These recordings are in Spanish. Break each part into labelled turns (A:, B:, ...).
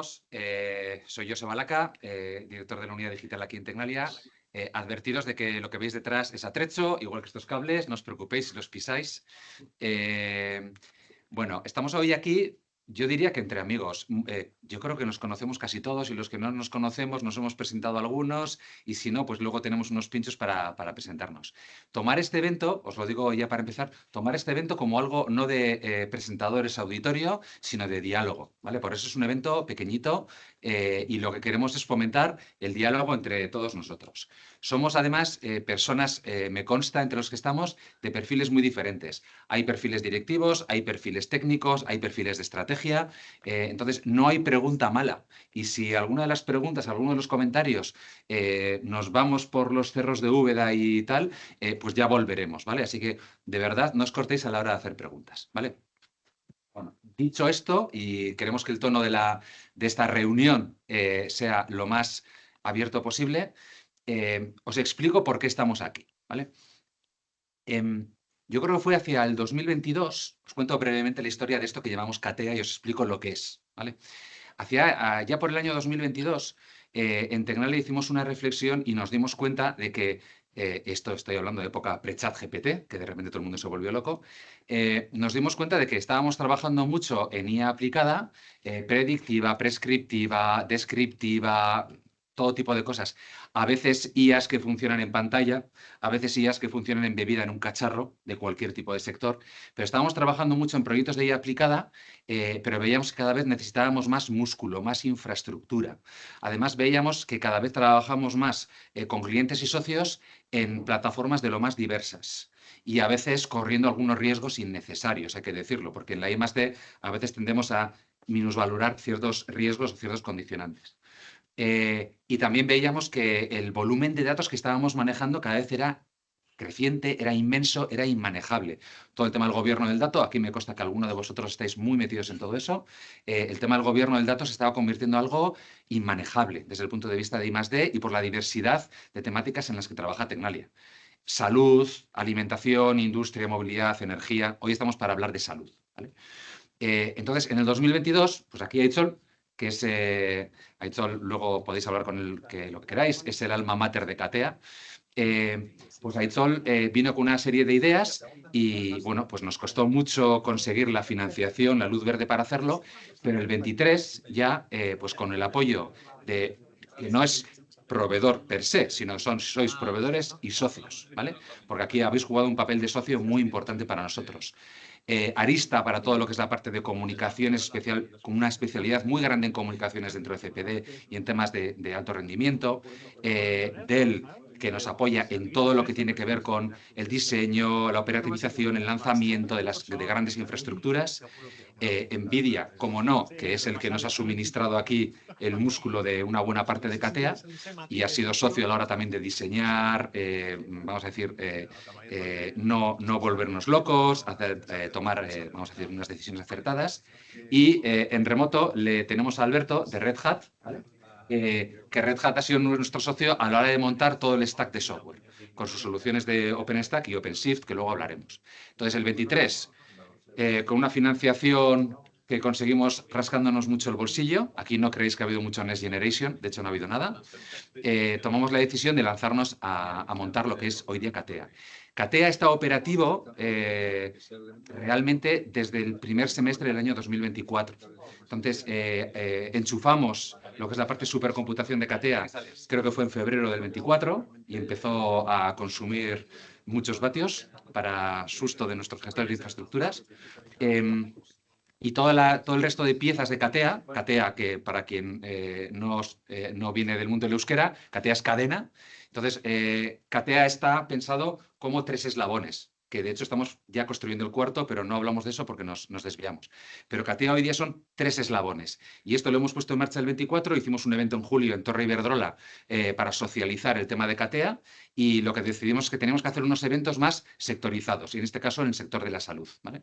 A: Soy Joseba Laca, director de la unidad digital aquí en Tecnalia. Advertiros de que lo que veis detrás es atrecho, igual que estos cables, no os preocupéis si los pisáis. Bueno, estamos hoy aquí, yo diría que entre amigos. Yo creo que nos conocemos casi todos y los que no nos conocemos nos hemos presentado algunos y si no, pues luego tenemos unos pinchos para presentarnos. Tomar este evento, os lo digo ya para empezar, tomar este evento como algo no de presentadores auditorio, sino de diálogo, ¿vale? Por eso es un evento pequeñito y lo que queremos es fomentar el diálogo entre todos nosotros. Somos además personas, me consta, entre los que estamos, de perfiles muy diferentes. Hay perfiles directivos, hay perfiles técnicos, hay perfiles de estrategia. Entonces, no hay pregunta mala. Y si alguna de las preguntas, alguno de los comentarios nos vamos por los cerros de Úbeda y tal, pues ya volveremos, ¿vale? Así que, de verdad, no os cortéis a la hora de hacer preguntas, ¿vale? Bueno, dicho esto, y queremos que el tono de esta reunión sea lo más abierto posible, os explico por qué estamos aquí, ¿vale? Yo creo que fue hacia el 2022, os cuento brevemente la historia de esto que llamamos CATEA y os explico lo que es, ¿vale? Ya por el año 2022, en Tecnalia hicimos una reflexión y nos dimos cuenta de que, esto estoy hablando de época pre-chat GPT, que de repente todo el mundo se volvió loco, nos dimos cuenta de que estábamos trabajando mucho en IA aplicada, predictiva, prescriptiva, descriptiva, todo tipo de cosas. A veces IAs que funcionan en pantalla, a veces IAs que funcionan embebida en un cacharro de cualquier tipo de sector, pero estábamos trabajando mucho en proyectos de IA aplicada, pero veíamos que cada vez necesitábamos más músculo, más infraestructura. Además, veíamos que cada vez trabajamos más con clientes y socios en plataformas de lo más diversas y a veces corriendo algunos riesgos innecesarios, hay que decirlo, porque en la I+D a veces tendemos a minusvalorar ciertos riesgos o ciertos condicionantes. Y también veíamos que el volumen de datos que estábamos manejando cada vez era creciente, era inmenso, era inmanejable. Todo el tema del gobierno del dato, aquí me consta que alguno de vosotros estáis muy metidos en todo eso, el tema del gobierno del dato se estaba convirtiendo en algo inmanejable desde el punto de vista de I+D y por la diversidad de temáticas en las que trabaja Tecnalia. Salud, alimentación, industria, movilidad, energía. Hoy estamos para hablar de salud, ¿vale? Entonces, en el 2022, pues aquí Aitzol, que es, Aitzol, luego podéis hablar con él que lo que queráis, es el alma mater de CATEA. Pues Aitzol vino con una serie de ideas y, bueno, pues nos costó mucho conseguir la financiación, la luz verde para hacerlo, pero el 23 ya, pues con el apoyo de, que no es proveedor per se, sino sois proveedores y socios, ¿vale? Porque aquí habéis jugado un papel de socio muy importante para nosotros. Arista para todo lo que es la parte de comunicaciones, con una especialidad muy grande en comunicaciones dentro de CPD y en temas de alto rendimiento. Dell, que nos apoya en todo lo que tiene que ver con el diseño, la operativización, el lanzamiento de grandes infraestructuras. Nvidia, como no, que es el que nos ha suministrado aquí el músculo de una buena parte de CATEA y ha sido socio a la hora también de diseñar, vamos a decir, no volvernos locos, tomar, vamos a decir, unas decisiones acertadas. Y en remoto le tenemos a Alberto de Red Hat, ¿vale? Que Red Hat ha sido nuestro socio a la hora de montar todo el stack de software, con sus soluciones de OpenStack y OpenShift, que luego hablaremos. Entonces, el 23, con una financiación que conseguimos rascándonos mucho el bolsillo, aquí no creéis que ha habido mucho Next Generation, de hecho no ha habido nada, tomamos la decisión de lanzarnos a montar lo que es hoy día CATEA. CATEA está operativo realmente desde el primer semestre del año 2024. Entonces, enchufamos lo que es la parte de supercomputación de CATEA, creo que fue en febrero del 24, y empezó a consumir muchos vatios para susto de nuestros gestores de infraestructuras. Y todo el resto de piezas de CATEA, CATEA que para quien no viene del mundo del euskera, CATEA es cadena. Entonces, CATEA está pensado como 3 eslabones, que de hecho estamos ya construyendo el cuarto, pero no hablamos de eso porque nos desviamos. Pero CATEA hoy día son 3 eslabones. Y esto lo hemos puesto en marcha el 24, hicimos un evento en julio en Torre Iberdrola para socializar el tema de CATEA y lo que decidimos es que teníamos que hacer unos eventos más sectorizados, y en este caso en el sector de la salud, ¿vale?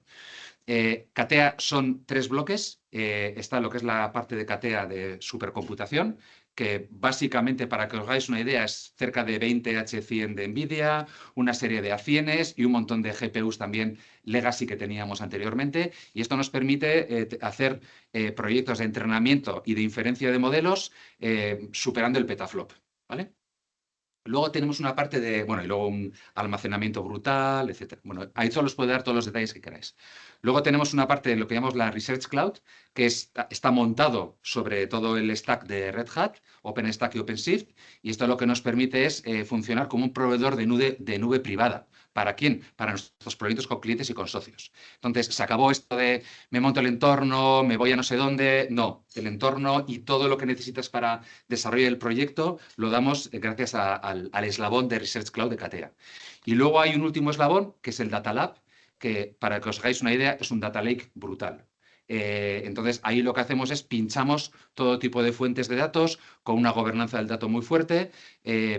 A: CATEA son 3 bloques. está lo que es la parte de CATEA de supercomputación, que básicamente, para que os hagáis una idea, es cerca de 20 H100 de NVIDIA, una serie de A100s y un montón de GPUs también legacy que teníamos anteriormente. Y esto nos permite hacer proyectos de entrenamiento y de inferencia de modelos superando el petaflop, ¿vale? Luego tenemos una parte de, bueno, y luego un almacenamiento brutal, etcétera. Bueno, ahí solo os puedo dar todos los detalles que queráis. Luego tenemos una parte de lo que llamamos la Research Cloud, que está montado sobre todo el stack de Red Hat, OpenStack y OpenShift, y esto lo que nos permite es funcionar como un proveedor de nube privada. ¿Para quién? Para nuestros proyectos con clientes y con socios. Entonces, se acabó esto de me monto el entorno, me voy a no sé dónde. No, el entorno y todo lo que necesitas para desarrollar el proyecto lo damos gracias al eslabón de Research Cloud de CATEA. Y luego hay un último eslabón, que es el Data Lab, que para que os hagáis una idea es un data lake brutal. Entonces, ahí lo que hacemos es pinchamos todo tipo de fuentes de datos con una gobernanza del dato muy fuerte,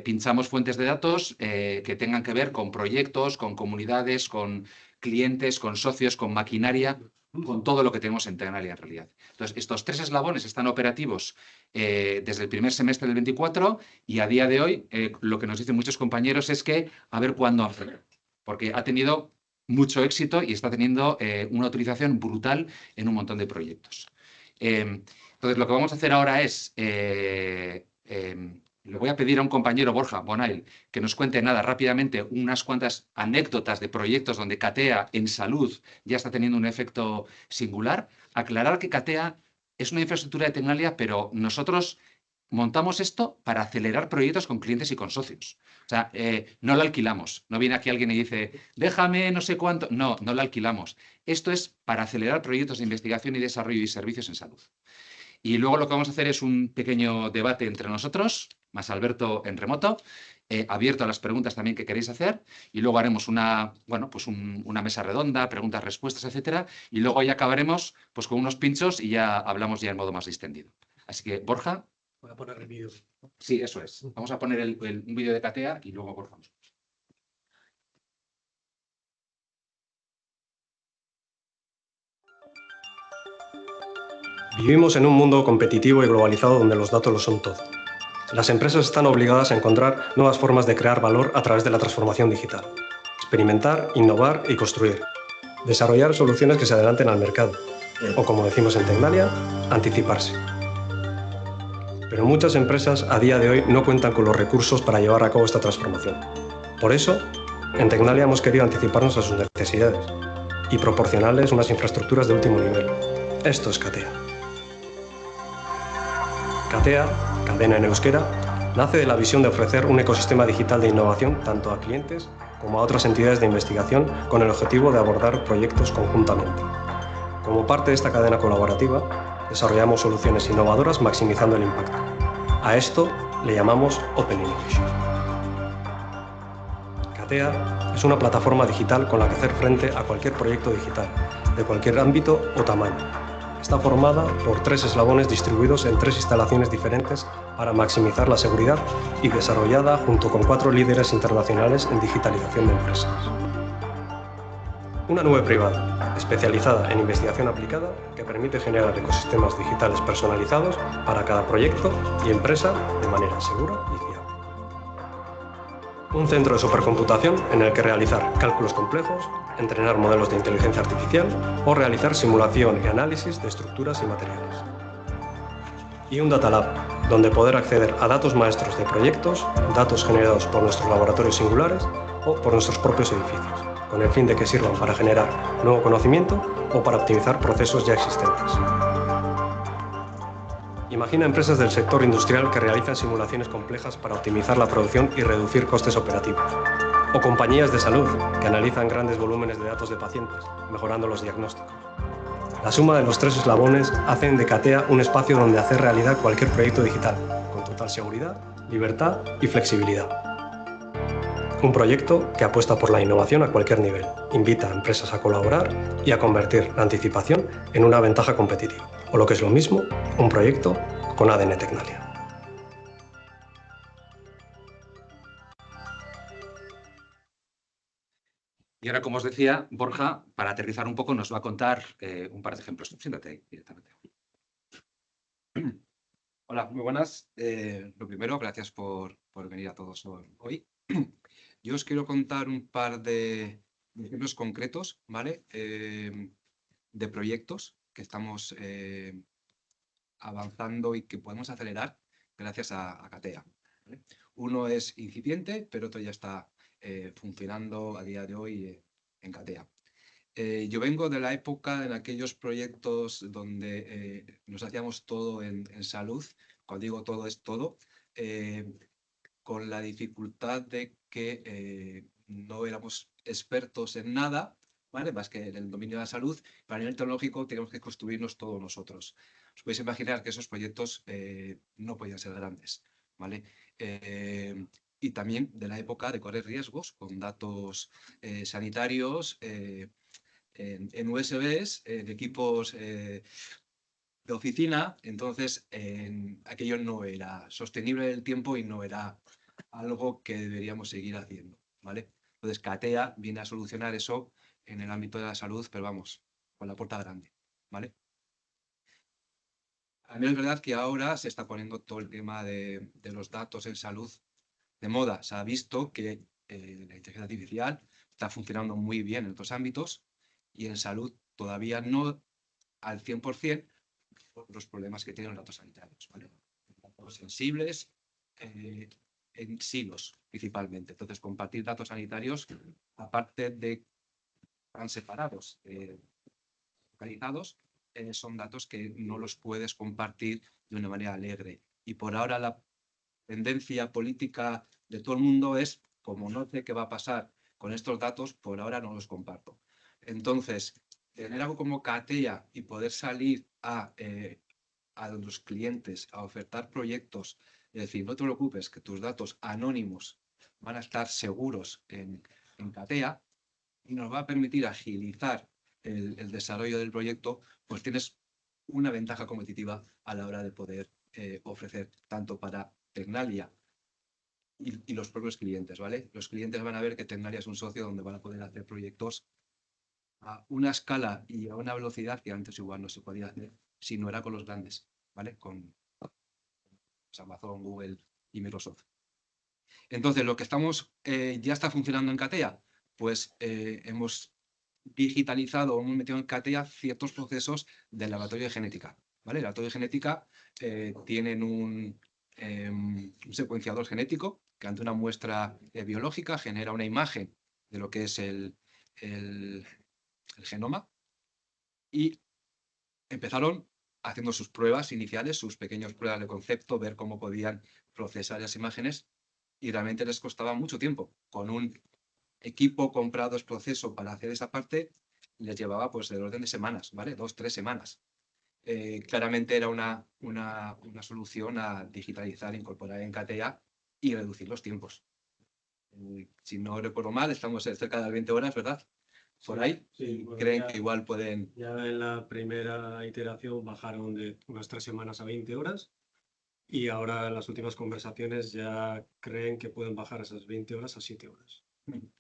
A: pinchamos fuentes de datos que tengan que ver con proyectos, con comunidades, con clientes, con socios, con maquinaria, con todo lo que tenemos en Tecnalia en realidad. Entonces, estos 3 eslabones están operativos desde el primer semestre del 24 y a día de hoy lo que nos dicen muchos compañeros es que a ver cuándo hacerlo, porque ha tenido mucho éxito y está teniendo una utilización brutal en un montón de proyectos. Entonces, lo que vamos a hacer ahora es, le voy a pedir a un compañero, Borja Bonail, que nos cuente rápidamente unas cuantas anécdotas de proyectos donde CATEA en salud ya está teniendo un efecto singular. Aclarar que CATEA es una infraestructura de Tecnalia, pero nosotros montamos esto para acelerar proyectos con clientes y con socios. O sea, no lo alquilamos. No viene aquí alguien y dice, déjame no sé cuánto. No, no lo alquilamos. Esto es para acelerar proyectos de investigación y desarrollo y servicios en salud. Y luego lo que vamos a hacer es un pequeño debate entre nosotros, más Alberto en remoto, abierto a las preguntas también que queréis hacer. Y luego haremos una mesa redonda, preguntas, respuestas, etcétera. Y luego ya acabaremos pues, con unos pinchos y ya hablamos ya en modo más distendido. Así que, Borja.
B: Voy a poner el vídeo.
A: Sí, eso es. Vamos a poner un vídeo de CATEA y luego cortamos.
B: Vivimos en un mundo competitivo y globalizado donde los datos lo son todo. Las empresas están obligadas a encontrar nuevas formas de crear valor a través de la transformación digital. Experimentar, innovar y construir. Desarrollar soluciones que se adelanten al mercado. O como decimos en Tecnalia, anticiparse. Pero muchas empresas a día de hoy no cuentan con los recursos para llevar a cabo esta transformación. Por eso, en Tecnalia hemos querido anticiparnos a sus necesidades y proporcionarles unas infraestructuras de último nivel. Esto es CATEA. CATEA, cadena en euskera, nace de la visión de ofrecer un ecosistema digital de innovación tanto a clientes como a otras entidades de investigación con el objetivo de abordar proyectos conjuntamente. Como parte de esta cadena colaborativa, desarrollamos soluciones innovadoras maximizando el impacto. A esto le llamamos Open Innovation. CATEA es una plataforma digital con la que hacer frente a cualquier proyecto digital, de cualquier ámbito o tamaño. Está formada por 3 eslabones distribuidos en 3 instalaciones diferentes para maximizar la seguridad y desarrollada junto con 4 líderes internacionales en digitalización de empresas. Una nube privada, especializada en investigación aplicada, que permite generar ecosistemas digitales personalizados para cada proyecto y empresa de manera segura y fiable. Un centro de supercomputación en el que realizar cálculos complejos, entrenar modelos de inteligencia artificial o realizar simulación y análisis de estructuras y materiales. Y un Data Lab, donde poder acceder a datos maestros de proyectos, datos generados por nuestros laboratorios singulares o por nuestros propios edificios, con el fin de que sirvan para generar nuevo conocimiento o para optimizar procesos ya existentes. Imagina empresas del sector industrial que realizan simulaciones complejas para optimizar la producción y reducir costes operativos. O compañías de salud que analizan grandes volúmenes de datos de pacientes, mejorando los diagnósticos. La suma de los 3 eslabones hacen de CATEA un espacio donde hacer realidad cualquier proyecto digital, con total seguridad, libertad y flexibilidad. Un proyecto que apuesta por la innovación a cualquier nivel, invita a empresas a colaborar y a convertir la anticipación en una ventaja competitiva, o lo que es lo mismo, un proyecto con ADN Tecnalia.
A: Y ahora, como os decía, Borja, para aterrizar un poco, nos va a contar un par de ejemplos. Siéntate ahí directamente.
C: Hola, muy buenas. Lo primero, gracias por venir a todos hoy. Yo os quiero contar un par de ejemplos concretos, ¿vale? De proyectos que estamos avanzando y que podemos acelerar gracias a Catea, ¿vale? Uno es incipiente, pero otro ya está funcionando a día de hoy en Catea. Yo vengo de la época en aquellos proyectos donde nos hacíamos todo en salud. Cuando digo todo es todo, eh, con la dificultad de que no éramos expertos en nada, ¿vale? Más que en el dominio de la salud, pero a nivel tecnológico teníamos que construirnos todos nosotros. Os podéis imaginar que esos proyectos no podían ser grandes, ¿vale? Y también de la época de correr riesgos con datos sanitarios, en USBs, en equipos de oficina. Entonces aquello no era sostenible en el tiempo y no era algo que deberíamos seguir haciendo, ¿vale? Entonces Catea viene a solucionar eso en el ámbito de la salud, pero vamos, con la puerta grande, ¿vale? A mí es verdad que ahora se está poniendo todo el tema de los datos en salud de moda. Se ha visto que la inteligencia artificial está funcionando muy bien en otros ámbitos y en salud todavía no al 100% por los problemas que tienen los datos sanitarios, ¿vale? Datos sensibles, en silos principalmente. Entonces, compartir datos sanitarios, aparte de tan separados, localizados, son datos que no los puedes compartir de una manera alegre. Y por ahora la tendencia política de todo el mundo es, como no sé qué va a pasar con estos datos, por ahora no los comparto. Entonces, tener algo como Catea y poder salir a los clientes a ofertar proyectos, es decir, no te preocupes que tus datos anónimos van a estar seguros en Catea, y nos va a permitir agilizar el desarrollo del proyecto, pues tienes una ventaja competitiva a la hora de poder ofrecer tanto para Tecnalia y los propios clientes, ¿vale? Los clientes van a ver que Tecnalia es un socio donde van a poder hacer proyectos a una escala y a una velocidad que antes igual no se podía hacer si no era con los grandes, ¿vale? Con Amazon, Google y Microsoft. Entonces, lo que estamos ya está funcionando en Catea, pues hemos digitalizado o hemos metido en Catea ciertos procesos del laboratorio de genética, ¿vale? El laboratorio de genética tienen un secuenciador genético que ante una muestra biológica genera una imagen de lo que es el genoma, y empezaron haciendo sus pruebas iniciales, sus pequeñas pruebas de concepto, ver cómo podían procesar las imágenes, y realmente les costaba mucho tiempo. Con un equipo comprado es proceso para hacer esa parte, les llevaba pues del orden de semanas, ¿vale? 2-3 semanas. Claramente era una solución a digitalizar, incorporar en Catea y reducir los tiempos. Si no recuerdo mal, estamos cerca de las 20 horas, ¿verdad? Por ahí.
B: Sí, bueno,
C: ¿Creen que igual pueden...?
B: Ya en la primera iteración bajaron de unas 3 semanas a 20 horas y ahora en las últimas conversaciones ya creen que pueden bajar esas 20 horas a 7 horas.
C: El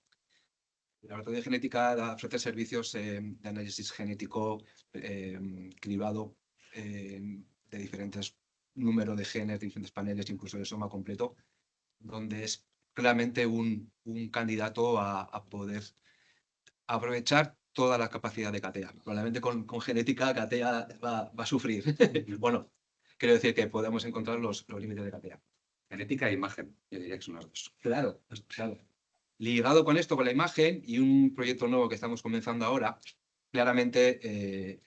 C: laboratorio de genética ofrece servicios de análisis genético cribado de diferentes números de genes, de diferentes paneles, incluso de soma completo, donde es claramente un candidato a poder aprovechar toda la capacidad de Catea. Probablemente con genética Catea va a sufrir. Bueno, quiero decir que podemos encontrar los límites de Catea.
A: Genética e imagen, yo diría que son las dos.
C: Claro, claro. Ligado con esto, con la imagen y un proyecto nuevo que estamos comenzando ahora, claramente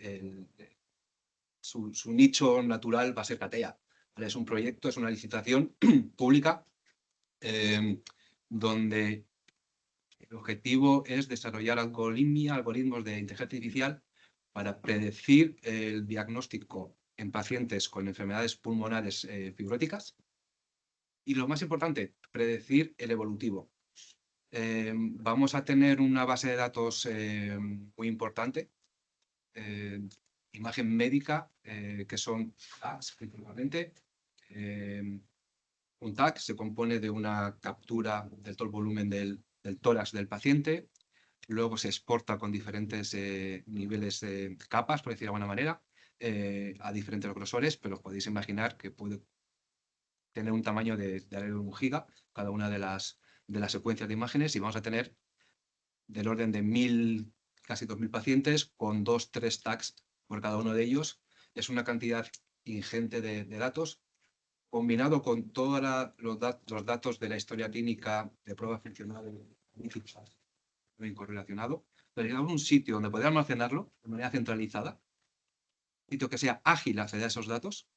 C: su nicho natural va a ser Catea. ¿Vale? Es un proyecto, es una licitación pública donde el objetivo es desarrollar algoritmos de inteligencia artificial para predecir el diagnóstico en pacientes con enfermedades pulmonares fibróticas y, lo más importante, predecir el evolutivo. Vamos a tener una base de datos muy importante, imagen médica, que son tags principalmente. Un tag se compone de una captura de todo el volumen del tórax del paciente, luego se exporta con diferentes niveles de capas, por decir de alguna manera. a diferentes grosores, pero os podéis imaginar que puede tener un tamaño de alrededor de 1 giga cada una de las secuencias de imágenes, y vamos a tener del orden de 1000, casi 2000 pacientes con 2-3 tags por cada uno de ellos. Es una cantidad ingente de datos, combinado con todos los datos de la historia clínica, de pruebas funcionales, muy correlacionado. Necesitamos un sitio donde poder almacenarlo de manera centralizada, un sitio que sea ágil acceder a esos datos,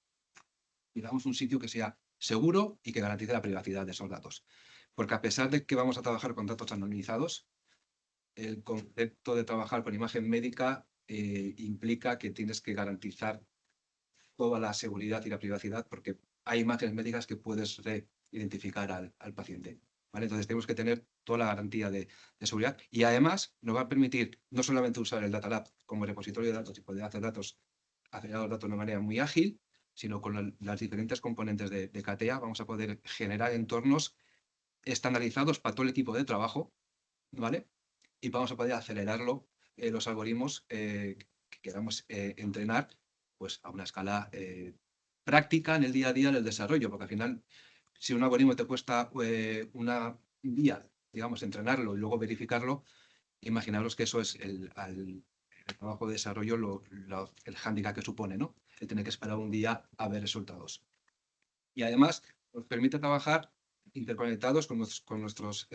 C: y damos un sitio que sea seguro y que garantice la privacidad de esos datos. Porque a pesar de que vamos a trabajar con datos anonimizados, el concepto de trabajar con imagen médica implica que tienes que garantizar toda la seguridad y la privacidad, porque hay imágenes médicas que puedes identificar al paciente, ¿vale? Entonces tenemos que tener toda la garantía de seguridad, y además nos va a permitir no solamente usar el Data Lab como repositorio de datos y poder hacer acelerar los datos de manera muy ágil, sino con las diferentes componentes de CATEA vamos a poder generar entornos estandarizados para todo el equipo de trabajo, ¿vale? Y vamos a poder acelerarlo, los algoritmos que queramos entrenar, pues a una escala práctica en el día a día del desarrollo, porque al final, si un algoritmo te cuesta un día, digamos, entrenarlo y luego verificarlo, imaginaros que eso es el trabajo de desarrollo, el hándicap que supone, ¿no? El tener que esperar un día a ver resultados. Y además nos permite trabajar interconectados con nuestros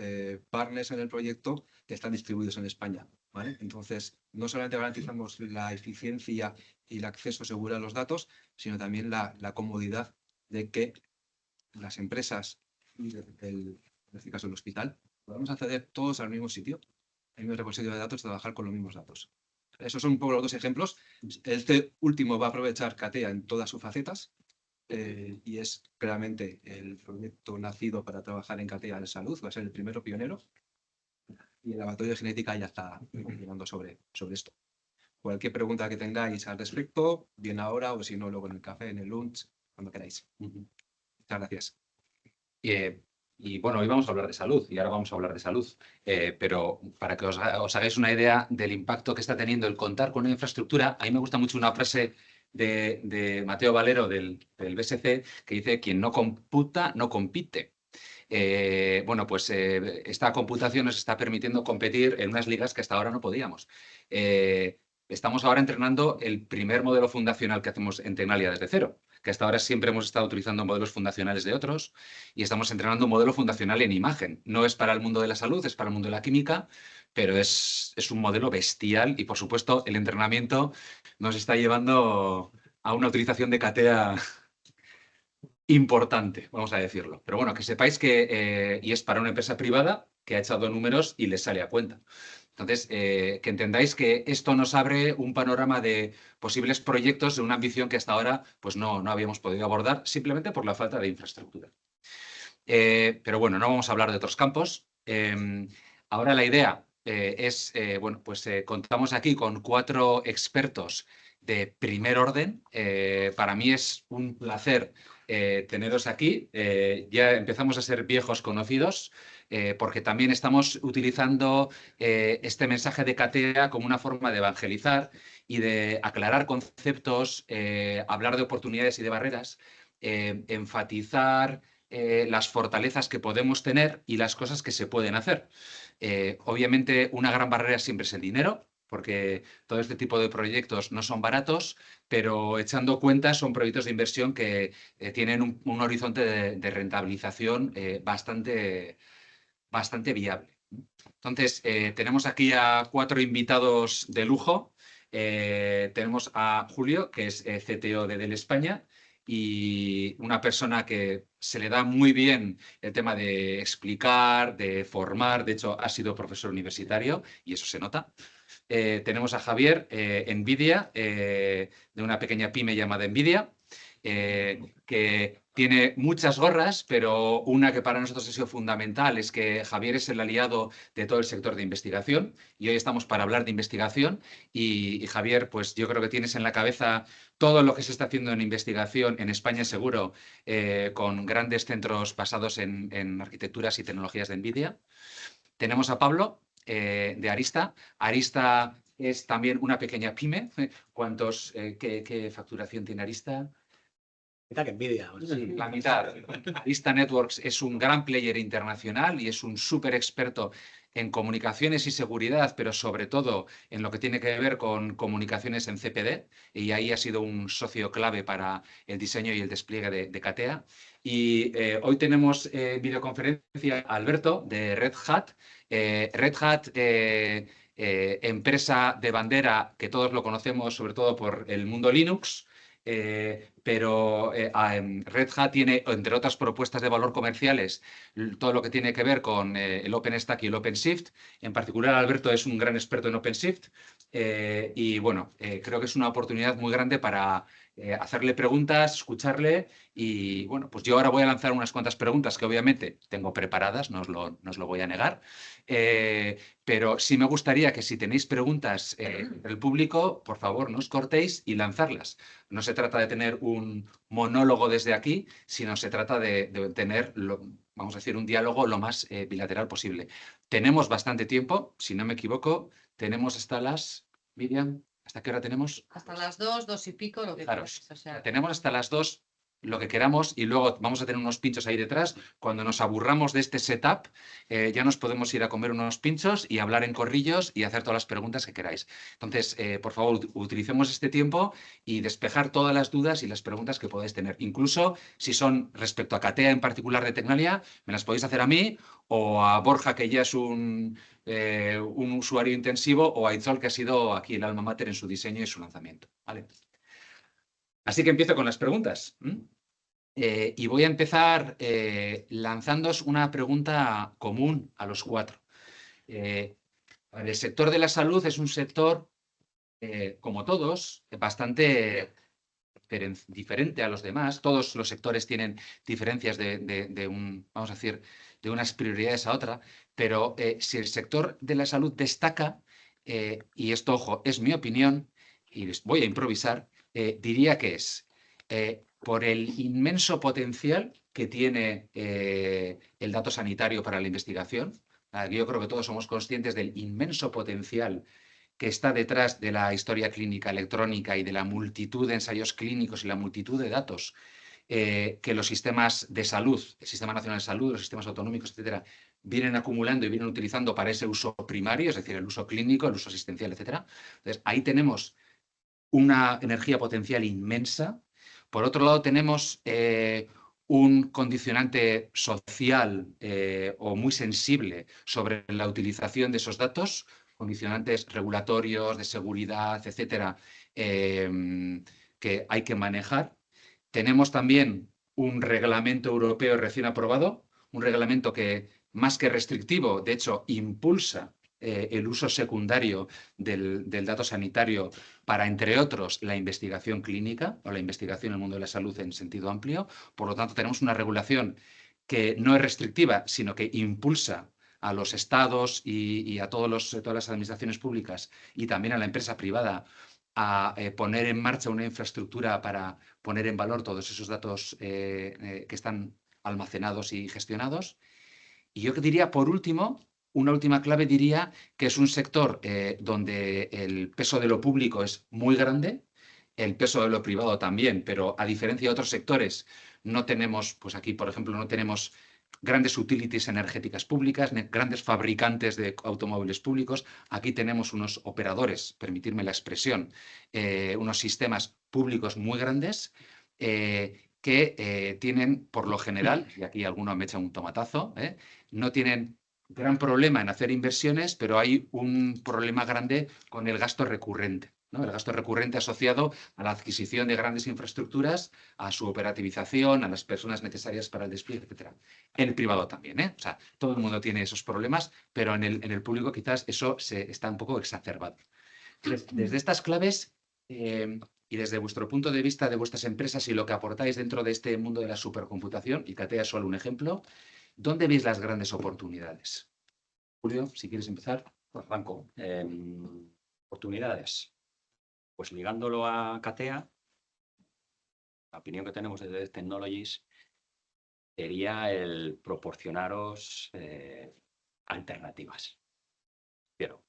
C: partners en el proyecto que están distribuidos en España, ¿vale? Entonces, no solamente garantizamos la eficiencia y el acceso seguro a los datos, sino también la comodidad de que las empresas, en este caso el hospital, podamos acceder todos al mismo sitio, al mismo repositorio de datos, trabajar con los mismos datos. Esos son un poco los dos ejemplos. Este último va a aprovechar CATEA en todas sus facetas, y es claramente el proyecto nacido para trabajar en CATEA de salud, va a ser el primero pionero, y el laboratorio de genética ya está funcionando sobre esto. Cualquier pregunta que tengáis al respecto, bien ahora, o si no, luego en el café, en el lunch, cuando queráis. Muchas gracias.
A: Y bueno, hoy vamos a hablar de salud, y ahora vamos a hablar de salud, pero para que os hagáis una idea del impacto que está teniendo el contar con una infraestructura, a mí me gusta mucho una frase de Mateo Valero del BSC, que dice: quien no computa, no compite. Bueno, pues esta computación nos está permitiendo competir en unas ligas que hasta ahora no podíamos. Estamos ahora entrenando el primer modelo fundacional que hacemos en Tecnalia desde cero, que hasta ahora siempre hemos estado utilizando modelos fundacionales de otros, y estamos entrenando un modelo fundacional en imagen. No es para el mundo de la salud, es para el mundo de la química, pero es un modelo bestial, y por supuesto el entrenamiento nos está llevando a una utilización de CATEA importante, vamos a decirlo. Pero bueno, que sepáis que, y es para una empresa privada que ha echado números y les sale a cuenta. Entonces, que entendáis que esto nos abre un panorama de posibles proyectos de una ambición que hasta ahora pues no habíamos podido abordar, simplemente por la falta de infraestructura. Pero bueno, no vamos a hablar de otros campos. Ahora la idea es, bueno, pues contamos aquí con 4 expertos de primer orden. Para mí es un placer teneros aquí. Ya empezamos a ser viejos conocidos, porque también estamos utilizando este mensaje de CATEA como una forma de evangelizar y de aclarar conceptos, hablar de oportunidades y de barreras, enfatizar las fortalezas que podemos tener y las cosas que se pueden hacer. Obviamente, una gran barrera siempre es el dinero, porque todo este tipo de proyectos no son baratos, pero echando cuentas son proyectos de inversión que tienen un horizonte de rentabilización bastante viable. Entonces, tenemos aquí a 4 invitados de lujo. Tenemos a Julio, que es CTO de Dell España, y una persona que se le da muy bien el tema de explicar, de formar. De hecho, ha sido profesor universitario y eso se nota. Tenemos a Javier, NVIDIA, de una pequeña pyme llamada NVIDIA, que tiene muchas gorras, pero una que para nosotros ha sido fundamental es que Javier es el aliado de todo el sector de investigación, y hoy estamos para hablar de investigación. Y Javier, pues yo creo que tienes en la cabeza todo lo que se está haciendo en investigación en España, seguro, con grandes centros basados en arquitecturas y tecnologías de NVIDIA. Tenemos a Pablo, de Arista. Arista es también una pequeña pyme. ¿Qué facturación tiene Arista?
D: Mitad que envidia.
A: Sí, la mitad. Arista Networks es un gran player internacional y es un súper experto en comunicaciones y seguridad, pero sobre todo en lo que tiene que ver con comunicaciones en CPD, y ahí ha sido un socio clave para el diseño y el despliegue de CATEA. Y hoy tenemos videoconferencia a Alberto de Red Hat. Red Hat, empresa de bandera que todos lo conocemos sobre todo por el mundo Linux. Pero Red Hat tiene, entre otras propuestas de valor comerciales, todo lo que tiene que ver con el OpenStack y el OpenShift. En particular, Alberto es un gran experto en OpenShift y bueno, creo que es una oportunidad muy grande para hacerle preguntas, escucharle y bueno, pues yo ahora voy a lanzar unas cuantas preguntas que obviamente tengo preparadas, no os lo voy a negar, pero sí me gustaría que si tenéis preguntas del público, por favor, no os cortéis y lanzarlas. No se trata de tener un monólogo desde aquí, sino se trata de tener, vamos a decir, un diálogo lo más bilateral posible. Tenemos bastante tiempo, si no me equivoco, tenemos hasta las... Miriam, ¿hasta qué hora tenemos?
E: Hasta las 2, 2 y pico, lo que
A: Fijaros,
E: quieras, o sea,
A: tenemos hasta las 2 lo que queramos y luego vamos a tener unos pinchos ahí detrás. Cuando nos aburramos de este setup, ya nos podemos ir a comer unos pinchos y hablar en corrillos y hacer todas las preguntas que queráis. Entonces, por favor, utilicemos este tiempo y despejar todas las dudas y las preguntas que podáis tener. Incluso si son respecto a CATEA en particular de Tecnalia, me las podéis hacer a mí o a Borja, que ya es un usuario intensivo, o a Itzol, que ha sido aquí el alma mater en su diseño y su lanzamiento. ¿Vale? Así que empiezo con las preguntas. Y voy a empezar lanzándoos una pregunta común a los cuatro. El sector de la salud es un sector, como todos, bastante diferente a los demás. Todos los sectores tienen diferencias vamos a decir, de unas prioridades a otra, pero si el sector de la salud destaca, y esto, ojo, es mi opinión, y les voy a improvisar, diría que es por el inmenso potencial que tiene el dato sanitario para la investigación. Yo creo que todos somos conscientes del inmenso potencial que está detrás de la historia clínica electrónica y de la multitud de ensayos clínicos y la multitud de datos que los sistemas de salud, el Sistema Nacional de Salud, los sistemas autonómicos, etcétera, vienen acumulando y vienen utilizando para ese uso primario, es decir, el uso clínico, el uso asistencial, etcétera. Entonces, ahí tenemos una energía potencial inmensa. Por otro lado, tenemos un condicionante social o muy sensible sobre la utilización de esos datos, condicionantes regulatorios, de seguridad, etcétera, que hay que manejar. Tenemos también un reglamento europeo recién aprobado, un reglamento que, más que restrictivo, de hecho, impulsa el uso secundario del dato sanitario para, entre otros, la investigación clínica o la investigación en el mundo de la salud en sentido amplio. Por lo tanto, tenemos una regulación que no es restrictiva, sino que impulsa a los estados y a todas las administraciones públicas y también a la empresa privada a poner en marcha una infraestructura para poner en valor todos esos datos que están almacenados y gestionados. Y yo diría, por último, una última clave diría que es un sector donde el peso de lo público es muy grande, el peso de lo privado también, pero a diferencia de otros sectores, no tenemos, pues aquí, por ejemplo, no tenemos grandes utilities energéticas públicas, grandes fabricantes de automóviles públicos. Aquí tenemos unos operadores, permitirme la expresión, unos sistemas públicos muy grandes que tienen, por lo general, y aquí alguno me echa un tomatazo, no tienen gran problema en hacer inversiones, pero hay un problema grande con el gasto recurrente, ¿no? El gasto recurrente asociado a la adquisición de grandes infraestructuras, a su operativización, a las personas necesarias para el despliegue, etc. En el privado también, ¿eh? O sea, todo el mundo tiene esos problemas, pero en el público quizás eso está un poco exacerbado. Desde estas claves y desde vuestro punto de vista de vuestras empresas y lo que aportáis dentro de este mundo de la supercomputación, y CATEA es solo un ejemplo, ¿dónde veis las grandes oportunidades? Julio, si quieres empezar.
D: Arranco. Oportunidades. Pues ligándolo a CATEA, la opinión que tenemos desde Technologies sería el proporcionaros alternativas. Pero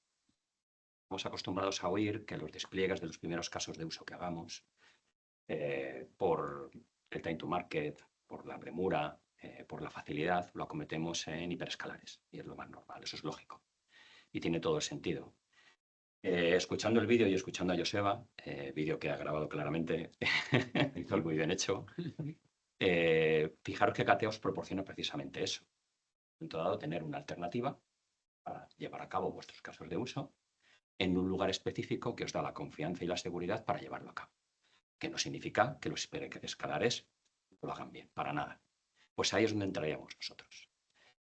D: Estamos acostumbrados a oír que los despliegues de los primeros casos de uso que hagamos, por el time to market, por la premura, por la facilidad, lo acometemos en hiperescalares. Y es lo más normal, eso es lógico. Y tiene todo el sentido. Escuchando el vídeo y escuchando a Joseba, vídeo que ha grabado claramente y muy bien hecho, fijaros que Katea os proporciona precisamente eso. En todo dado, tener una alternativa para llevar a cabo vuestros casos de uso en un lugar específico que os da la confianza y la seguridad para llevarlo a cabo. Que no significa que los hiperescalares lo hagan bien, para nada. Pues ahí es donde entraríamos nosotros.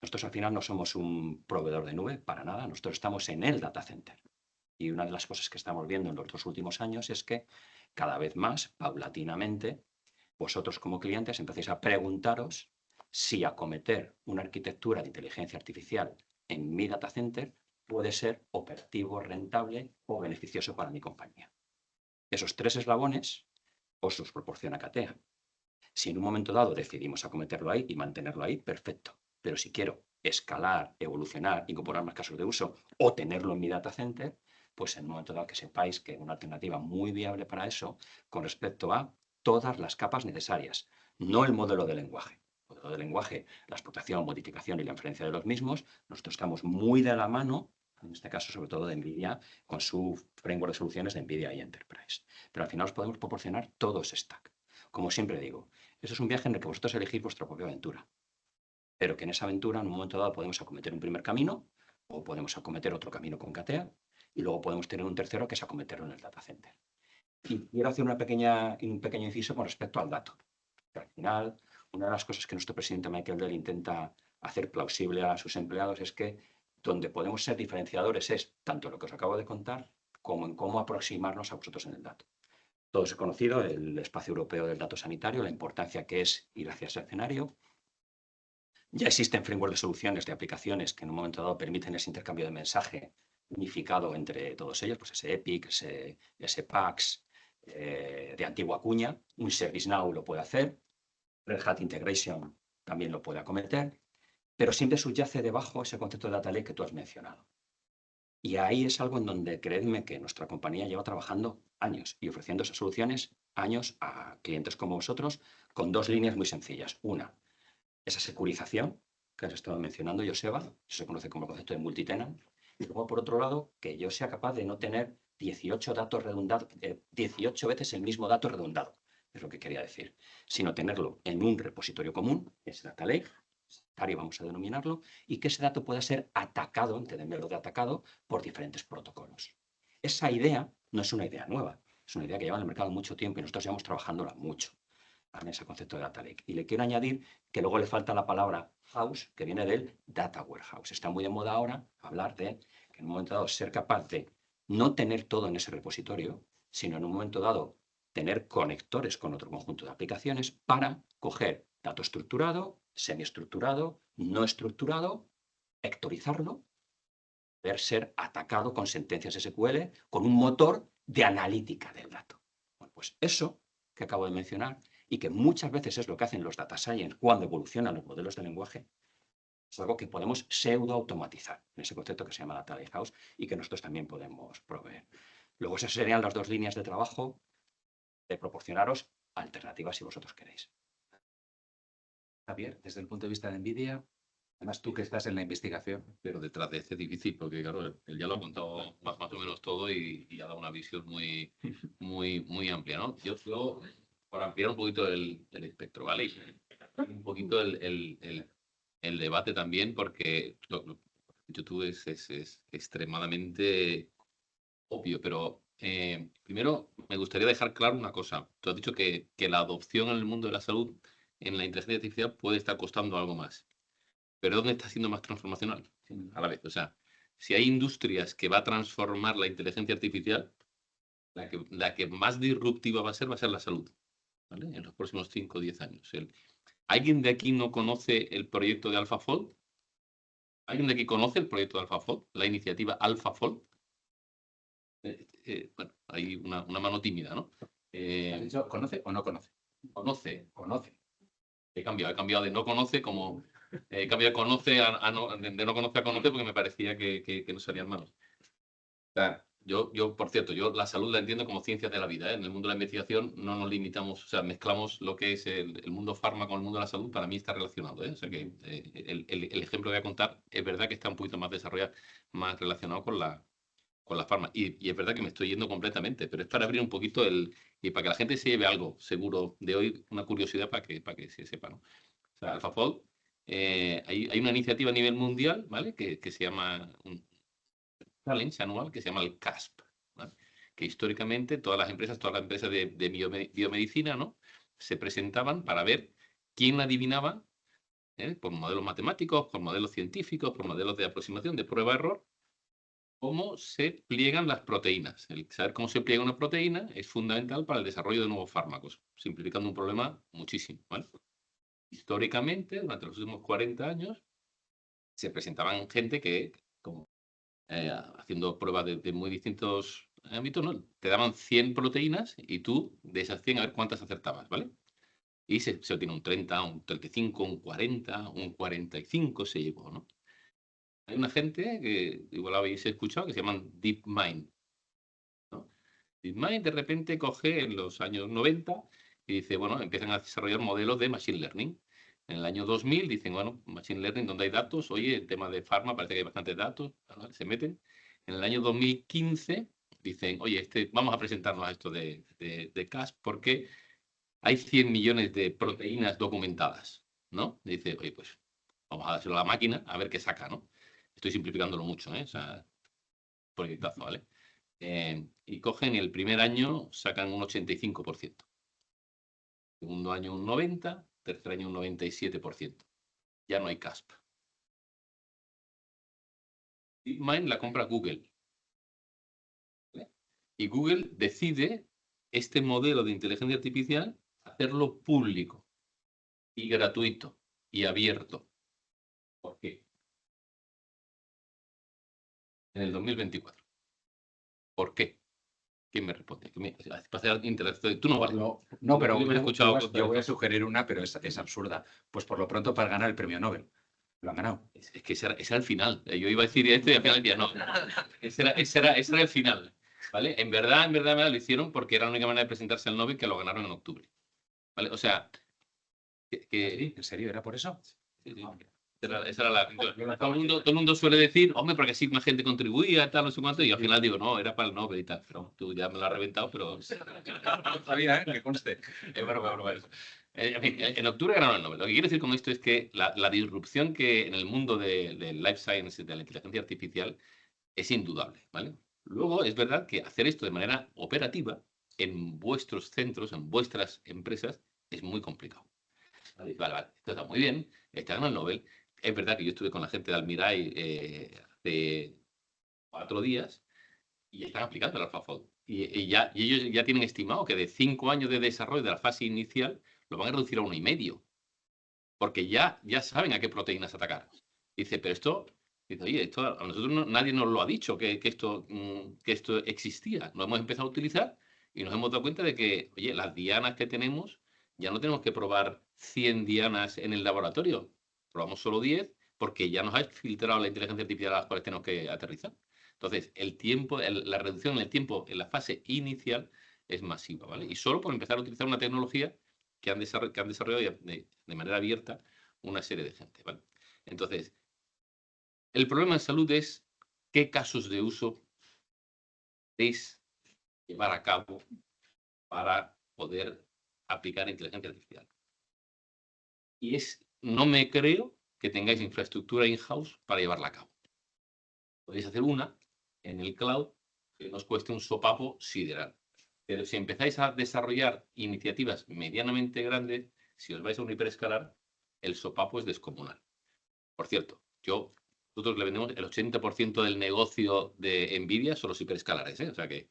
D: Nosotros al final no somos un proveedor de nube, para nada. Nosotros estamos en el data center. Y una de las cosas que estamos viendo en los 2 últimos años es que cada vez más, paulatinamente, vosotros como clientes empecéis a preguntaros si acometer una arquitectura de inteligencia artificial en mi data center puede ser operativo, rentable o beneficioso para mi compañía. Esos 3 eslabones os los proporciona Katea. Si en un momento dado decidimos acometerlo ahí y mantenerlo ahí, perfecto. Pero si quiero escalar, evolucionar, incorporar más casos de uso o tenerlo en mi data center, pues en un momento dado que sepáis que una alternativa muy viable para eso con respecto a todas las capas necesarias, no el modelo de lenguaje. El modelo de lenguaje, la explotación, modificación y la inferencia de los mismos, nosotros estamos muy de la mano, en este caso sobre todo de NVIDIA, con su framework de soluciones de NVIDIA y Enterprise. Pero al final os podemos proporcionar todo ese stack. Como siempre digo, eso es un viaje en el que vosotros elegís vuestra propia aventura. Pero que en esa aventura, en un momento dado, podemos acometer un primer camino o podemos acometer otro camino con Katea y luego podemos tener un tercero que es acometerlo en el data center. Y quiero hacer un pequeño inciso con respecto al dato. Que al final, una de las cosas que nuestro presidente Michael Dell intenta hacer plausible a sus empleados es que donde podemos ser diferenciadores es tanto lo que os acabo de contar como en cómo aproximarnos a vosotros en el dato. Todos he conocido el espacio europeo del dato sanitario, la importancia que es ir hacia ese escenario. Ya existen frameworks de soluciones, de aplicaciones que en un momento dado permiten ese intercambio de mensaje unificado entre todos ellos, pues ese Epic, ese PAX, de antigua cuña. Un ServiceNow lo puede hacer, Red Hat Integration también lo puede acometer, pero siempre subyace debajo ese concepto de Data Lake que tú has mencionado. Y ahí es algo en donde, creedme, que nuestra compañía lleva trabajando años y ofreciendo esas soluciones años a clientes como vosotros con 2 líneas muy sencillas. Una, esa securización que has estado mencionando, Joseba, eso se conoce como el concepto de multitenant. Y luego, por otro lado, que yo sea capaz de no tener 18 datos redundados, 18 veces el mismo dato redundado, es lo que quería decir, sino tenerlo en un repositorio común, es Data Lake, vamos a denominarlo, y que ese dato pueda ser atacado, entendedlo de atacado, por diferentes protocolos. Esa idea no es una idea nueva, es una idea que lleva en el mercado mucho tiempo y nosotros llevamos trabajándola mucho en ese concepto de Data Lake. Y le quiero añadir que luego le falta la palabra house, que viene del Data Warehouse. Está muy de moda ahora hablar de que en un momento dado ser capaz de no tener todo en ese repositorio, sino en un momento dado tener conectores con otro conjunto de aplicaciones para coger dato estructurado, semiestructurado, no estructurado, vectorizarlo, poder ser atacado con sentencias SQL, con un motor de analítica del dato. Bueno, pues eso que acabo de mencionar y que muchas veces es lo que hacen los data science cuando evolucionan los modelos de lenguaje, es algo que podemos pseudo-automatizar en ese concepto que se llama Data Lakehouse y que nosotros también podemos proveer. Luego esas serían las 2 líneas de trabajo de proporcionaros alternativas si vosotros queréis.
A: Javier, desde el punto de vista de NVIDIA, además tú que estás en la investigación.
F: Pero detrás de este es difícil, porque claro, él ya lo ha contado más o menos todo y ha dado una visión muy amplia, ¿no? Yo para ampliar un poquito el espectro, ¿vale? Y un poquito el debate también, porque lo que has dicho tú es extremadamente obvio, pero primero me gustaría dejar claro una cosa. Tú has dicho que la adopción en el mundo de la salud en la inteligencia artificial puede estar costando algo más. Pero ¿dónde está siendo más transformacional? A la vez, o sea, si hay industrias que va a transformar la inteligencia artificial, la que más disruptiva va a ser la salud, ¿vale? En los próximos 5 o 10 años. ¿Alguien de aquí no conoce el proyecto de AlphaFold? ¿Alguien de aquí conoce el proyecto de AlphaFold? La iniciativa AlphaFold. Bueno, hay una mano tímida, ¿no?
A: ¿Has dicho conoce o no conoce?
F: Conoce.
A: Conoce.
F: He cambiado de no conoce como... He cambiado de conoce de no conoce a conoce porque me parecía que no salían malos. O sea, Por cierto, yo la salud la entiendo como ciencias de la vida, ¿eh? En el mundo de la investigación no nos limitamos, o sea, mezclamos lo que es el mundo farma con el mundo de la salud, para mí está relacionado, ¿eh? O sea que el ejemplo que voy a contar es verdad que está un poquito más desarrollado, más relacionado con la farma. Y es verdad que me estoy yendo completamente, pero es para abrir un poquito y para que la gente se lleve algo seguro de hoy, una curiosidad para que se sepa, ¿no? O sea, AlphaFold, hay una iniciativa a nivel mundial, ¿vale? Que se llama un challenge anual que se llama el CASP, ¿vale? Que históricamente todas las empresas de biomedicina, ¿no? Se presentaban para ver quién adivinaba, por modelos matemáticos, por modelos científicos, por modelos de aproximación, de prueba-error, cómo se pliegan las proteínas. El saber cómo se pliega una proteína es fundamental para el desarrollo de nuevos fármacos, simplificando un problema muchísimo, ¿vale? Históricamente, durante los últimos 40 años, se presentaban gente que, como haciendo pruebas de muy distintos ámbitos, ¿no? Te daban 100 proteínas y tú, de esas 100, a ver cuántas acertabas, ¿vale? Y se obtiene un 30, un 35, un 40, un 45 se llevó, ¿no? Hay una gente que igual habéis escuchado que se llaman DeepMind, ¿no? DeepMind de repente coge en los años 90 y dice, bueno, empiezan a desarrollar modelos de Machine Learning. En el año 2000 dicen, bueno, Machine Learning, donde hay datos, oye, el tema de farma parece que hay bastantes datos, ¿vale? Se meten. En el año 2015 dicen, oye, vamos a presentarnos a esto de CASP porque hay 100 millones de proteínas documentadas, ¿no? Dice, oye, pues vamos a dárselo a la máquina a ver qué saca, ¿no? Estoy simplificándolo mucho, ¿eh? O sea, proyectazo, ¿vale? Y cogen el primer año, sacan un 85%. Segundo año un 90%, tercer año un 97%. Ya no hay CASP. DeepMind la compra Google, ¿vale? Y Google decide este modelo de inteligencia artificial hacerlo público y gratuito y abierto. ¿Por qué? En el 2024. ¿Por qué? ¿Quién me responde? Tú no vale.
A: No, pero
F: Yo me he escuchado
A: yo voy a sugerir una, pero es absurda. Pues por lo pronto para ganar el premio Nobel. Lo han ganado.
F: Es que ese era el final. Yo iba a decir esto y al final decía, no. Ese era el final. ¿Vale? En verdad, lo hicieron porque era la única manera de presentarse al Nobel, que lo ganaron en octubre. ¿Vale? O sea,
A: ¿En serio? ¿Era por eso?
F: sí. Esa era todo el mundo suele decir, hombre, porque así más gente contribuía, tal, no sé cuánto, y al final digo, no, era para el Nobel y tal. Pero tú ya me lo has reventado, pero...
A: No sabía, que conste.
F: En fin, en octubre ganaron el Nobel. Lo que quiero decir con esto es que la disrupción que en el mundo del life science, de la inteligencia artificial, es indudable, ¿vale? Luego, es verdad que hacer esto de manera operativa en vuestros centros, en vuestras empresas, es muy complicado. Vale, esto está muy bien, está ganando el Nobel. Es verdad que yo estuve con la gente de Almiray hace 4 días y están aplicando el AlphaFold. Y ellos ya tienen estimado que de 5 años de desarrollo de la fase inicial lo van a reducir a 1,5. Porque ya saben a qué proteínas atacar. Dice, pero dice, oye, esto a nosotros nadie nos lo ha dicho que esto existía. Lo hemos empezado a utilizar y nos hemos dado cuenta de que, oye, las dianas que tenemos, ya no tenemos que probar 100 dianas en el laboratorio. Probamos solo 10 porque ya nos ha filtrado la inteligencia artificial a las cuales tenemos que aterrizar. Entonces, el tiempo, la reducción en el tiempo en la fase inicial es masiva, ¿vale? Y solo por empezar a utilizar una tecnología que han desarrollado de manera abierta una serie de gente, ¿vale? Entonces, el problema en salud es qué casos de uso podéis llevar a cabo para poder aplicar inteligencia artificial. Y no me creo que tengáis infraestructura in-house para llevarla a cabo. Podéis hacer una en el cloud que nos cueste un sopapo sideral. Pero si empezáis a desarrollar iniciativas medianamente grandes, si os vais a un hiperescalar, el sopapo es descomunal. Por cierto, nosotros le vendemos el 80% del negocio de Nvidia son los hiperescalares, ¿eh? O sea que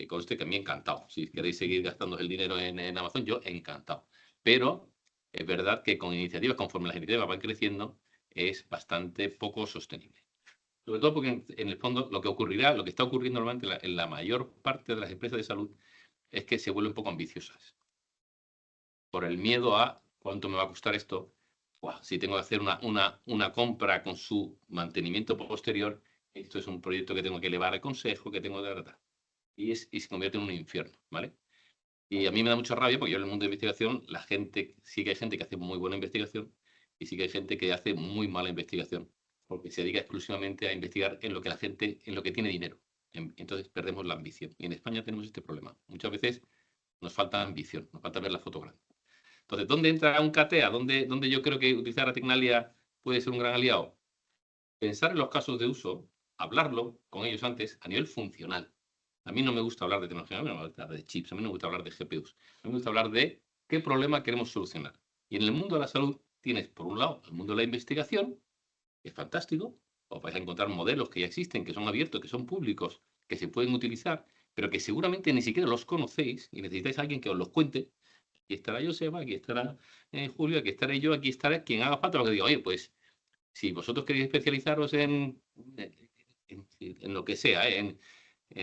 F: conste que a mí encantado. Si queréis seguir gastando el dinero en Amazon, yo encantado. Pero es verdad que con iniciativas, conforme las iniciativas van creciendo, es bastante poco sostenible. Sobre todo porque en el fondo lo que está ocurriendo normalmente en la mayor parte de las empresas de salud es que se vuelven un poco ambiciosas. Por el miedo a cuánto me va a costar esto, si tengo que hacer una compra con su mantenimiento posterior, esto es un proyecto que tengo que elevar al consejo, que tengo de verdad. Y se convierte en un infierno, ¿vale? Y a mí me da mucha rabia porque yo en el mundo de investigación, sí que hay gente que hace muy buena investigación y sí que hay gente que hace muy mala investigación, porque se dedica exclusivamente a investigar en lo que en lo que tiene dinero. Entonces perdemos la ambición. Y en España tenemos este problema. Muchas veces nos falta ambición, nos falta ver la foto grande. Entonces, ¿dónde entra un CATEA? ¿Dónde yo creo que utilizar la Tecnalia puede ser un gran aliado? Pensar en los casos de uso, hablarlo con ellos antes a nivel funcional. A mí no me gusta hablar de tecnología, a mí no me gusta hablar de chips, a mí no me gusta hablar de GPUs. A mí me gusta hablar de qué problema queremos solucionar. Y en el mundo de la salud tienes, por un lado, el mundo de la investigación, que es fantástico, os vais a encontrar modelos que ya existen, que son abiertos, que son públicos, que se pueden utilizar, pero que seguramente ni siquiera los conocéis y necesitáis a alguien que os los cuente. Aquí estará Joseba, aquí estará Julio, aquí estaré yo, aquí estará quien haga falta, que diga, oye, pues si vosotros queréis especializaros en lo que sea, en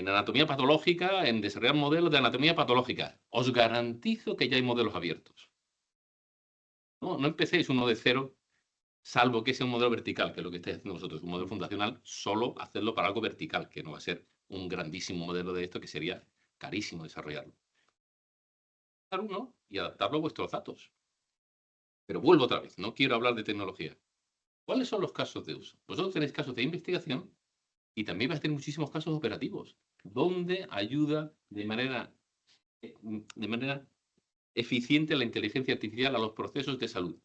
F: anatomía patológica, en desarrollar modelos de anatomía patológica, os garantizo que ya hay modelos abiertos. No empecéis uno de cero, salvo que sea un modelo vertical, que es lo que estáis haciendo vosotros. Un modelo fundacional, solo hacerlo para algo vertical, que no va a ser un grandísimo modelo de esto, que sería carísimo desarrollarlo. Uno y adaptarlo a vuestros datos. Pero vuelvo otra vez, no quiero hablar de tecnología. ¿Cuáles son los casos de uso? Vosotros tenéis casos de investigación y también vais a tener muchísimos casos operativos, donde ayuda de manera eficiente la inteligencia artificial a los procesos de salud.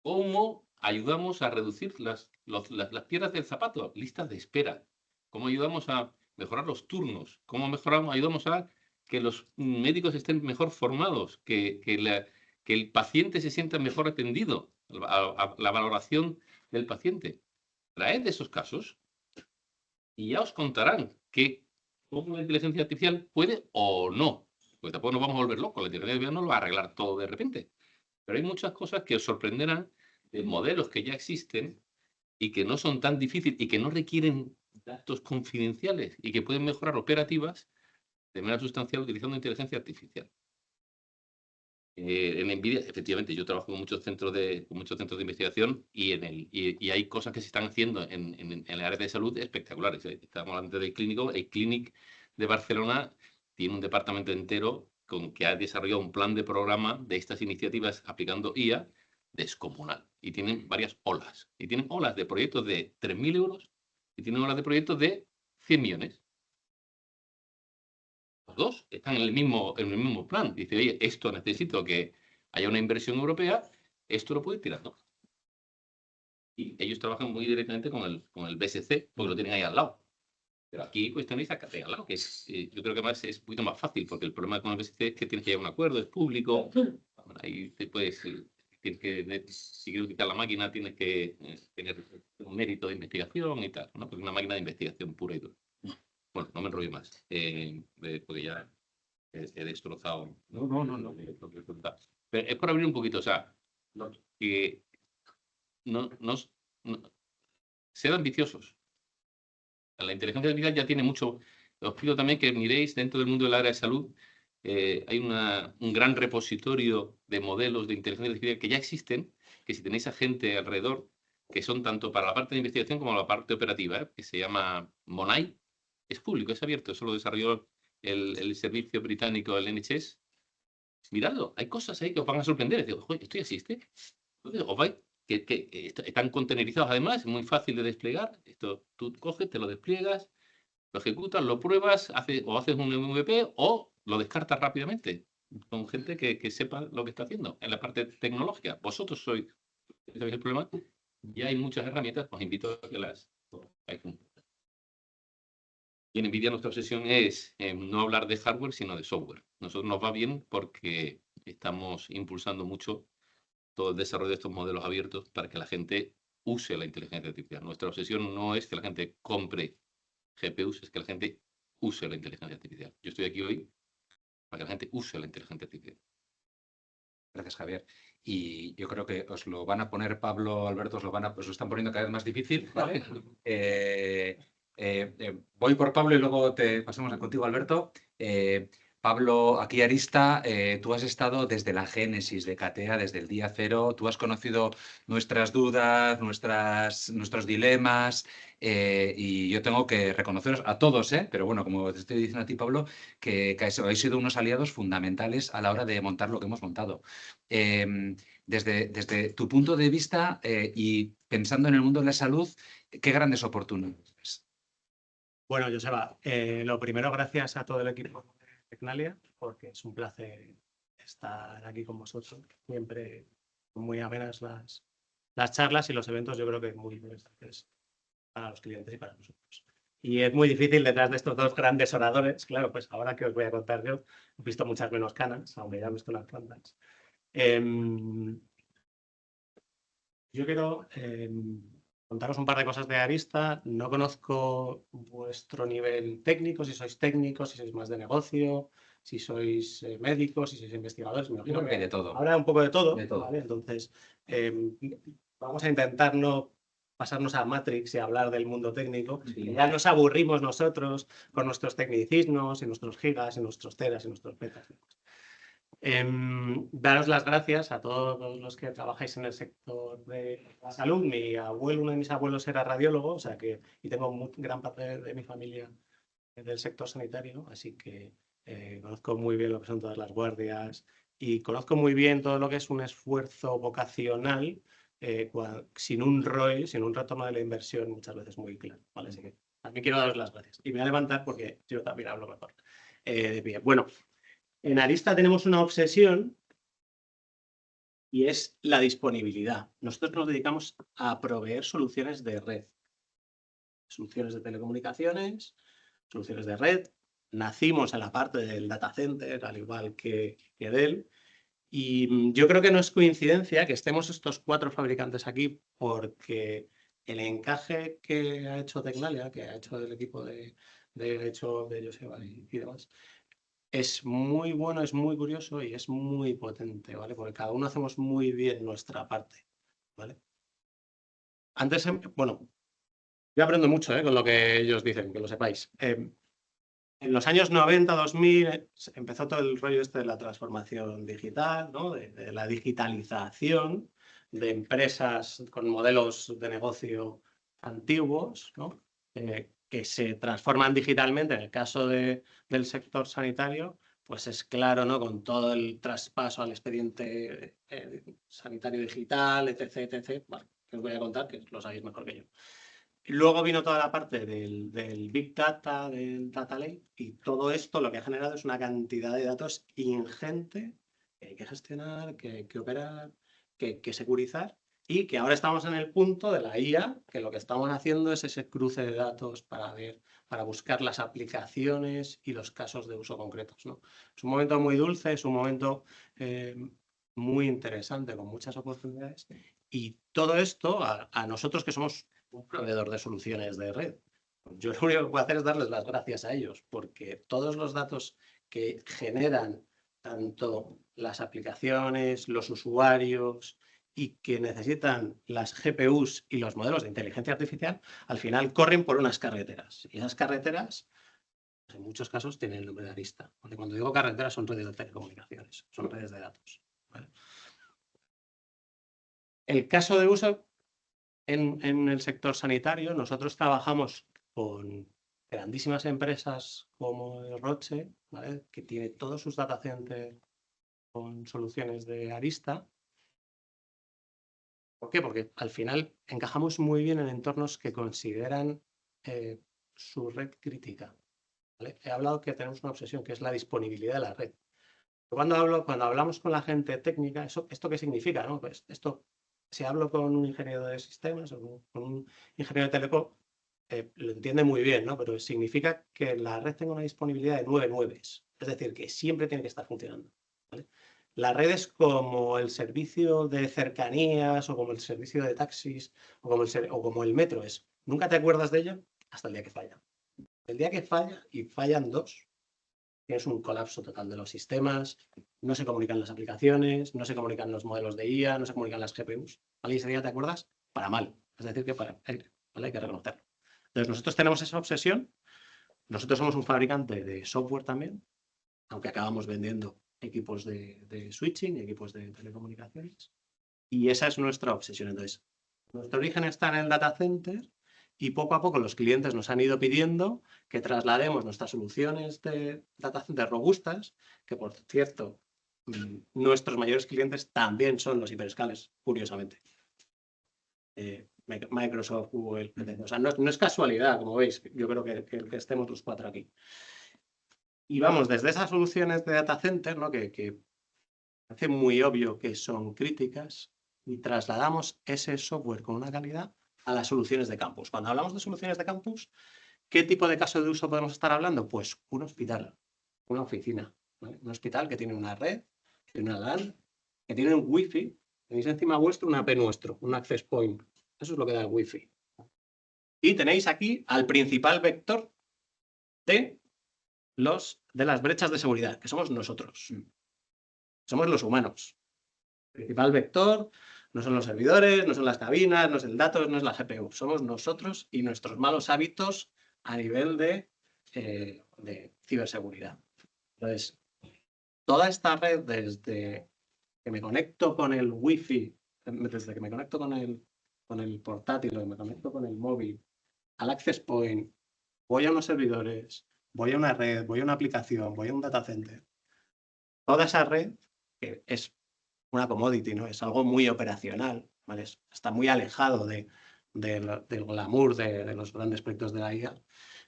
F: ¿Cómo ayudamos a reducir las piedras del zapato, listas de espera? ¿Cómo ayudamos a mejorar los turnos? ¿Cómo ayudamos a que los médicos estén mejor formados, que el paciente se sienta mejor atendido, a la valoración del paciente? Traed esos casos y ya os contarán cómo la inteligencia artificial puede o no. Porque tampoco nos vamos a volver locos, la inteligencia artificial no lo va a arreglar todo de repente. Pero hay muchas cosas que os sorprenderán de modelos que ya existen y que no son tan difíciles y que no requieren datos confidenciales y que pueden mejorar operativas de manera sustancial utilizando inteligencia artificial. En NVIDIA, efectivamente, yo trabajo con muchos centros de investigación y hay cosas que se están haciendo en el área de salud espectaculares. Estamos hablando del clínico. El Clínic de Barcelona tiene un departamento entero que ha desarrollado un plan de programa de estas iniciativas aplicando IA descomunal. Y tienen varias olas. Y tienen olas de proyectos de 3.000 euros y tienen olas de proyectos de 100 millones. Los dos están en el mismo plan. Dice, oye, esto necesito que haya una inversión europea, esto lo puede ir tirando. Y ellos trabajan muy directamente con el BSC, porque lo tienen ahí al lado. Pero aquí pues tenéis a CATEA al lado, que yo creo que más es un poquito más fácil, porque el problema con el BSC es que tienes que llegar a un acuerdo, es público. Ahí te puedes, si quieres utilizar la máquina, tienes que tener un mérito de investigación y tal, ¿no? Porque es una máquina de investigación pura y dura. Bueno, no me enrollo más, porque ya he destrozado. No. Pero es por abrir un poquito, o sea, que sed ambiciosos. La inteligencia artificial ya tiene mucho. Os pido también que miréis dentro del mundo del área de salud. Hay un gran repositorio de modelos de inteligencia artificial que ya existen, que si tenéis a gente alrededor, que son tanto para la parte de investigación como la parte operativa, que se llama Monai. Es público, es abierto, eso lo desarrolló el servicio británico, el NHS. Miradlo, hay cosas ahí que os van a sorprender. Digo, ¿esto ya existe? Entonces, os vais, que están contenerizados además, es muy fácil de desplegar. Esto tú coges, te lo despliegas, lo ejecutas, lo pruebas, haces un MVP o lo descartas rápidamente con gente que sepa lo que está haciendo en la parte tecnológica. Vosotros sabéis el problema. Ya hay muchas herramientas, os invito a que las hagáis. Y en NVIDIA nuestra obsesión es no hablar de hardware, sino de software. Nosotros nos va bien porque estamos impulsando mucho todo el desarrollo de estos modelos abiertos para que la gente use la inteligencia artificial. Nuestra obsesión no es que la gente compre GPUs, es que la gente use la inteligencia artificial. Yo estoy aquí hoy para que la gente use la inteligencia artificial.
A: Gracias, Javier. Y yo creo que os lo van a poner, Pablo, Alberto, os lo están poniendo cada vez más difícil, ¿vale? Voy por Pablo y luego te pasamos contigo, Alberto. Pablo, aquí Arista, tú has estado desde la génesis de CATEA, desde el día cero, tú has conocido nuestras dudas, nuestros dilemas, y yo tengo que reconoceros a todos, pero bueno, como te estoy diciendo a ti, Pablo, que habéis sido unos aliados fundamentales a la hora de montar lo que hemos montado. Desde tu punto de vista y pensando en el mundo de la salud, ¿qué grandes oportunidades?
B: Bueno, Joseba, lo primero, gracias a todo el equipo de Tecnalia, porque es un placer estar aquí con vosotros. Siempre muy amenas las charlas y los eventos, yo creo que muy interesantes para los clientes y para nosotros. Y es muy difícil detrás de estos dos grandes oradores, claro, pues ahora que os voy a contar yo, he visto muchas menos canas, aunque ya he visto unas cuantas. Yo quiero contaros un par de cosas de Arista. No conozco vuestro nivel técnico, si sois técnicos, si sois más de negocio, si sois médicos, si sois investigadores. Me imagino
A: que hay de todo.
B: Habrá un poco de todo,
A: De todo.
B: ¿vale? Entonces, vamos a intentar no pasarnos a Matrix y hablar del mundo técnico.
A: Sí.
B: Que ya nos aburrimos nosotros con nuestros tecnicismos y nuestros gigas y nuestros teras y nuestros petas. Daros las gracias a todos los que trabajáis en el sector de la salud. Mi abuelo, uno de mis abuelos era radiólogo, o sea que, y tengo gran parte de mi familia del sector sanitario, así que conozco muy bien lo que son todas las guardias y conozco muy bien todo lo que es un esfuerzo vocacional sin un ROI, sin un retorno de la inversión muchas veces muy claro, ¿vale? Así que también quiero daros las gracias. Y me voy a levantar porque yo también hablo mejor de pie. Bueno, en Arista tenemos una obsesión y es la disponibilidad. Nosotros nos dedicamos a proveer soluciones de red, soluciones de telecomunicaciones, soluciones de red. Nacimos en la parte del data center, al igual que Dell. Y yo creo que no es coincidencia que estemos estos 4 fabricantes aquí porque el encaje que ha hecho Tecnalia, que ha hecho el equipo de Joseba y demás, es muy bueno, es muy curioso y es muy potente, ¿vale? Porque cada uno hacemos muy bien nuestra parte, ¿vale? Antes, bueno, yo aprendo mucho con lo que ellos dicen, que lo sepáis. En los años 90, 2000, empezó todo el rollo este de la transformación digital, ¿no? De la digitalización de empresas con modelos de negocio antiguos, ¿no? Que se transforman digitalmente. En el caso del sector sanitario, pues es claro, ¿no? Con todo el traspaso al expediente sanitario digital, etc., etc. Bueno, que os voy a contar, que lo sabéis mejor que yo. Luego vino toda la parte del Big Data, del Data Lake, y todo esto lo que ha generado es una cantidad de datos ingente que hay que gestionar, que hay que operar, que hay que securizar, y que ahora estamos en el punto de la IA, que lo que estamos haciendo es ese cruce de datos para buscar las aplicaciones y los casos de uso concretos, ¿no? Es un momento muy dulce, es un momento muy interesante, con muchas oportunidades, y todo esto a nosotros que somos un proveedor de soluciones de red. Yo lo único que puedo hacer es darles las gracias a ellos, porque todos los datos que generan tanto las aplicaciones, los usuarios y que necesitan las GPUs y los modelos de inteligencia artificial, al final corren por unas carreteras. Y esas carreteras, pues en muchos casos, tienen el nombre de Arista. Porque cuando digo carreteras son redes de telecomunicaciones, son redes de datos. ¿Vale? El caso de uso en el sector sanitario, nosotros trabajamos con grandísimas empresas como Roche, ¿vale? Que tiene todos sus data centers con soluciones de Arista. ¿Por qué? Porque al final encajamos muy bien en entornos que consideran su red crítica, ¿vale? He hablado que tenemos una obsesión, que es la disponibilidad de la red. Cuando hablamos con la gente técnica, ¿esto qué significa, no? Pues esto, si hablo con un ingeniero de sistemas o con un ingeniero de teleco, lo entiende muy bien, ¿no? Pero significa que la red tenga una disponibilidad de 9 nueves, es decir, que siempre tiene que estar funcionando, ¿vale? La red es como el servicio de cercanías o como el servicio de taxis o como el metro es. Nunca te acuerdas de ello hasta el día que falla. El día que falla, y fallan 2, tienes un colapso total de los sistemas, no se comunican las aplicaciones, no se comunican los modelos de IA, no se comunican las GPUs. ¿Vale? Y ese día te acuerdas para mal. Es decir, que ¿vale? Hay que reconocerlo. Entonces, nosotros tenemos esa obsesión. Nosotros somos un fabricante de software también.
G: aunque acabamos vendiendo equipos de switching, equipos de telecomunicaciones. Y esa es nuestra obsesión. Entonces, nuestro origen está en el data center y poco a poco los clientes nos han ido pidiendo que traslademos nuestras soluciones de data center robustas, que por cierto, nuestros mayores clientes también son los hiperescalers, curiosamente. Microsoft, Google, etc. O sea, no es casualidad, como veis, yo creo que estemos los cuatro aquí. Y vamos, desde esas soluciones de data center, ¿no? que hace muy obvio que son críticas, y trasladamos ese software con una calidad a las soluciones de campus. Cuando hablamos de soluciones de campus, ¿qué tipo de caso de uso podemos estar hablando? Pues un hospital, una oficina, ¿vale? Un hospital que tiene una red, que tiene una LAN, que tiene un Wi-Fi. Tenéis encima vuestro un AP nuestro, un access point. Eso es lo que da el Wi-Fi. Y tenéis aquí al principal vector de las brechas de seguridad, que somos nosotros. Somos los humanos. El principal vector no son los servidores, no son las cabinas, no es el dato, no es la GPU. Somos nosotros y nuestros malos hábitos a nivel de ciberseguridad. Entonces, toda esta red, desde que me conecto con el Wi-Fi, desde que me conecto con el portátil, o me conecto con el móvil, al access point, voy a unos servidores, voy a una red, voy a una aplicación, voy a un data center. Toda esa red, que es una commodity, ¿no? Es algo muy operacional, ¿vale? Está muy alejado del glamour de los grandes proyectos de la IA.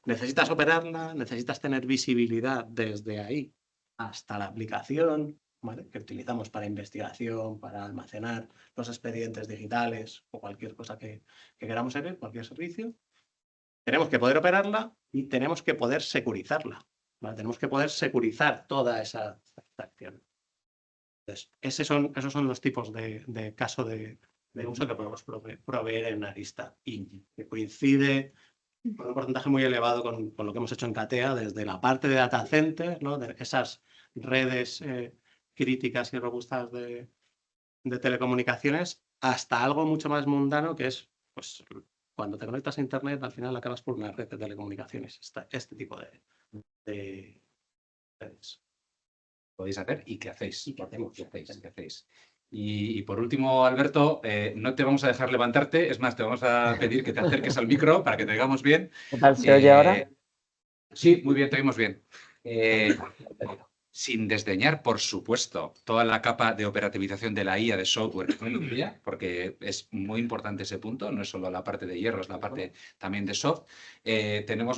G: Necesitas operarla, necesitas tener visibilidad desde ahí hasta la aplicación, ¿vale? Que utilizamos para investigación, para almacenar los expedientes digitales o cualquier cosa que queramos hacer, cualquier servicio. Tenemos que poder operarla y tenemos que poder securizarla, ¿vale? Tenemos que poder securizar toda esa acción. Entonces, esos son los tipos de caso de uso que podemos proveer en Arista y que coincide con un porcentaje muy elevado con lo que hemos hecho en Catea, desde la parte de data center, ¿no? De esas redes críticas y robustas de telecomunicaciones, hasta algo mucho más mundano que es, pues, cuando te conectas a Internet, al final acabas por una red de telecomunicaciones. Este tipo de redes.
A: Podéis hacer y qué hacéis.
G: ¿Y qué hacemos?
A: ¿Qué hacéis? Y por último, Alberto, no te vamos a dejar levantarte, es más, te vamos a pedir que te acerques al micro para que te oigamos bien.
H: ¿Qué tal se oye ahora?
A: Sí, muy bien, te oímos bien. Sin desdeñar, por supuesto, toda la capa de operativización de la IA de software, porque es muy importante ese punto, no es solo la parte de hierro, es la parte también de soft.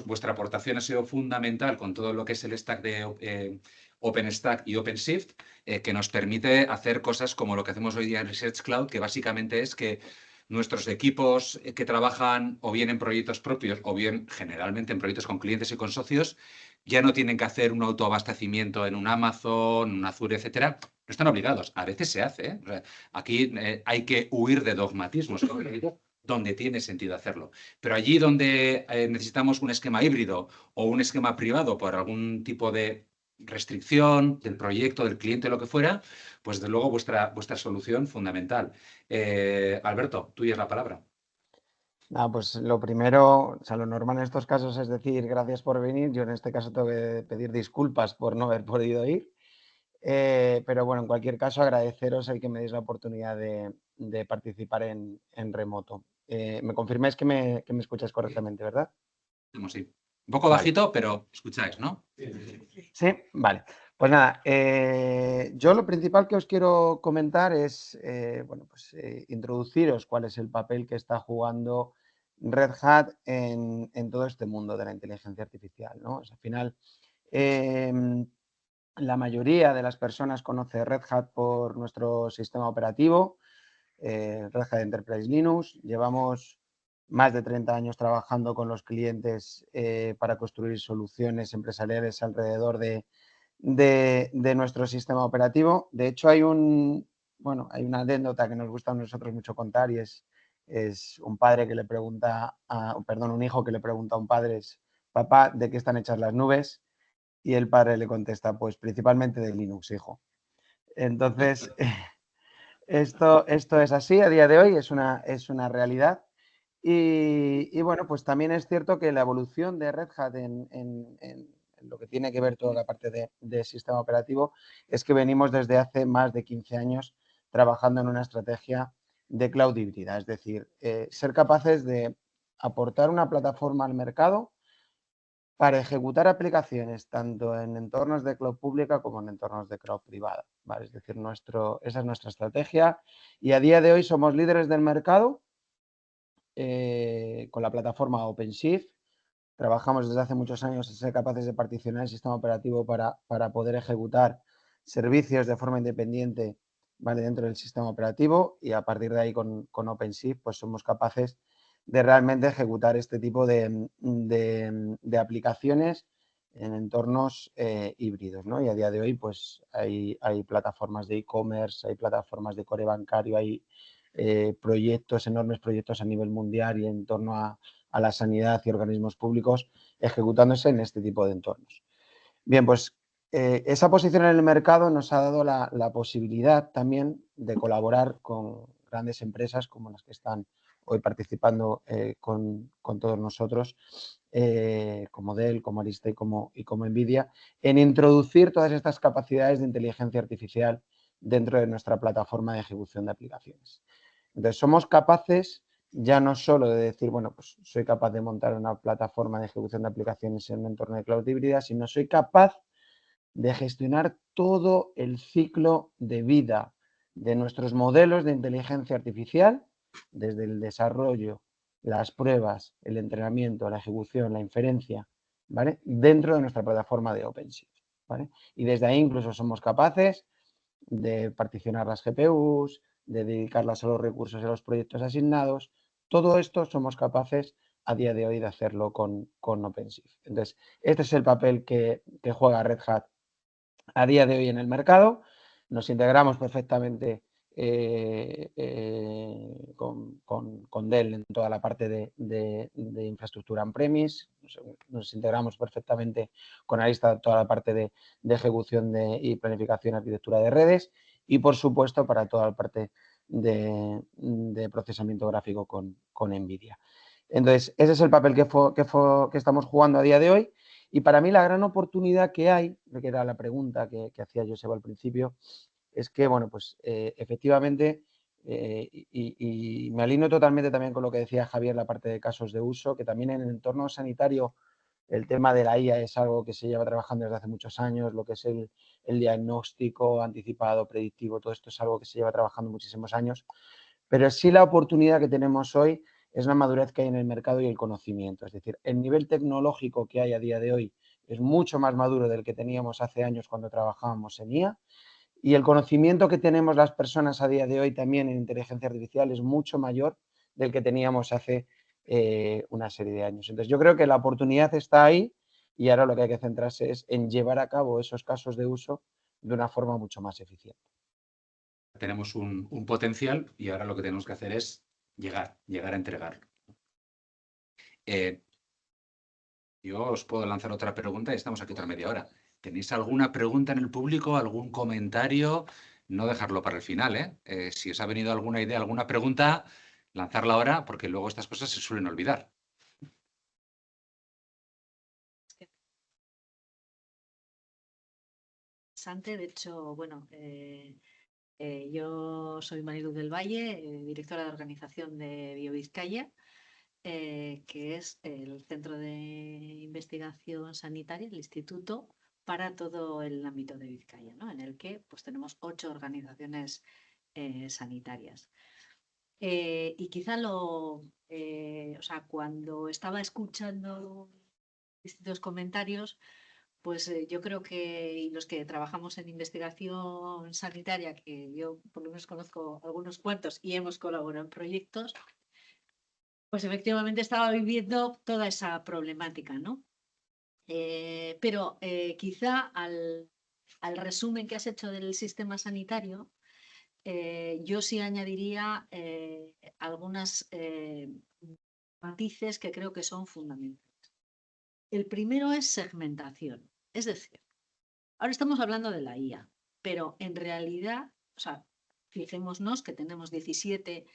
A: Vuestra aportación ha sido fundamental con todo lo que es el stack de OpenStack y OpenShift, que nos permite hacer cosas como lo que hacemos hoy día en Research Cloud, que básicamente es que nuestros equipos que trabajan o bien en proyectos propios o bien generalmente en proyectos con clientes y con socios, ya no tienen que hacer un autoabastecimiento en un Amazon, un Azure, etcétera. No están obligados. A veces se hace, ¿eh? O sea, aquí hay que huir de dogmatismos donde tiene sentido hacerlo. Pero allí donde necesitamos un esquema híbrido o un esquema privado por algún tipo de restricción del proyecto, del cliente, lo que fuera, pues de luego vuestra solución fundamental. Alberto, tuya es la palabra.
H: Pues lo primero, o sea, lo normal en estos casos es decir gracias por venir. Yo en este caso tengo que pedir disculpas por no haber podido ir. Pero bueno, en cualquier caso, agradeceros el que me deis la oportunidad de participar en remoto. Me confirmáis que me escucháis correctamente, ¿verdad?
A: Sí. Un poco bajito, pero escucháis, ¿no?
H: Sí, vale. Pues nada, yo lo principal que os quiero comentar es, introduciros cuál es el papel que está jugando Red Hat en todo este mundo de la inteligencia artificial, ¿no? Al final, la mayoría de las personas conoce Red Hat por nuestro sistema operativo, Red Hat Enterprise Linux. Llevamos más de 30 años trabajando con los clientes para construir soluciones empresariales alrededor de nuestro sistema operativo. De hecho, hay una anécdota que nos gusta a nosotros mucho contar y es un padre que le pregunta, un hijo que le pregunta a un padre, papá, ¿de qué están hechas las nubes? Y el padre le contesta, pues principalmente de Linux, hijo. Entonces, esto es así a día de hoy, es una realidad. Y bueno, pues también es cierto que la evolución de Red Hat en lo que tiene que ver toda la parte de sistema operativo, es que venimos desde hace más de 15 años trabajando en una estrategia de cloud híbrida, es decir, ser capaces de aportar una plataforma al mercado para ejecutar aplicaciones tanto en entornos de cloud pública como en entornos de cloud privada, ¿vale? Es decir, esa es nuestra estrategia y a día de hoy somos líderes del mercado con la plataforma OpenShift. Trabajamos desde hace muchos años en ser capaces de particionar el sistema operativo para poder ejecutar servicios de forma independiente, ¿vale? Dentro del sistema operativo y a partir de ahí con OpenShift pues somos capaces de realmente ejecutar este tipo de aplicaciones en entornos híbridos, ¿no? Y a día de hoy pues hay plataformas de e-commerce, hay plataformas de core bancario, hay enormes proyectos a nivel mundial y en torno a la sanidad y organismos públicos ejecutándose en este tipo de entornos. Bien, pues esa posición en el mercado nos ha dado la posibilidad también de colaborar con grandes empresas como las que están hoy participando con todos nosotros, como Dell, como Arista y como Nvidia, en introducir todas estas capacidades de inteligencia artificial dentro de nuestra plataforma de ejecución de aplicaciones. Entonces, somos capaces ya no solo de decir, bueno, pues soy capaz de montar una plataforma de ejecución de aplicaciones en un entorno de cloud híbrida, sino soy capaz de gestionar todo el ciclo de vida de nuestros modelos de inteligencia artificial, desde el desarrollo, las pruebas, el entrenamiento, la ejecución, la inferencia, ¿vale? Dentro de nuestra plataforma de OpenShift, ¿vale? Y desde ahí incluso somos capaces de particionar las GPUs, de dedicarlas a los recursos y a los proyectos asignados. Todo esto somos capaces a día de hoy de hacerlo con OpenShift. Entonces, este es el papel que juega Red Hat a día de hoy en el mercado. Nos integramos perfectamente con Dell en toda la parte de infraestructura on-premise. Nos integramos perfectamente con Arista en toda la parte de ejecución y planificación y arquitectura de redes y, por supuesto, para toda la parte de procesamiento gráfico con Nvidia. Entonces, ese es el papel que estamos jugando a día de hoy. Y para mí la gran oportunidad que hay, que era la pregunta que hacía Joseba al principio, es que, bueno, pues efectivamente, y me alineo totalmente también con lo que decía Javier, la parte de casos de uso, que también en el entorno sanitario el tema de la IA es algo que se lleva trabajando desde hace muchos años, lo que es el diagnóstico anticipado, predictivo, todo esto es algo que se lleva trabajando muchísimos años, pero sí la oportunidad que tenemos hoy es la madurez que hay en el mercado y el conocimiento. Es decir, el nivel tecnológico que hay a día de hoy es mucho más maduro del que teníamos hace años cuando trabajábamos en IA y el conocimiento que tenemos las personas a día de hoy también en inteligencia artificial es mucho mayor del que teníamos hace una serie de años. Entonces, yo creo que la oportunidad está ahí y ahora lo que hay que centrarse es en llevar a cabo esos casos de uso de una forma mucho más eficiente.
A: Tenemos un potencial y ahora lo que tenemos que hacer es llegar a entregarlo. Yo os puedo lanzar otra pregunta y estamos aquí otra media hora. ¿Tenéis alguna pregunta en el público, algún comentario? No dejarlo para el final, ¿eh? Si os ha venido alguna idea, alguna pregunta, lanzarla ahora porque luego estas cosas se suelen olvidar.
E: De hecho, bueno, yo soy Marilu del Valle, directora de organización de BioVizcaya, que es el centro de investigación sanitaria, el instituto para todo el ámbito de Vizcaya, ¿no? En el que pues, tenemos 8 organizaciones sanitarias. Y quizá cuando estaba escuchando distintos comentarios, pues yo creo que y los que trabajamos en investigación sanitaria, que yo por lo menos conozco algunos cuantos y hemos colaborado en proyectos, pues efectivamente estaba viviendo toda esa problemática, ¿no? Pero quizá al resumen que has hecho del sistema sanitario, yo sí añadiría algunas matices que creo que son fundamentales. El primero es segmentación, es decir, ahora estamos hablando de la IA, pero en realidad, o sea, fijémonos que tenemos 17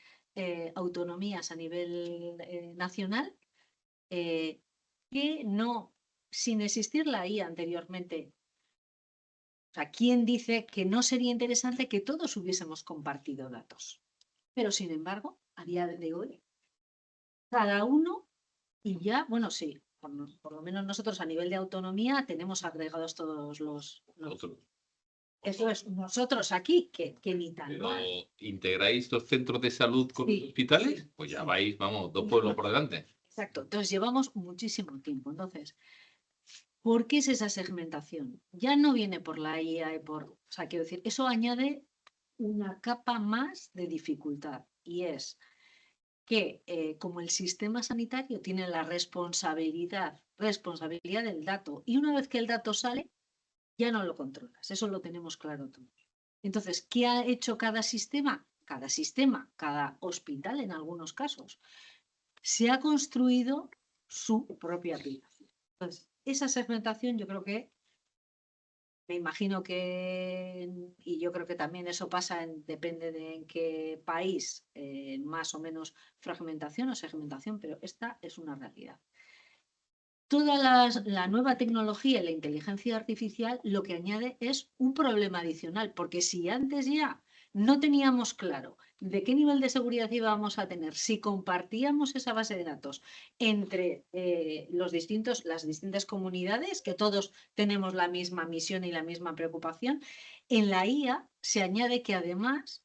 E: autonomías a nivel nacional que no sin existir la IA anteriormente, o sea, ¿quién dice que no sería interesante que todos hubiésemos compartido datos? Pero sin embargo, a día de hoy, cada uno, y ya, bueno, sí, por lo menos nosotros a nivel de autonomía tenemos agregados todos los
F: Otro.
E: eso es, nosotros aquí, que ni tan
F: Pero
E: mal.
F: ¿integráis los centros de salud con
E: Sí,
F: los hospitales?
E: sí,
F: Pues ya
E: sí.
F: vais, vamos, 2 pueblos por delante.
E: Exacto. Entonces llevamos muchísimo tiempo. Entonces, ¿por qué es esa segmentación? Ya no viene por la IA y por, o sea, quiero decir, eso añade una capa más de dificultad y es que como el sistema sanitario tiene la responsabilidad del dato y una vez que el dato sale, ya no lo controlas. Eso lo tenemos claro todos. Entonces, ¿qué ha hecho cada sistema? Cada hospital en algunos casos, se ha construido su propia aplicación. Entonces, esa segmentación yo creo que, me imagino que, y yo creo que también eso pasa, depende de en qué país, más o menos fragmentación o segmentación, pero esta es una realidad. Toda la nueva tecnología y la inteligencia artificial lo que añade es un problema adicional, porque si antes ya no teníamos claro de qué nivel de seguridad íbamos a tener, si compartíamos esa base de datos entre las distintas comunidades, que todos tenemos la misma misión y la misma preocupación, en la IA se añade que además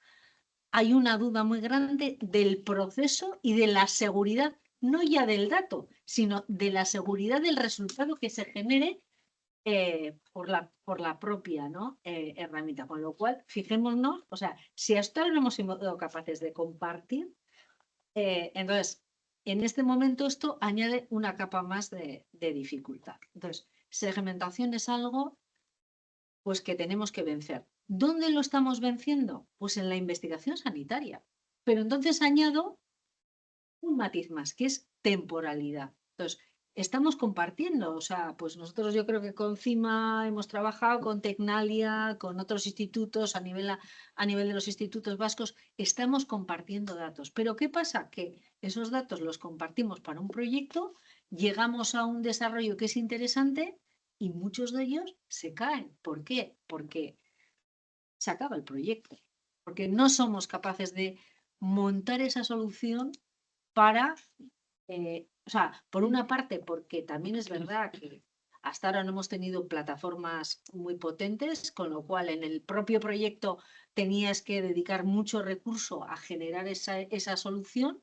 E: hay una duda muy grande del proceso y de la seguridad, no ya del dato, sino de la seguridad del resultado que se genere por la propia, ¿no? Herramienta. Con lo cual, fijémonos, o sea, si hasta ahora no hemos sido capaces de compartir, entonces, en este momento esto añade una capa más de dificultad. Entonces, segmentación es algo pues que tenemos que vencer. ¿Dónde lo estamos venciendo? Pues en la investigación sanitaria. Pero entonces añado un matiz más, que es temporalidad. Entonces, estamos compartiendo, o sea, pues nosotros yo creo que con CIMA hemos trabajado, con Tecnalia, con otros institutos, a nivel de los institutos vascos, estamos compartiendo datos. Pero ¿qué pasa? Que esos datos los compartimos para un proyecto, llegamos a un desarrollo que es interesante y muchos de ellos se caen. ¿Por qué? Porque se acaba el proyecto, porque no somos capaces de montar esa solución para, o sea, por una parte, porque también es verdad que hasta ahora no hemos tenido plataformas muy potentes, con lo cual en el propio proyecto tenías que dedicar mucho recurso a generar esa solución.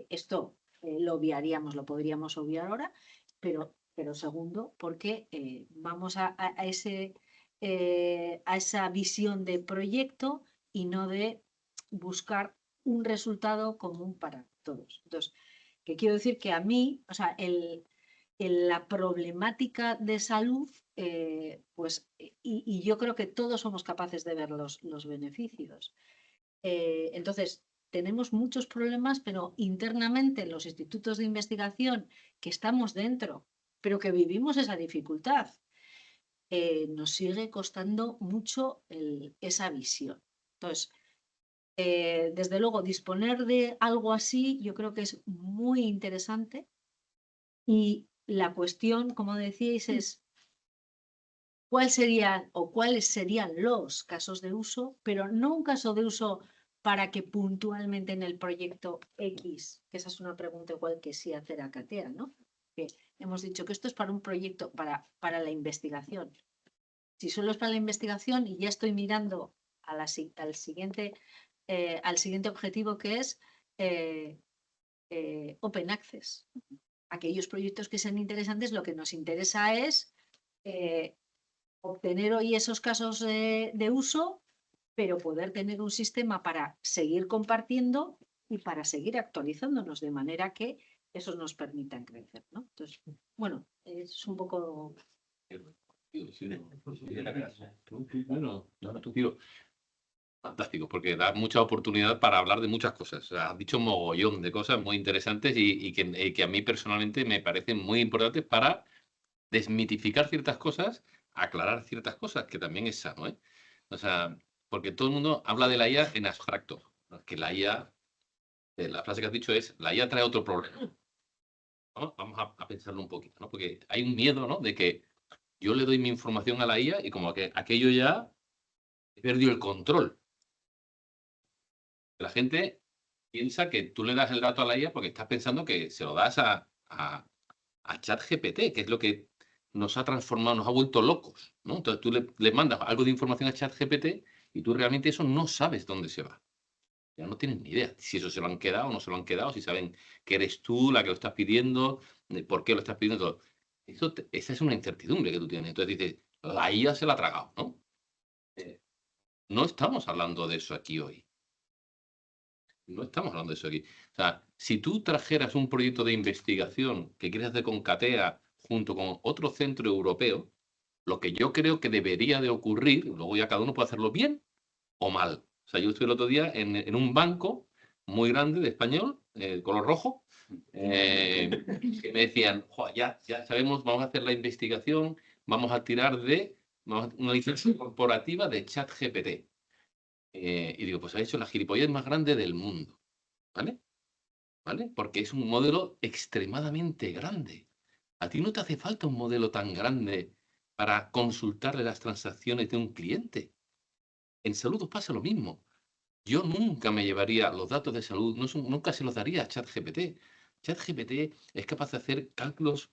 E: Esto lo obviaríamos, lo podríamos obviar ahora, pero segundo, porque vamos a esa visión de proyecto y no de buscar un resultado común para todos. Entonces, que quiero decir que a mí, o sea, la problemática de salud, pues, y yo creo que todos somos capaces de ver los beneficios. Entonces, tenemos muchos problemas, pero internamente en los institutos de investigación que estamos dentro, pero que vivimos esa dificultad, nos sigue costando mucho esa visión. Entonces, desde luego, disponer de algo así yo creo que es muy interesante y la cuestión, como decíais, es cuáles serían los casos de uso, pero no un caso de uso para que puntualmente en el proyecto X, que esa es una pregunta igual que sí hacer a Catea, ¿no? Que hemos dicho que esto es para un proyecto, para la investigación. Si solo es para la investigación y ya estoy mirando al siguiente objetivo que es Open Access. Aquellos proyectos que sean interesantes, lo que nos interesa es obtener hoy esos casos de uso, pero poder tener un sistema para seguir compartiendo y para seguir actualizándonos de manera que eso nos permita crecer, ¿no? Entonces, bueno, es un poco...
F: Bueno, fantástico, porque da mucha oportunidad para hablar de muchas cosas. O sea, has dicho un mogollón de cosas muy interesantes y que a mí personalmente me parecen muy importantes para desmitificar ciertas cosas, aclarar ciertas cosas, que también es sano, ¿eh? O sea, porque todo el mundo habla de la IA en abstracto. Que la IA, la frase que has dicho es, la IA trae otro problema. Vamos a pensarlo un poquito, ¿no? Porque hay un miedo, ¿no? De que yo le doy mi información a la IA y como que aquello ya he perdido el control. La gente piensa que tú le das el dato a la IA porque estás pensando que se lo das a ChatGPT, que es lo que nos ha transformado, nos ha vuelto locos, ¿no? Entonces tú le mandas algo de información a ChatGPT y tú realmente eso no sabes dónde se va. Ya no tienes ni idea si eso se lo han quedado o no se lo han quedado, si saben que eres tú la que lo estás pidiendo, por qué lo estás pidiendo. Esa es una incertidumbre que tú tienes. Entonces dices, la IA se la ha tragado, ¿no? No estamos hablando de eso aquí hoy. No estamos hablando de eso aquí. O sea, si tú trajeras un proyecto de investigación que quieres hacer con CATEA junto con otro centro europeo, lo que yo creo que debería de ocurrir, luego ya cada uno puede hacerlo bien o mal. O sea, yo estuve el otro día en un banco muy grande de español, color rojo, que me decían, ya sabemos, vamos a hacer la investigación, vamos a tirar de una licencia corporativa de ChatGPT. Y digo, pues ha hecho la gilipollez más grande del mundo, ¿vale? ¿Vale? Porque es un modelo extremadamente grande. A ti no te hace falta un modelo tan grande para consultarle las transacciones de un cliente. En salud os pasa lo mismo. Yo nunca me llevaría los datos de salud, nunca se los daría a ChatGPT. ChatGPT es capaz de hacer cálculos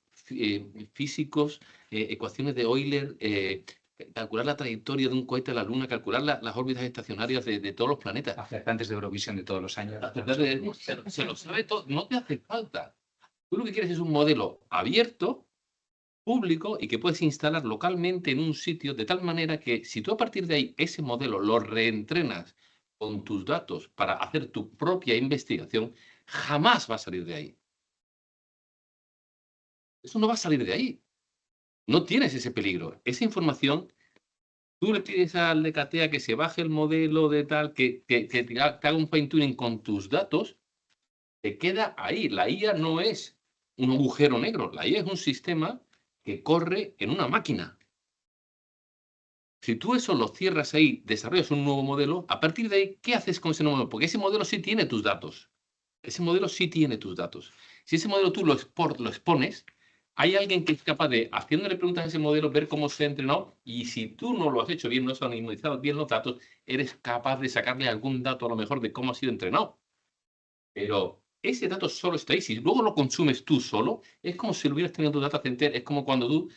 F: físicos, ecuaciones de Euler, calcular la trayectoria de un cohete a la Luna, calcular las órbitas estacionarias de todos los planetas.
A: Acertantes de Eurovisión de todos los años.
F: Se lo sabe todo, no te hace falta. Tú lo que quieres es un modelo abierto, público y que puedes instalar localmente en un sitio de tal manera que si tú a partir de ahí ese modelo lo reentrenas con tus datos para hacer tu propia investigación, jamás va a salir de ahí. Eso no va a salir de ahí. No tienes ese peligro. Esa información, tú le pides al de CATEA que se baje el modelo de tal, que te haga un fine tuning con tus datos, te queda ahí. La IA no es un agujero negro. La IA es un sistema que corre en una máquina. Si tú eso lo cierras ahí, desarrollas un nuevo modelo, a partir de ahí, ¿qué haces con ese nuevo modelo? Porque ese modelo sí tiene tus datos. Ese modelo sí tiene tus datos. Si ese modelo tú lo expones, hay alguien que es capaz de, haciéndole preguntas a ese modelo, ver cómo se ha entrenado, y si tú no lo has hecho bien, no has analizado bien los datos, eres capaz de sacarle algún dato a lo mejor de cómo ha sido entrenado. Pero ese dato solo está ahí. Si luego lo consumes tú solo, es como si lo hubieras tenido tu data center. Es como cuando tú,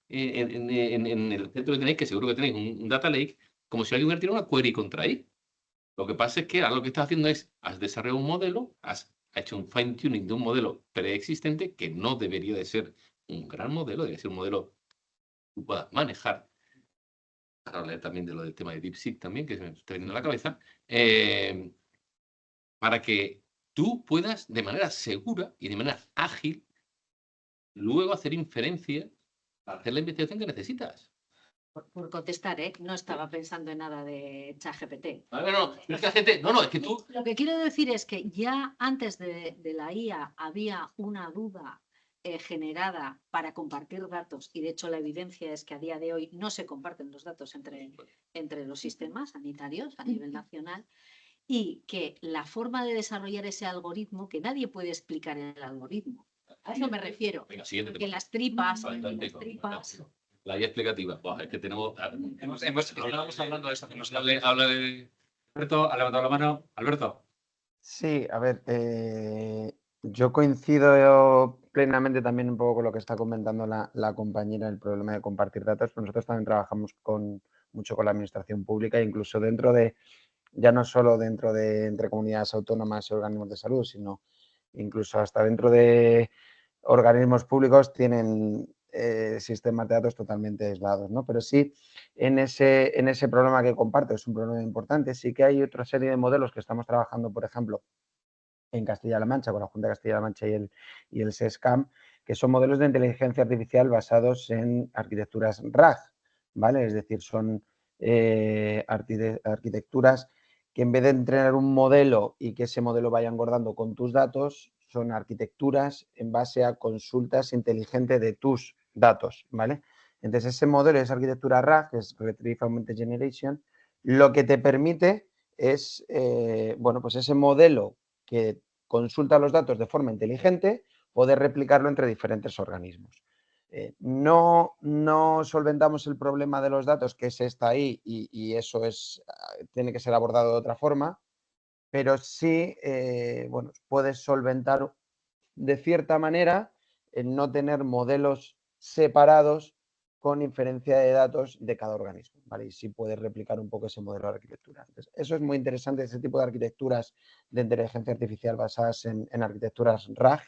F: en el centro que tenéis, que seguro que tenéis un data lake, como si alguien hubiera tirado una query contra ahí. Lo que pasa es que ahora lo que estás haciendo es, has desarrollado un modelo, has hecho un fine tuning de un modelo preexistente que no debería de ser un gran modelo, debería ser un modelo que tú puedas manejar. Para hablar también de lo del tema de DeepSeek también, que se me está viniendo a la cabeza, para que tú puedas de manera segura y de manera ágil luego hacer inferencias para hacer la investigación que necesitas.
E: Por contestar, no estaba pensando en nada de ChatGPT.
F: No, es que la gente, no, es que tú...
E: Lo que quiero decir es que ya antes de la IA había una duda generada para compartir datos, y de hecho la evidencia es que a día de hoy no se comparten los datos entre los sistemas sanitarios a nivel nacional, y que la forma de desarrollar ese algoritmo, que nadie puede explicar el algoritmo. A eso me refiero.
F: Venga, siguiente
E: Que
F: tema.
E: las tripas,
F: La guía explicativa. Buah, es que tenemos...
A: Estábamos hablando de eso, que nos habla de... Alberto, ha levantado la mano. Alberto.
H: Sí, a ver, yo coincido plenamente también un poco con lo que está comentando la compañera, el problema de compartir datos, pero nosotros también trabajamos mucho con la administración pública, incluso dentro de, ya no solo dentro de entre comunidades autónomas y organismos de salud, sino incluso hasta dentro de organismos públicos tienen sistemas de datos totalmente aislados, ¿no? Pero sí, en ese problema que comparto, es un problema importante, sí que hay otra serie de modelos que estamos trabajando, por ejemplo, en Castilla-La Mancha, con la Junta de Castilla-La Mancha y el SESCAM, que son modelos de inteligencia artificial basados en arquitecturas RAG, ¿vale? Es decir, son arquitecturas que en vez de entrenar un modelo y que ese modelo vaya engordando con tus datos, son arquitecturas en base a consultas inteligentes de tus datos, ¿vale? Entonces, ese modelo, esa arquitectura RAG, que es Retrieve Augmented Generation, lo que te permite es, bueno, pues ese modelo que consulta los datos de forma inteligente, poder replicarlo entre diferentes organismos. No solventamos el problema de los datos, que ese está ahí y eso tiene que ser abordado de otra forma, pero sí, bueno, puedes solventar de cierta manera el no tener modelos separados con inferencia de datos de cada organismo, ¿vale? Y sí puedes replicar un poco ese modelo de arquitectura. Entonces, eso es muy interesante, ese tipo de arquitecturas de inteligencia artificial basadas en arquitecturas RAG.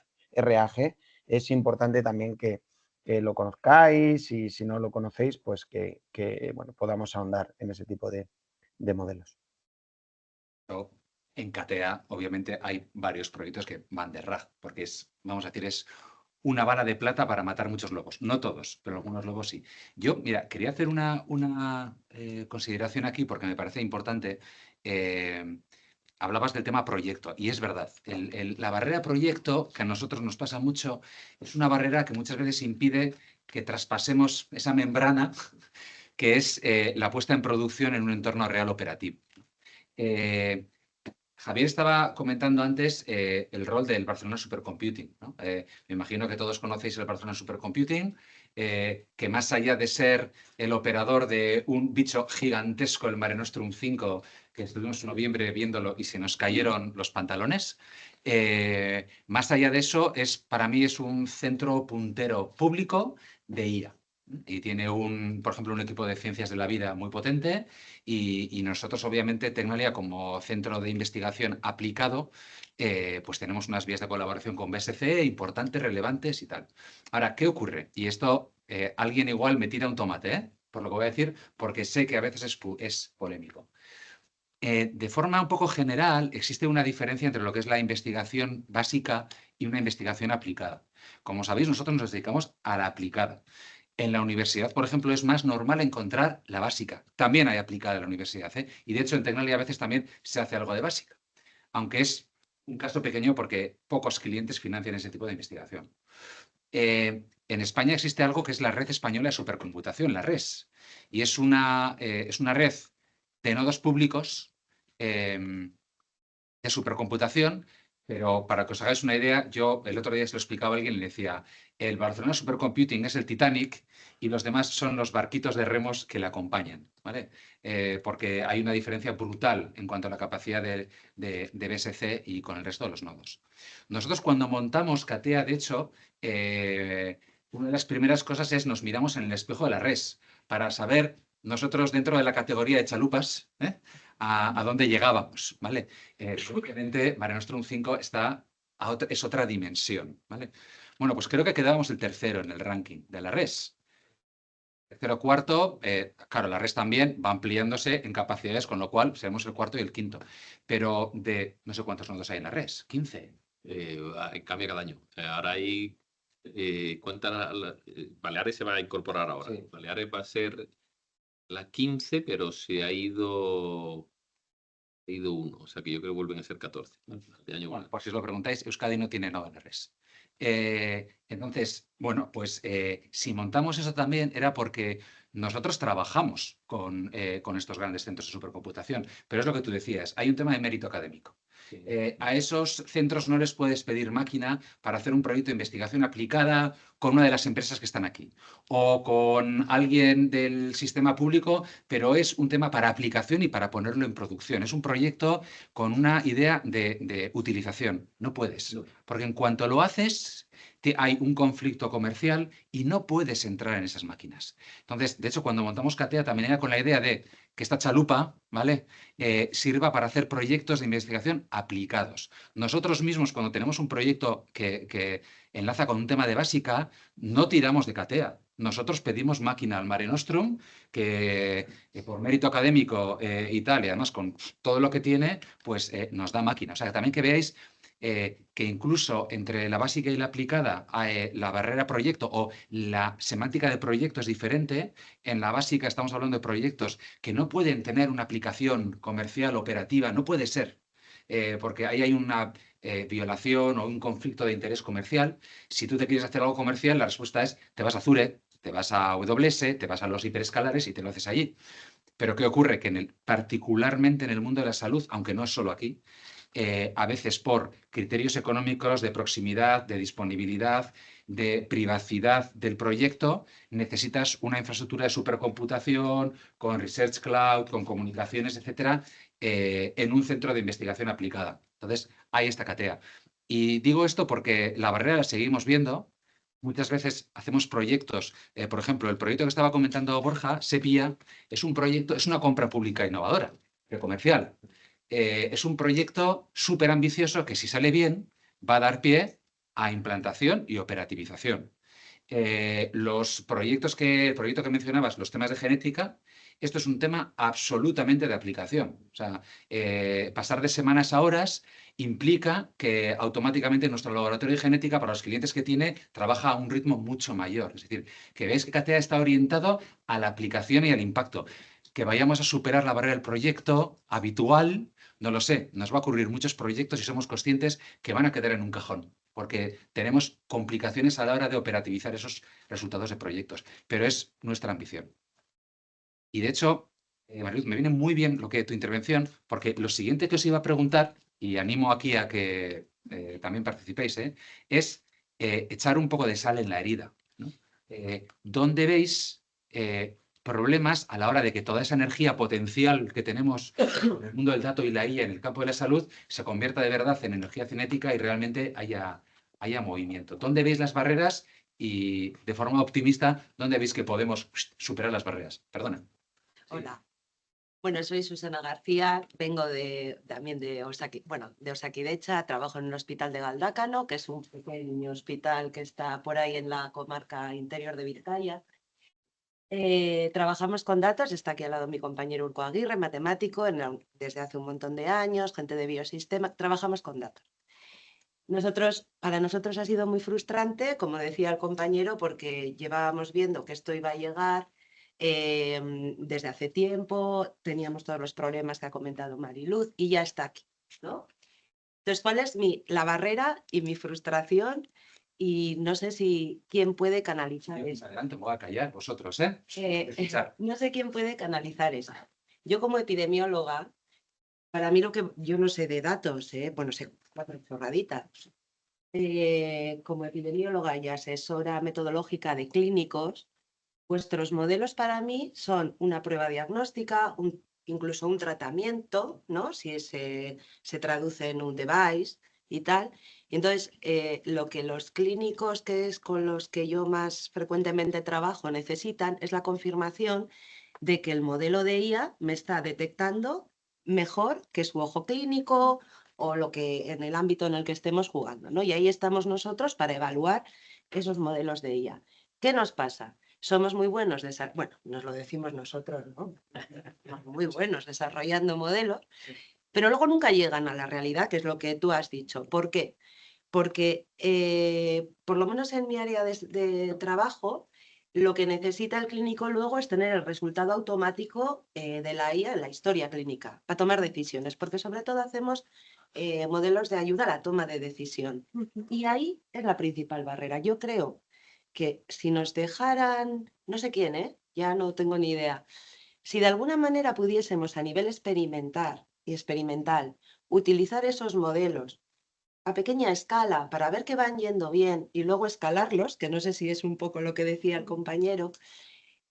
H: Es importante también que lo conozcáis y si no lo conocéis, pues que bueno, podamos ahondar en ese tipo de modelos.
A: En CATEA, obviamente, hay varios proyectos que van de RAG, porque vamos a decir, es una bala de plata para matar muchos lobos. No todos, pero algunos lobos sí. Yo, mira, quería hacer una consideración aquí porque me parece importante. Hablabas del tema proyecto y es verdad. La barrera proyecto, que a nosotros nos pasa mucho, es una barrera que muchas veces impide que traspasemos esa membrana que es la puesta en producción en un entorno real operativo. Javier estaba comentando antes el rol del Barcelona Supercomputing, ¿no? Me imagino que todos conocéis el Barcelona Supercomputing, que más allá de ser el operador de un bicho gigantesco, el Mare Nostrum 5, que estuvimos en noviembre viéndolo y se nos cayeron los pantalones, más allá de eso, para mí es un centro puntero público de IA. Y tiene, por ejemplo, un equipo de ciencias de la vida muy potente y nosotros, obviamente, Tecnalia, como centro de investigación aplicado, pues tenemos unas vías de colaboración con BSC importantes, relevantes y tal. Ahora, ¿qué ocurre? Y esto, alguien igual me tira un tomate, por lo que voy a decir, porque sé que a veces es polémico. De forma un poco general, existe una diferencia entre lo que es la investigación básica y una investigación aplicada. Como sabéis, nosotros nos dedicamos a la aplicada. En la universidad, por ejemplo, es más normal encontrar la básica. También hay aplicada en la universidad, ¿eh? Y de hecho en Tecnalia a veces también se hace algo de básica, aunque es un caso pequeño porque pocos clientes financian ese tipo de investigación. En España existe algo que es la Red Española de Supercomputación, la RES, y es una red de nodos públicos de supercomputación. Pero para que os hagáis una idea, yo el otro día se lo explicaba a alguien y le decía, el Barcelona Supercomputing es el Titanic y los demás son los barquitos de remos que le acompañan, ¿vale? Porque hay una diferencia brutal en cuanto a la capacidad de BSC y con el resto de los nodos. Nosotros cuando montamos CATEA, de hecho, una de las primeras cosas es nos miramos en el espejo de la RES para saber nosotros dentro de la categoría de chalupas, a dónde llegábamos, ¿vale? Obviamente, Mare Nostrum 5 es otra dimensión, ¿vale? Bueno, pues creo que quedábamos el tercero en el ranking de la RES. Tercero, cuarto, claro, la RES también va ampliándose en capacidades, con lo cual seremos el cuarto y el quinto. Pero no sé cuántos nodos hay en la RES, 15.
F: Cambia cada año. Ahora hay... Baleares se va a incorporar ahora.
A: Sí.
F: Baleares va a ser la 15, pero se ha ido uno, o sea que yo creo que vuelven a ser 14. De año
A: Bueno, por si os lo preguntáis, Euskadi no tiene nodo en RES. Entonces, bueno, pues si montamos eso también era porque nosotros trabajamos con estos grandes centros de supercomputación, pero es lo que tú decías, hay un tema de mérito académico. A esos centros no les puedes pedir máquina para hacer un proyecto de investigación aplicada con una de las empresas que están aquí o con alguien del sistema público, pero es un tema para aplicación y para ponerlo en producción. Es un proyecto con una idea de utilización. No puedes, porque en cuanto lo haces, hay un conflicto comercial y no puedes entrar en esas máquinas. Entonces, de hecho, cuando montamos CATEA también era con la idea de que esta chalupa, ¿vale?, sirva para hacer proyectos de investigación aplicados. Nosotros mismos, cuando tenemos un proyecto que enlaza con un tema de básica, no tiramos de CATEA. Nosotros pedimos máquina al Mare Nostrum, que por mérito académico y tal, y además con todo lo que tiene, pues nos da máquina. O sea, que también que veáis que incluso entre la básica y la aplicada, la barrera proyecto o la semántica de proyecto es diferente. En la básica estamos hablando de proyectos que no pueden tener una aplicación comercial operativa, no puede ser, porque ahí hay una violación o un conflicto de interés comercial. Si tú te quieres hacer algo comercial, la respuesta es, te vas a Azure, te vas a AWS, te vas a los hiperescalares y te lo haces allí. Pero ¿qué ocurre? Que particularmente en el mundo de la salud, aunque no es solo aquí, a veces por criterios económicos de proximidad, de disponibilidad, de privacidad del proyecto, necesitas una infraestructura de supercomputación, con Research Cloud, con comunicaciones, etcétera, en un centro de investigación aplicada. Entonces, hay esta catea. Y digo esto porque la barrera la seguimos viendo. Muchas veces hacemos proyectos, por ejemplo, el proyecto que estaba comentando Borja, Sepia, es un proyecto, es una compra pública innovadora, comercial. Es un proyecto súper ambicioso que, si sale bien, va a dar pie a implantación y operativización. El proyecto que mencionabas, los temas de genética, esto es un tema absolutamente de aplicación. O sea, pasar de semanas a horas implica que automáticamente nuestro laboratorio de genética, para los clientes que tiene, trabaja a un ritmo mucho mayor. Es decir, que veis que CATEA está orientado a la aplicación y al impacto. Que vayamos a superar la barrera del proyecto habitual, no lo sé, nos va a ocurrir muchos proyectos y somos conscientes que van a quedar en un cajón, porque tenemos complicaciones a la hora de operativizar esos resultados de proyectos, pero es nuestra ambición. Y de hecho, Mariluz, me viene muy bien lo que tu intervención, porque lo siguiente que os iba a preguntar, y animo aquí a que también participéis, es echar un poco de sal en la herida, ¿no? ¿Dónde veis problemas a la hora de que toda esa energía potencial que tenemos en el mundo del dato y la IA en el campo de la salud se convierta de verdad en energía cinética y realmente haya movimiento? ¿Dónde veis las barreras y, de forma optimista, dónde veis que podemos superar las barreras? Perdona.
I: Hola. Bueno, soy Susana García, vengo también de Osakidecha, trabajo en el Hospital de Galdácano, que es un pequeño hospital que está por ahí en la comarca interior de Vizcaya. Trabajamos con datos, está aquí al lado mi compañero Urco Aguirre, matemático, desde hace un montón de años, gente de biosistema, trabajamos con datos. Para nosotros ha sido muy frustrante, como decía el compañero, porque llevábamos viendo que esto iba a llegar desde hace tiempo, teníamos todos los problemas que ha comentado Mariluz y ya está aquí, ¿no? Entonces, ¿cuál es la barrera y mi frustración? Y no sé si quién puede canalizar eso.
A: Adelante, me voy a callar, vosotros,
I: No sé quién puede canalizar eso. Yo, como epidemióloga, para mí yo no sé de datos, bueno, sé 4 chorraditas. Como epidemióloga y asesora metodológica de clínicos, vuestros modelos para mí son una prueba diagnóstica, incluso un tratamiento, ¿no? Si se traduce en un device y tal. Y entonces, lo que los clínicos, que es con los que yo más frecuentemente trabajo, necesitan es la confirmación de que el modelo de IA me está detectando mejor que su ojo clínico o lo que en el ámbito en el que estemos jugando, ¿no? Y ahí estamos nosotros para evaluar esos modelos de IA. ¿Qué nos pasa? Somos muy buenos, bueno, nos lo decimos nosotros, ¿no? Muy buenos desarrollando modelos, pero luego nunca llegan a la realidad, que es lo que tú has dicho. ¿Por qué? Porque, por lo menos en mi área de trabajo, lo que necesita el clínico luego es tener el resultado automático de la IA en la historia clínica, para tomar decisiones, porque sobre todo hacemos modelos de ayuda a la toma de decisión. Y ahí es la principal barrera. Yo creo que si nos dejaran, no sé quién, ya no tengo ni idea, si de alguna manera pudiésemos a nivel experimental utilizar esos modelos a pequeña escala para ver que van yendo bien y luego escalarlos, que no sé si es un poco lo que decía el compañero,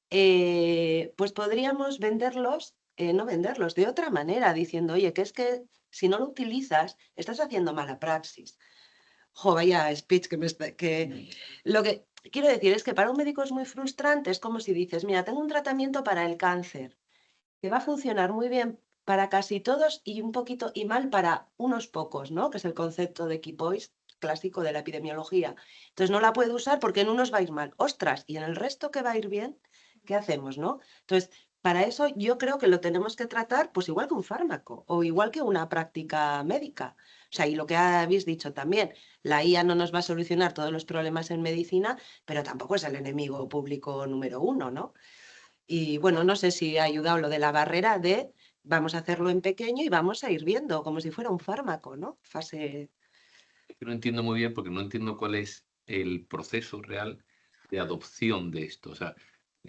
I: pues podríamos no venderlos de otra manera, diciendo, oye, que es que si no lo utilizas, estás haciendo mala praxis. Jo, vaya speech lo que quiero decir es que para un médico es muy frustrante, es como si dices, mira, tengo un tratamiento para el cáncer que va a funcionar muy bien para casi todos y un poquito y mal para unos pocos, ¿no? Que es el concepto de key points clásico de la epidemiología. Entonces no la puedo usar porque en unos va a ir mal. ¡Ostras! ¿Y en el resto que va a ir bien? ¿Qué hacemos, no? Entonces, para eso yo creo que lo tenemos que tratar pues igual que un fármaco o igual que una práctica médica. O sea, y lo que habéis dicho también, la IA no nos va a solucionar todos los problemas en medicina, pero tampoco es el enemigo público número 1, ¿no? Y bueno, no sé si ha ayudado lo de la barrera de vamos a hacerlo en pequeño y vamos a ir viendo, como si fuera un fármaco, ¿no? Fase...
F: No entiendo muy bien porque no entiendo cuál es el proceso real de adopción de esto. O sea,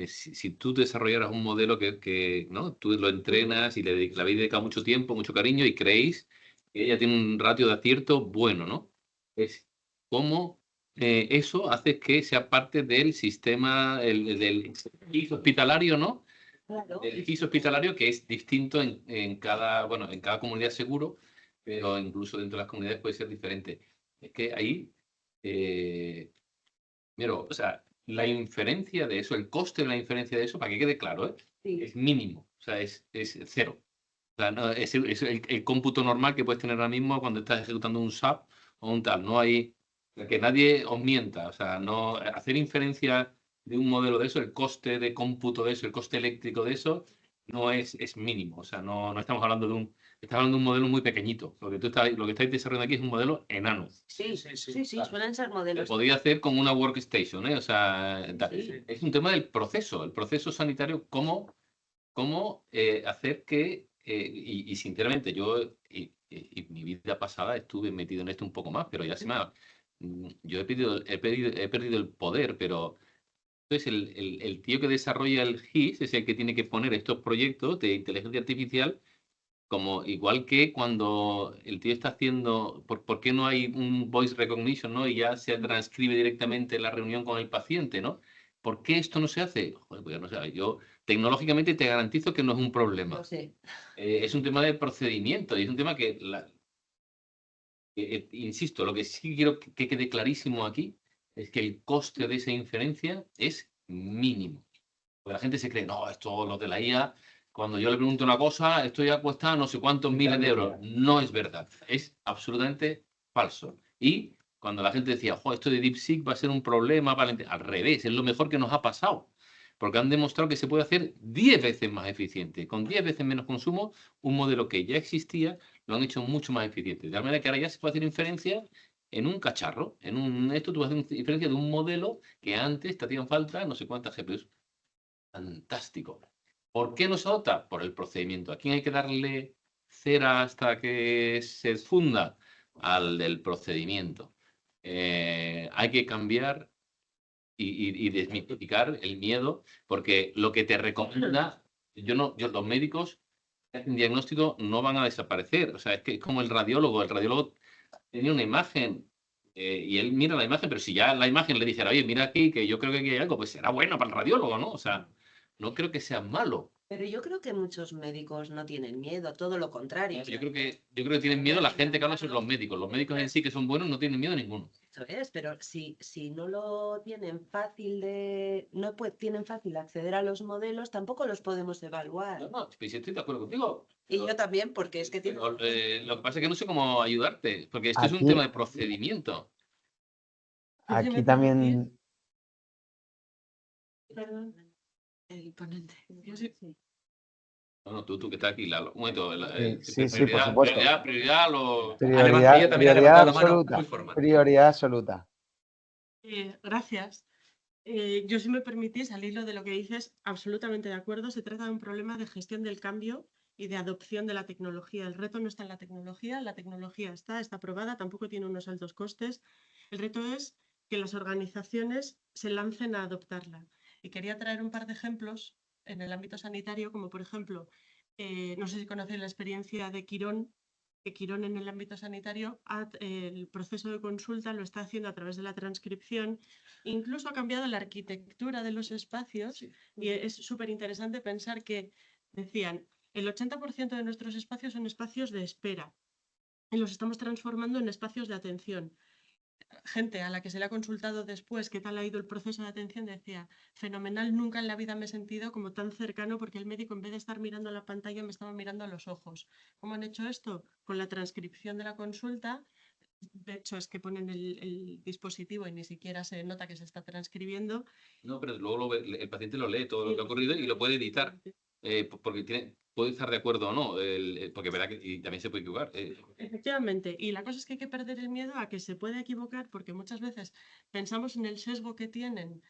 F: si tú desarrollaras un modelo que ¿no? Tú lo entrenas y le habéis dedicado mucho tiempo, mucho cariño y creéis que ella tiene un ratio de acierto bueno, ¿no? Es cómo eso hace que sea parte del sistema del GIS hospitalario, ¿no?
I: Claro.
F: El GIS hospitalario, que es distinto en cada, bueno, en cada comunidad seguro, pero incluso dentro de las comunidades puede ser diferente. Es que ahí, mira, o sea, la inferencia de eso, el coste de la inferencia de eso, para que quede claro,
I: Sí.
F: es mínimo, o sea, es cero. O sea, no, es el cómputo normal que puedes tener ahora mismo cuando estás ejecutando un SAP o un tal. No hay que nadie os mienta. O sea, no hacer inferencia de un modelo de eso, el coste de cómputo de eso, el coste eléctrico de eso, no es mínimo. O sea, no estamos hablando de estamos hablando de un modelo muy pequeñito. Lo que estáis desarrollando aquí es un modelo enano.
I: Sí, suelen ser
F: Se
I: modelos.
F: podía hacer con una workstation, ¿eh? O sea,
I: Sí.
F: es un tema del proceso, el proceso sanitario, cómo hacer que, y sinceramente yo en mi vida pasada estuve metido en esto un poco más, pero ya se me ha, yo he perdido el poder, pero entonces el tío que desarrolla el GIS es el que tiene que poner estos proyectos de inteligencia artificial, como igual que cuando el tío está haciendo, ¿por qué no hay un voice recognition, ¿no? Y ya se transcribe directamente la reunión con el paciente, ¿no? ¿Por qué esto no se hace? Joder, pues no sé, yo tecnológicamente te garantizo que no es un problema.
I: Lo sé.
F: Es un tema de procedimiento y es un tema que, insisto, lo que sí quiero que quede clarísimo aquí es que el coste de esa inferencia es mínimo. Porque la gente se cree, no, esto, lo de la IA, cuando yo le pregunto una cosa, esto ya cuesta no sé cuántos miles de euros. No es verdad, es absolutamente falso. Y cuando la gente decía, esto de DeepSeek va a ser un problema, al revés, es lo mejor que nos ha pasado. Porque han demostrado que se puede hacer 10 veces más eficiente, con 10 veces menos consumo, un modelo que ya existía, lo han hecho mucho más eficiente. De tal manera que ahora ya se puede hacer inferencia en un cacharro. Esto tú vas a hacer inferencia de un modelo que antes te hacían falta no sé cuántas GPUs. Fantástico. ¿Por qué no se adopta? Por el procedimiento. ¿A quién hay que darle cera hasta que se funda? Al del procedimiento. Hay que cambiar y desmitificar el miedo, porque lo que te recomienda, los médicos que hacen diagnóstico no van a desaparecer. O sea, es que es como el radiólogo. El radiólogo tenía una imagen y él mira la imagen, pero si ya la imagen le dijera, oye, mira aquí, que yo creo que aquí hay algo, pues será bueno para el radiólogo, ¿no? O sea, no creo que sea malo.
I: Pero yo creo que muchos médicos no tienen miedo, todo lo contrario.
F: Yo creo que tienen miedo la gente que habla sobre los médicos. Los médicos en sí que son buenos no tienen miedo ninguno.
I: Eso es, pero si no lo tienen fácil tienen fácil acceder a los modelos, tampoco los podemos evaluar.
F: No, pues estoy de acuerdo contigo.
I: Y yo también, porque es que
F: Lo que pasa es que no sé cómo ayudarte, porque esto es un
H: Aquí-
F: tema de procedimiento.
H: Aquí también,
E: Perdón, el ponente.
F: No, tú que estás aquí, un momento.
H: sí, por supuesto.
F: Prioridad a los...
H: Prioridad,
C: también ha
H: prioridad
C: levantado la mano,
H: absoluta.
C: muy formal.
H: Prioridad absoluta.
J: Gracias. Yo, si me permitís, al hilo de lo que dices, absolutamente de acuerdo. Se trata de un problema de gestión del cambio y de adopción de la tecnología. El reto no está en la tecnología está aprobada, tampoco tiene unos altos costes. El reto es que las organizaciones se lancen a adoptarla. Y quería traer un par de ejemplos en el ámbito sanitario, como por ejemplo, no sé si conocéis la experiencia de Quirón, que Quirón en el ámbito sanitario, el proceso de consulta lo está haciendo a través de la transcripción. Incluso ha cambiado la arquitectura de los espacios y es súper interesante pensar que, decían, el 80% de nuestros espacios son espacios de espera y los estamos transformando en espacios de atención. Gente a la que se le ha consultado después qué tal ha ido el proceso de atención decía, fenomenal, nunca en la vida me he sentido como tan cercano porque el médico en vez de estar mirando a la pantalla me estaba mirando a los ojos. ¿Cómo han hecho esto? Con la transcripción de la consulta. De hecho, es que ponen el dispositivo y ni siquiera se nota que se está transcribiendo.
F: No, pero luego el paciente lo lee todo lo que ha ocurrido y lo puede editar. Porque puede estar de acuerdo o no, porque verá que y también se puede equivocar.
J: Efectivamente, y la cosa es que hay que perder el miedo a que se puede equivocar porque muchas veces pensamos en el sesgo que tienen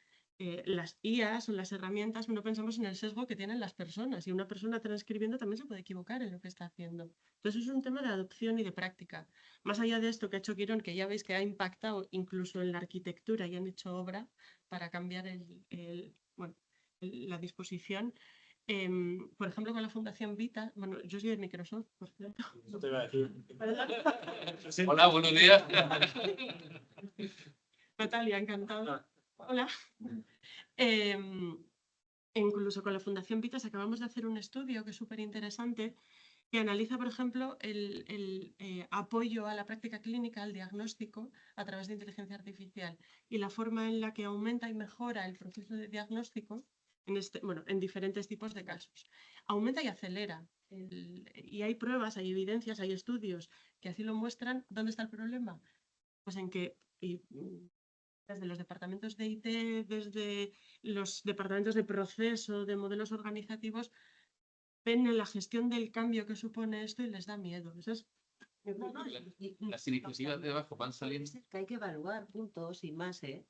J: las IAs o las herramientas, no pensamos en el sesgo que tienen las personas y una persona transcribiendo también se puede equivocar en lo que está haciendo. Entonces es un tema de adopción y de práctica. Más allá de esto que ha hecho Quirón, que ya veis que ha impactado incluso en la arquitectura y han hecho obra para cambiar la disposición. Por ejemplo, con la Fundación Vita, bueno, yo soy de Microsoft, por cierto.
B: Eso te iba a decir.
F: Hola, buenos días.
J: Natalia, encantada. Hola. Incluso con la Fundación Vitas acabamos de hacer un estudio que es súper interesante, que analiza, por ejemplo, el apoyo a la práctica clínica, al diagnóstico, a través de inteligencia artificial y la forma en la que aumenta y mejora el proceso de diagnóstico en diferentes tipos de casos. Aumenta y acelera. Y hay pruebas, hay evidencias, hay estudios que así lo muestran. ¿Dónde está el problema? Pues en que desde los departamentos de IT, desde los departamentos de proceso, de modelos organizativos, ven en la gestión del cambio que supone esto y les da miedo. Eso es...
F: Las iniciativas de abajo van saliendo.
I: Que hay que evaluar puntos y más, ¿eh?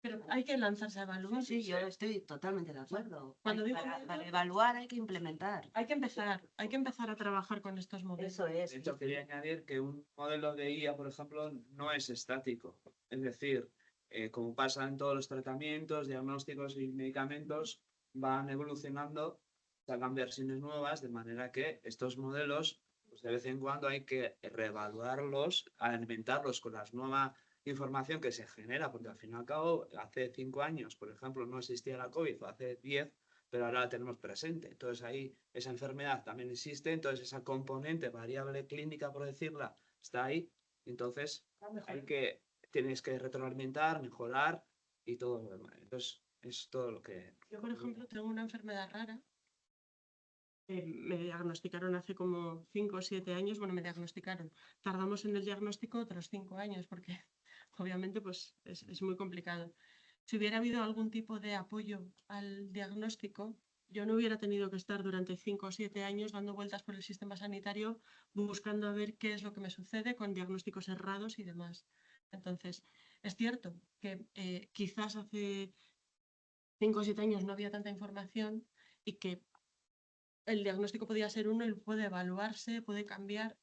J: Pero hay que lanzarse a evaluar.
I: Sí, yo estoy totalmente de acuerdo.
J: Cuando digo
I: Para evaluar hay que implementar.
J: hay que empezar a trabajar con estos modelos.
I: Eso es.
K: De hecho, quería añadir que un modelo de IA, por ejemplo, no es estático. Es decir, como pasa en todos los tratamientos, diagnósticos y medicamentos, van evolucionando, sacan versiones nuevas, de manera que estos modelos, pues de vez en cuando hay que reevaluarlos, alimentarlos con la nueva información que se genera, porque al fin y al cabo, hace 5 años, por ejemplo, no existía la COVID, o hace 10, pero ahora la tenemos presente. Entonces ahí esa enfermedad también existe, entonces esa componente variable clínica, por decirla, está ahí. Entonces tienes que retroalimentar, mejorar y todo lo demás. Entonces es todo lo que...
J: Yo, por ejemplo, tengo una enfermedad rara. Me diagnosticaron hace como 5 o 7 años. Bueno, me diagnosticaron. Tardamos en el diagnóstico otros 5 años porque obviamente pues, es muy complicado. Si hubiera habido algún tipo de apoyo al diagnóstico, yo no hubiera tenido que estar durante 5 o 7 años dando vueltas por el sistema sanitario buscando a ver qué es lo que me sucede con diagnósticos errados y demás. Entonces, es cierto que quizás hace 5 o 7 años no había tanta información y que el diagnóstico podía ser uno y puede evaluarse, puede cambiar,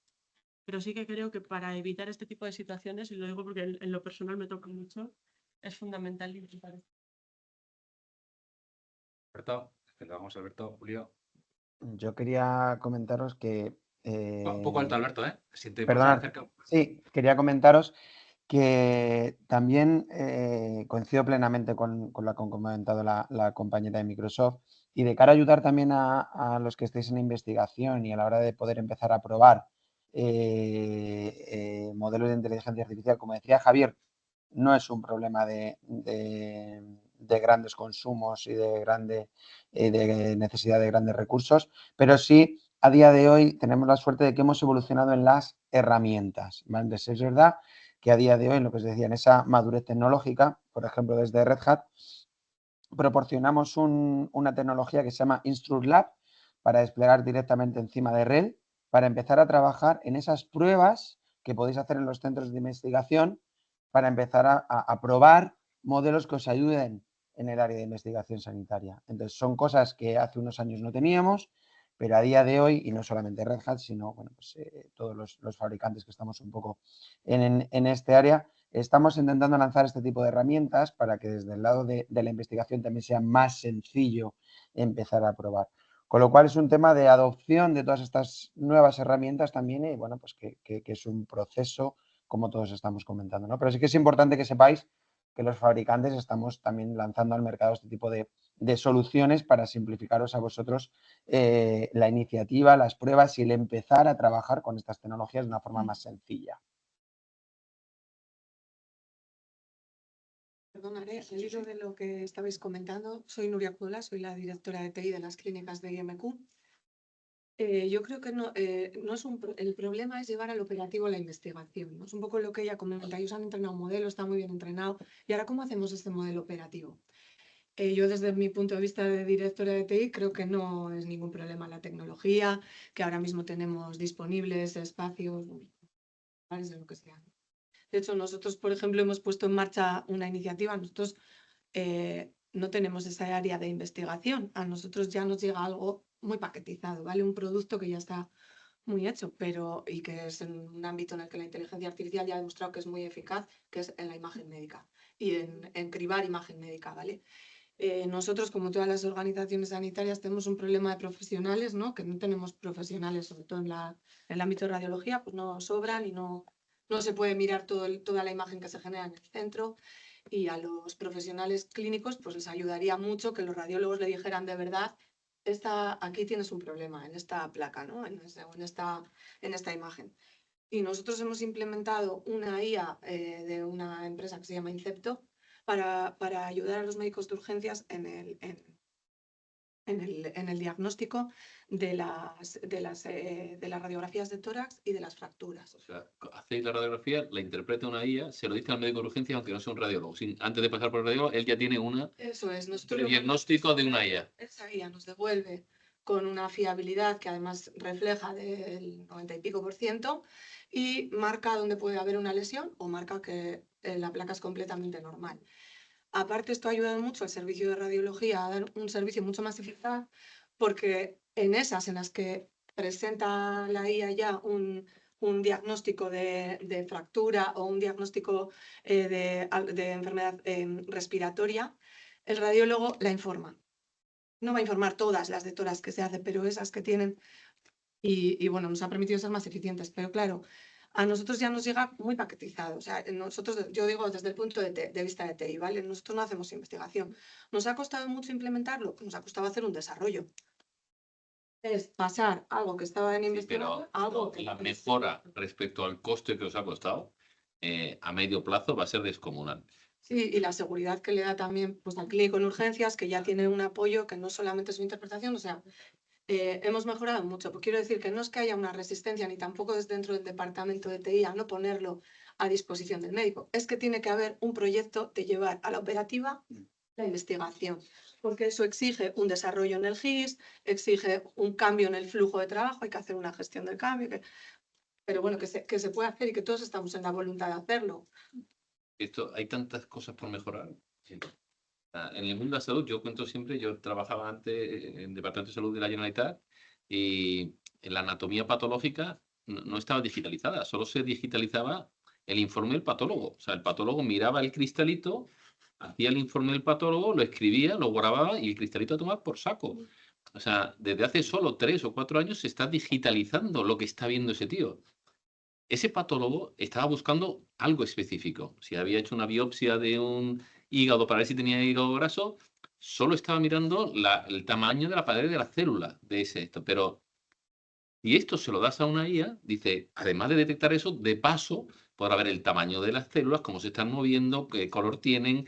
J: pero sí que creo que para evitar este tipo de situaciones, y lo digo porque en lo personal me toca mucho, es fundamental implementar esto.
A: Alberto, vamos, Alberto, Julio.
H: Yo quería comentaros que...
A: Un poco alto, Alberto, ¿eh? Siente
H: Perdonad, sí, quería comentaros que también coincido plenamente con lo que ha comentado la compañera de Microsoft y de cara a ayudar también a los que estéis en investigación y a la hora de poder empezar a probar modelos de inteligencia artificial, como decía Javier, no es un problema de grandes consumos y de necesidad de grandes recursos, pero sí a día de hoy tenemos la suerte de que hemos evolucionado en las herramientas. ¿Vale? Entonces, es verdad que a día de hoy, en lo que os decía, en esa madurez tecnológica, por ejemplo, desde Red Hat, proporcionamos una tecnología que se llama InstructLab para desplegar directamente encima de RHEL, para empezar a trabajar en esas pruebas que podéis hacer en los centros de investigación para empezar a probar modelos que os ayuden en el área de investigación sanitaria. Entonces, son cosas que hace unos años no teníamos, pero a día de hoy, y no solamente Red Hat, sino bueno, pues, todos los fabricantes que estamos un poco en este área, estamos intentando lanzar este tipo de herramientas para que desde el lado de la investigación también sea más sencillo empezar a probar. Con lo cual es un tema de adopción de todas estas nuevas herramientas también y bueno, pues que es un proceso como todos estamos comentando, ¿no? Pero sí que es importante que sepáis que los fabricantes estamos también lanzando al mercado este tipo de soluciones para simplificaros a vosotros la iniciativa, las pruebas y el empezar a trabajar con estas tecnologías de una forma más sencilla.
L: Perdonaré, al hilo de lo que estabais comentando, soy Nuria Cuela, soy la directora de TI de las clínicas de IMQ. Yo creo que no es el problema es llevar al operativo la investigación, ¿no? Es un poco lo que ella comenta, ellos han entrenado un modelo, está muy bien entrenado, y ahora ¿cómo hacemos este modelo operativo? Yo desde mi punto de vista de directora de TI creo que no es ningún problema la tecnología, que ahora mismo tenemos disponibles espacios, de lo que sea. De hecho, nosotros, por ejemplo, hemos puesto en marcha una iniciativa. Nosotros no tenemos esa área de investigación. A nosotros ya nos llega algo muy paquetizado, ¿vale? Un producto que ya está muy hecho, y que es en un ámbito en el que la inteligencia artificial ya ha demostrado que es muy eficaz, que es en la imagen médica y en cribar imagen médica, ¿vale? Nosotros, como todas las organizaciones sanitarias, tenemos un problema de profesionales, ¿no? Que no tenemos profesionales, sobre todo en el ámbito de radiología, pues no sobran y no se puede mirar toda la imagen que se genera en el centro. Y a los profesionales clínicos pues les ayudaría mucho que los radiólogos le dijeran de verdad, aquí tienes un problema en esta placa, ¿no? en esta imagen. Y nosotros hemos implementado una IA de una empresa que se llama Incepto para ayudar a los médicos de urgencias en el diagnóstico de las radiografías de tórax y de las fracturas.
F: O sea, hacéis la radiografía, la interpreta una IA, se lo dice al médico de urgencia, aunque no sea un radiólogo. Antes de pasar por el radiólogo, él ya tiene
L: Eso es,
F: un diagnóstico de una IA.
L: Esa IA nos devuelve con una fiabilidad que además refleja del 90 y pico % y marca dónde puede haber una lesión o marca que la placa es completamente normal. Aparte, esto ha ayudado mucho al servicio de radiología a dar un servicio mucho más eficaz, porque en las que presenta la IA ya un diagnóstico de fractura o un diagnóstico de enfermedad respiratoria, el radiólogo la informa. No va a informar todas las de tórax que se hace, pero esas que tienen, y bueno, nos ha permitido ser más eficientes. Pero claro, a nosotros ya nos llega muy paquetizado. O sea, yo digo desde el punto de vista de TI, ¿vale? Nosotros no hacemos investigación. ¿Nos ha costado mucho implementarlo? Nos ha costado hacer un desarrollo. Es pasar algo que estaba en investigación a algo que...
F: La mejora respecto al coste que os ha costado a medio plazo va a ser descomunal.
L: Sí, y la seguridad que le da también pues, al clínico en urgencias, que ya tiene un apoyo que no solamente es su interpretación, o sea, hemos mejorado mucho. Pues quiero decir que no es que haya una resistencia, ni tampoco es dentro del departamento de TI a no ponerlo a disposición del médico. Es que tiene que haber un proyecto de llevar a la operativa la investigación, porque eso exige un desarrollo en el GIS, exige un cambio en el flujo de trabajo, hay que hacer una gestión del cambio, pero bueno, que se puede hacer y que todos estamos en la voluntad de hacerlo.
F: Hay tantas cosas por mejorar. Sí. En el mundo de la salud, yo cuento siempre, yo trabajaba antes en el Departamento de Salud de la Generalitat y en la anatomía patológica no estaba digitalizada, solo se digitalizaba el informe del patólogo. O sea, el patólogo miraba el cristalito, hacía el informe del patólogo, lo escribía, lo grababa y el cristalito a tomar por saco. O sea, desde hace solo 3 o 4 años se está digitalizando lo que está viendo ese tío. Ese patólogo estaba buscando algo específico. Si había hecho una biopsia de un hígado para ver si tenía hígado graso, solo estaba mirando el tamaño de la pared de la célula de esto. Pero si esto se lo das a una IA, dice, además de detectar eso, de paso podrá ver el tamaño de las células, cómo se están moviendo, qué color tienen.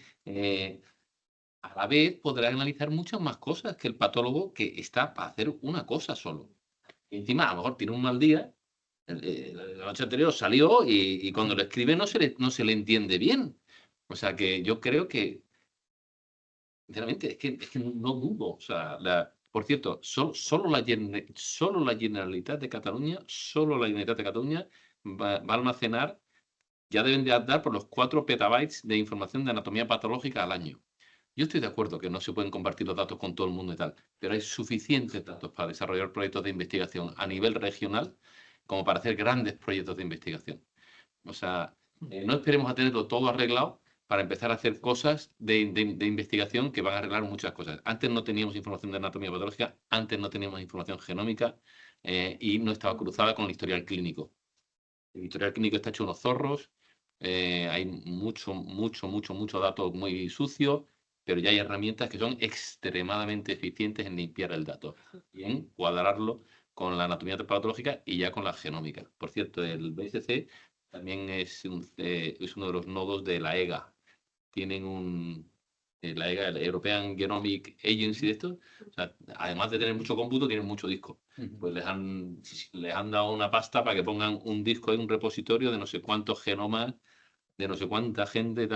F: A la vez podrá analizar muchas más cosas que el patólogo que está para hacer una cosa solo. Y encima, a lo mejor tiene un mal día. La noche anterior salió y cuando lo escribe no se le entiende bien. O sea que yo creo que, sinceramente, es que no dudo. O sea, por cierto, solo la Generalitat de Cataluña, va a almacenar, ya deben de dar por los 4 petabytes de información de anatomía patológica al año. Yo estoy de acuerdo que no se pueden compartir los datos con todo el mundo y tal, pero hay suficientes datos para desarrollar proyectos de investigación a nivel regional como para hacer grandes proyectos de investigación. O sea, no esperemos a tenerlo todo arreglado para empezar a hacer cosas de investigación que van a arreglar muchas cosas. Antes no teníamos información de anatomía patológica, antes no teníamos información genómica y no estaba cruzada con el historial clínico. El historial clínico está hecho unos zorros, hay mucho dato muy sucio, pero ya hay herramientas que son extremadamente eficientes en limpiar el dato y en cuadrarlo con la anatomía patológica y ya con la genómica. Por cierto, el BSC también es uno de los nodos de la EGA. Tienen la EGA, el European Genomic Agency de esto. O sea, además de tener mucho cómputo, tienen mucho disco. Pues les han dado una pasta para que pongan un disco en un repositorio de no sé cuántos genomas, de no sé cuánta gente,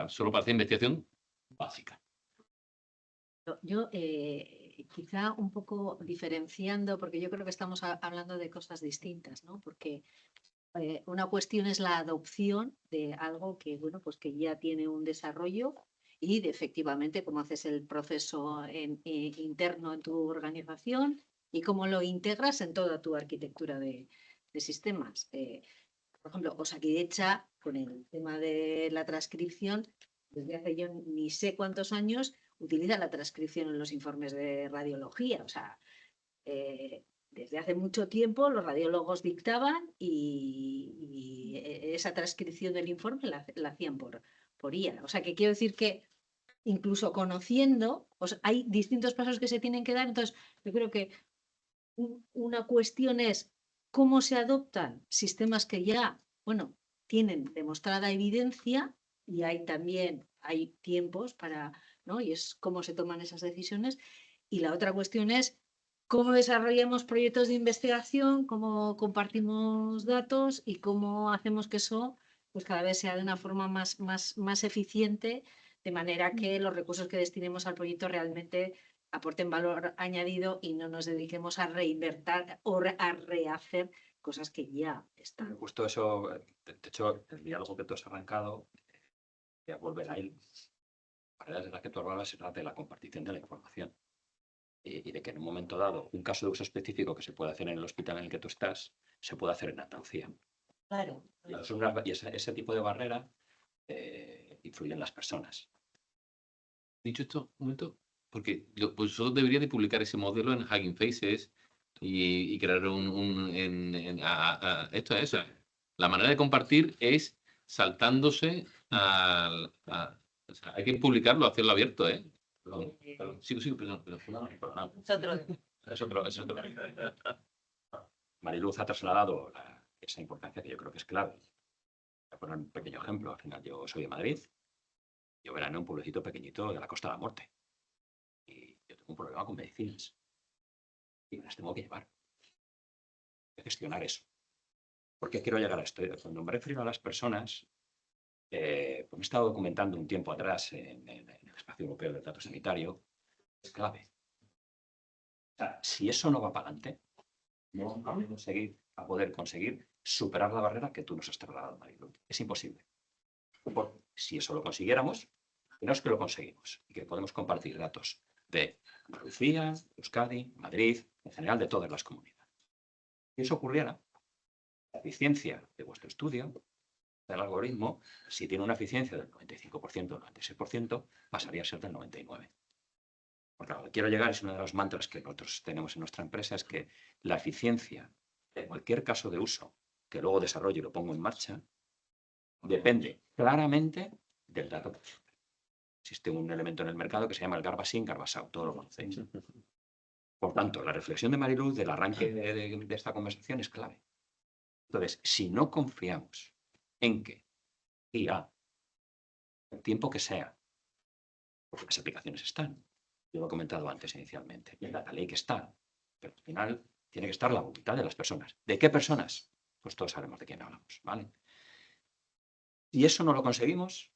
F: solo para hacer investigación básica.
E: Yo quizá un poco diferenciando, porque yo creo que estamos hablando de cosas distintas, ¿no? Porque una cuestión es la adopción de algo que, bueno, pues que ya tiene un desarrollo y efectivamente cómo haces el proceso interno en tu organización y cómo lo integras en toda tu arquitectura de sistemas. Por ejemplo, Osakidetza, con el tema de la transcripción, desde hace yo ni sé cuántos años, utiliza la transcripción en los informes de radiología. O sea, desde hace mucho tiempo los radiólogos dictaban y esa transcripción del informe la hacían por IA. O sea, que quiero decir que incluso conociendo, hay distintos pasos que se tienen que dar. Entonces, yo creo que una cuestión es cómo se adoptan sistemas que ya, bueno, tienen demostrada evidencia y hay tiempos para, ¿no? Y es cómo se toman esas decisiones. Y la otra cuestión es cómo desarrollamos proyectos de investigación, cómo compartimos datos y cómo hacemos que eso pues cada vez sea de una forma más eficiente, de manera que los recursos que destinemos al proyecto realmente aporten valor añadido y no nos dediquemos a reinvertir o a rehacer cosas que ya están.
D: Justo eso, de hecho, el diálogo que tú has arrancado, voy a volver a él. Para de las que tú hablabas era de la compartición de la información. Y de que en un momento dado, un caso de uso específico que se puede hacer en el hospital en el que tú estás, se puede hacer en Andalucía.
I: Claro.
D: Y ese tipo de barrera influye en las personas.
F: Dicho esto, un momento, porque pues solo debería de publicar ese modelo en Hugging Faces y crear esto es eso. La manera de compartir es saltándose o sea, hay que publicarlo, hacerlo abierto, ¿eh? Perdón. Sí, perdón.
I: Es otro.
D: Es otro. Mariluz ha trasladado esa importancia que yo creo que es clave. Voy a poner un pequeño ejemplo. Al final, yo soy de Madrid. Yo verano en un pueblecito pequeñito de la Costa de la Muerte. Y yo tengo un problema con medicinas. Y me las tengo que llevar. Hay que gestionar eso. ¿Por qué quiero llegar a esto? Cuando me refiero a las personas, pues me he estado documentando un tiempo atrás en el Espacio Europeo del Dato Sanitario. Es clave. O sea, si eso no va para adelante, no vamos a poder conseguir superar la barrera que tú nos has trasladado, Marilu. Es imposible. Si eso lo consiguiéramos, no es que lo conseguimos y que podemos compartir datos de Andalucía, Euskadi, Madrid, en general de todas las comunidades. Si eso ocurriera, la eficiencia de vuestro estudio, del algoritmo, si tiene una eficiencia del 95% o 96%, pasaría a ser del 99%. Porque lo que quiero llegar es uno de los mantras que nosotros tenemos en nuestra empresa, es que la eficiencia de cualquier caso de uso que luego desarrollo y lo pongo en marcha, depende claramente del dato. Existe un elemento en el mercado que se llama el Garbas-in, Garbas-out, todos lo conocéis. Por tanto, la reflexión de Mariluz del arranque de esta conversación es clave. Entonces, si no confiamos en que IA, el tiempo que sea, porque las aplicaciones están, yo lo he comentado antes inicialmente, y en la ley que está, pero al final tiene que estar la voluntad de las personas. ¿De qué personas? Pues todos sabemos de quién hablamos, ¿vale? Y eso no lo conseguimos,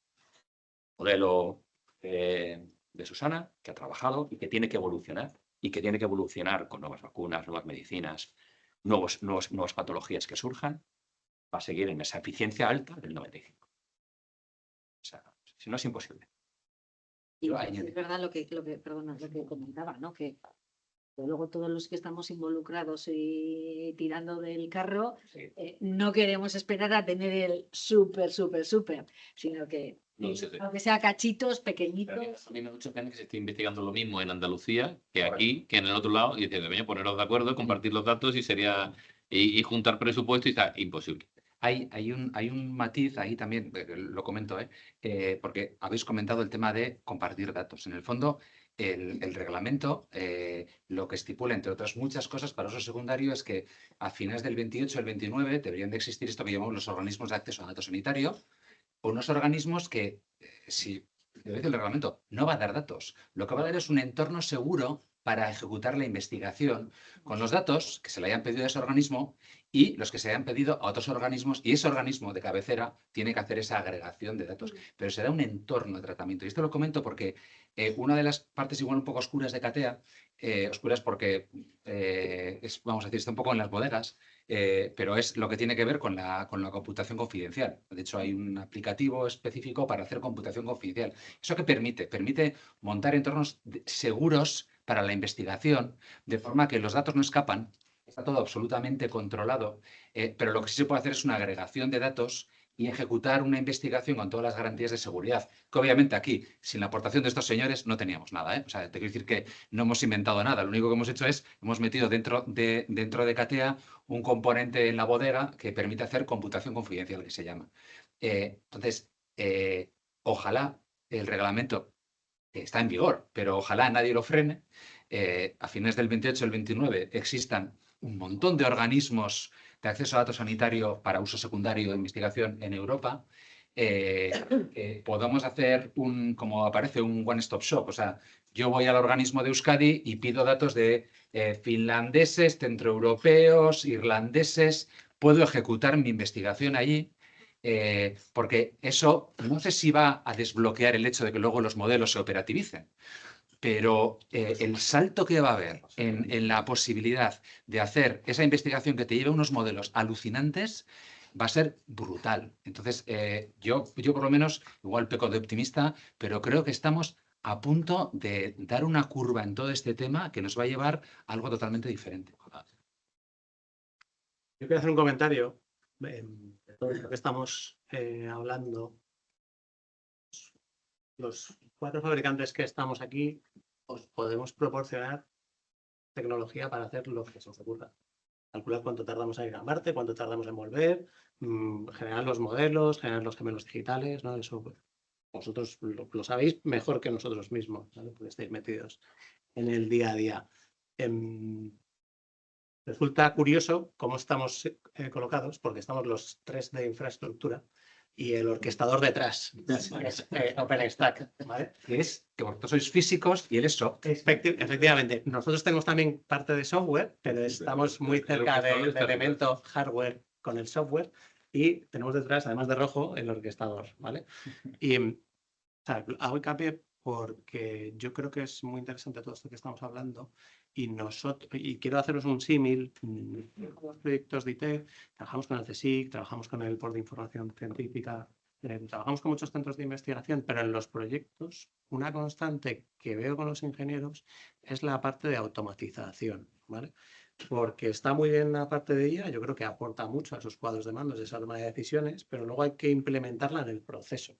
D: modelo de Susana, que ha trabajado y que tiene que evolucionar, con nuevas vacunas, nuevas medicinas, nuevas patologías que surjan, va a seguir en esa eficiencia alta del 95%. O sea, si no es imposible.
E: Y es verdad lo que comentaba, ¿no? Que luego todos los que estamos involucrados y tirando del carro,
D: Sí.
E: No queremos esperar a tener el súper, sino que aunque sea cachitos pequeñitos.
F: A mí me da mucha pena que se esté investigando lo mismo en Andalucía que aquí, que en el otro lado, y dice, venga, poneros de acuerdo, compartir los datos y juntar presupuesto y está imposible.
A: Hay un matiz ahí también, lo comento, porque habéis comentado el tema de compartir datos. En el fondo, el reglamento lo que estipula, entre otras muchas cosas, para uso secundario es que a finales del 28 al 29 deberían de existir esto que llamamos los organismos de acceso a datos sanitario, o unos organismos que, si lo dice el reglamento, no va a dar datos. Lo que va a dar es un entorno seguro para ejecutar la investigación con los datos que se le hayan pedido a ese organismo y los que se hayan pedido a otros organismos, y ese organismo de cabecera tiene que hacer esa agregación de datos, pero será un entorno de tratamiento. Y esto lo comento porque una de las partes igual un poco oscuras de Catea, oscuras porque, vamos a decir, está un poco en las bodegas, pero es lo que tiene que ver con la computación confidencial. De hecho, hay un aplicativo específico para hacer computación confidencial. ¿Eso qué permite? Permite montar entornos seguros para la investigación, de forma que los datos no escapan, está todo absolutamente controlado, pero lo que sí se puede hacer es una agregación de datos y ejecutar una investigación con todas las garantías de seguridad. Que obviamente aquí, sin la aportación de estos señores, no teníamos nada, ¿eh? O sea, te quiero decir que no hemos inventado nada. Lo único que hemos hecho es, hemos metido dentro de CATEA un componente en la bodega que permite hacer computación confidencial, que se llama. Entonces, ojalá el reglamento está en vigor, pero ojalá nadie lo frene. A fines del 28 y el 29 existan un montón de organismos de acceso a datos sanitario para uso secundario de investigación en Europa. Podamos hacer como aparece, un one-stop shop. O sea, yo voy al organismo de Euskadi y pido datos de finlandeses, centroeuropeos, irlandeses. Puedo ejecutar mi investigación allí. Porque eso no sé si va a desbloquear el hecho de que luego los modelos se operativicen, pero el salto que va a haber en la posibilidad de hacer esa investigación que te lleve a unos modelos alucinantes va a ser brutal. Entonces, yo por lo menos, igual peco de optimista, pero creo que estamos a punto de dar una curva en todo este tema que nos va a llevar a algo totalmente diferente.
G: Yo quiero hacer un comentario de todo esto que estamos hablando. Los 4 fabricantes que estamos aquí os podemos proporcionar tecnología para hacer lo que se os ocurra. Calcular cuánto tardamos en ir a Marte, cuánto tardamos en volver, generar los modelos, generar los gemelos digitales, ¿no? Eso pues, vosotros lo sabéis mejor que nosotros mismos, ¿vale? Porque estáis metidos en el día a día. Resulta curioso cómo estamos colocados, porque estamos los 3 de infraestructura y el orquestador detrás, es OpenStack, ¿vale?
A: Que vosotros sois físicos y él es software.
G: Efectivamente, nosotros tenemos también parte de software, pero estamos muy cerca del elemento hardware con el software y tenemos detrás, además de rojo, el orquestador, ¿vale? Y o sea, hago hincapié porque yo creo que es muy interesante todo esto que estamos hablando y quiero haceros un símil. Los proyectos de IT, trabajamos con el CSIC, trabajamos con el Board de Información Científica, trabajamos con muchos centros de investigación, pero en los proyectos una constante que veo con los ingenieros es la parte de automatización, ¿vale? Porque está muy bien la parte de IA, yo creo que aporta mucho a esos cuadros de mandos, esa toma de decisiones, pero luego hay que implementarla en el proceso.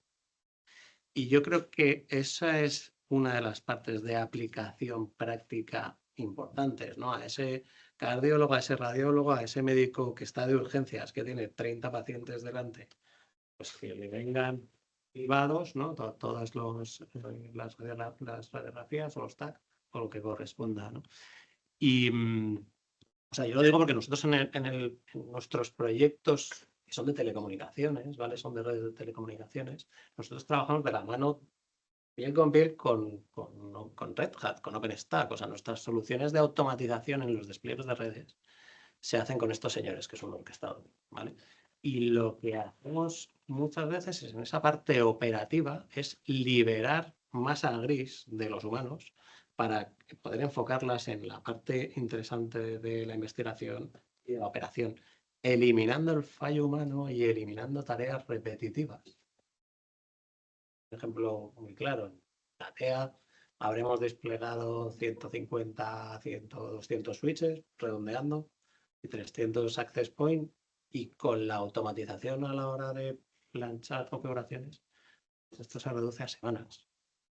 G: Y yo creo que esa es una de las partes de aplicación práctica importantes, ¿no? A ese cardiólogo, a ese radiólogo, a ese médico que está de urgencias, que tiene 30 pacientes delante, pues que le vengan privados, ¿no? Todas las radiografías o los TAC o lo que corresponda, ¿no? Y, o sea, yo lo digo porque nosotros en nuestros proyectos que son de telecomunicaciones, ¿vale? Son de redes de telecomunicaciones. Nosotros trabajamos de la mano piel con piel con Red Hat, con OpenStack. O sea, nuestras soluciones de automatización en los despliegues de redes se hacen con estos señores, que son orquestados, ¿vale? Y lo que hacemos muchas veces es, en esa parte operativa, es liberar masa gris de los humanos para poder enfocarlas en la parte interesante de la investigación y de la operación, eliminando el fallo humano y eliminando tareas repetitivas. Un ejemplo muy claro, en CATEA habremos desplegado 150, 100, 200 switches, redondeando, y 300 access point, y con la automatización a la hora de planchar configuraciones, esto se reduce a semanas,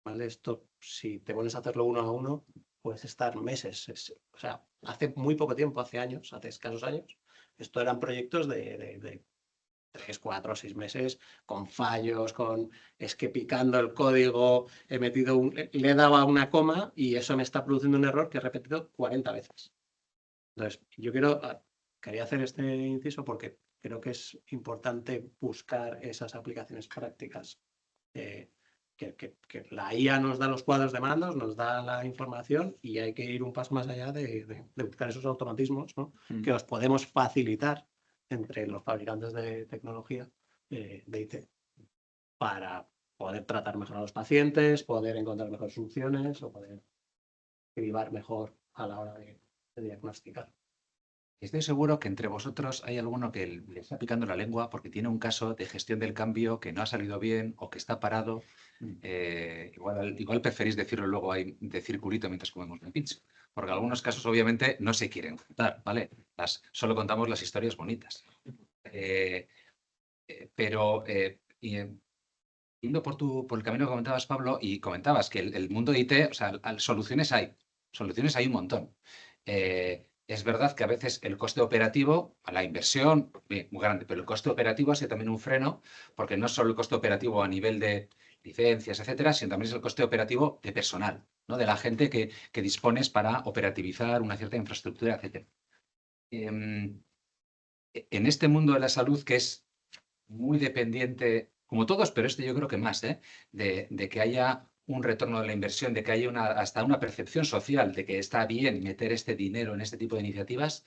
G: ¿vale? Esto, si te pones a hacerlo uno a uno, puedes estar meses. O sea, hace muy poco tiempo, hace años, hace escasos años, esto eran proyectos de 3, 4, 6 meses, con fallos, es que picando el código le he dado una coma y eso me está produciendo un error que he repetido 40 veces. Entonces, yo quería hacer este inciso porque creo que es importante buscar esas aplicaciones prácticas. Que la IA nos da los cuadros de mandos, nos da la información y hay que ir un paso más allá de buscar esos automatismos, ¿no? Que os podemos facilitar entre los fabricantes de tecnología de IT para poder tratar mejor a los pacientes, poder encontrar mejores soluciones o poder cribar mejor a la hora de diagnosticar.
A: Estoy seguro que entre vosotros hay alguno que le está picando la lengua porque tiene un caso de gestión del cambio que no ha salido bien o que está parado. Igual preferís decirlo luego ahí de circulito mientras comemos una pizza. Porque algunos casos obviamente no se quieren contar, ¿vale? Solo contamos las historias bonitas. Pero yendo por el camino que comentabas, Pablo, y comentabas que el mundo de IT, o sea, soluciones hay un montón. Es verdad que a veces el coste operativo, a la inversión, muy grande, pero el coste operativo ha sido también un freno, porque no es solo el coste operativo a nivel de licencias, etcétera, sino también es el coste operativo de personal, ¿no? De la gente que dispones para operativizar una cierta infraestructura, etcétera. En este mundo de la salud, que es muy dependiente, como todos, pero este yo creo que más, de que haya un retorno de la inversión, de que haya hasta una percepción social de que está bien meter este dinero en este tipo de iniciativas,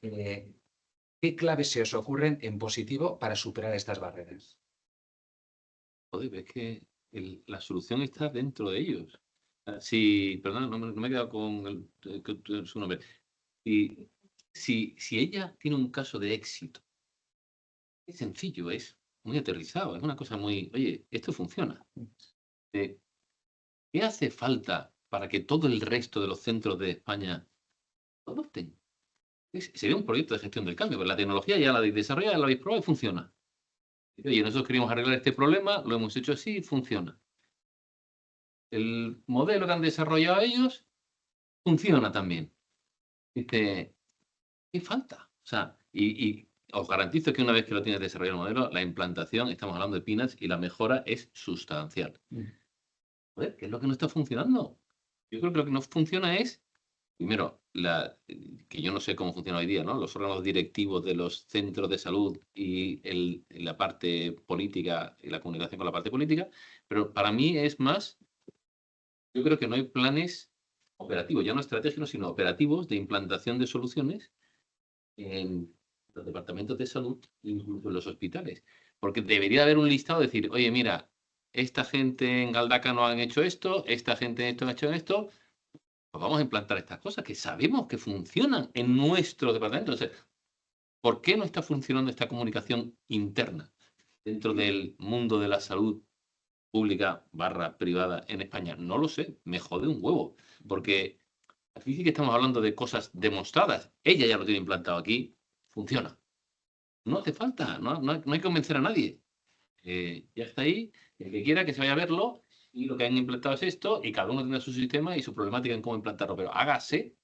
A: ¿qué claves se os ocurren en positivo para superar estas barreras?
F: Joder, es que la solución está dentro de ellos. Si, perdón, no me he quedado con su nombre. Si ella tiene un caso de éxito, es sencillo, es muy aterrizado, es una cosa muy, oye, esto funciona. ¿Qué hace falta para que todo el resto de los centros de España lo adopten? Sería un proyecto de gestión del cambio, pero la tecnología ya la habéis desarrollado, ya la habéis probado y funciona. Oye, nosotros queríamos arreglar este problema, lo hemos hecho así y funciona. El modelo que han desarrollado ellos funciona también. Dice, ¿qué falta? O sea, y os garantizo que una vez que lo tienes desarrollado el modelo, la implantación, estamos hablando de peanuts, y la mejora es sustancial. Joder, ¿qué es lo que no está funcionando? Yo creo que lo que no funciona es, primero, que yo no sé cómo funciona hoy día, ¿no? Los órganos directivos de los centros de salud y la parte política y la comunicación con la parte política, pero para mí es más, yo creo que no hay planes operativos, ya no estratégicos, sino operativos de implantación de soluciones en los departamentos de salud, incluso en los hospitales. Porque debería haber un listado de decir, oye, mira, esta gente en Galdaca no han hecho esto, esta gente esto ha hecho esto, pues vamos a implantar estas cosas que sabemos que funcionan en nuestro departamento. Entonces, ¿por qué no está funcionando esta comunicación interna dentro del mundo de la salud pública / privada en España? No lo sé, me jode un huevo, porque aquí sí que estamos hablando de cosas demostradas. Ella ya lo tiene implantado aquí, funciona. No hace falta, no hay que convencer a nadie. Ya está ahí, el que quiera que se vaya a verlo, y lo que han implantado es esto, y cada uno tiene su sistema y su problemática en cómo implantarlo, pero hágase.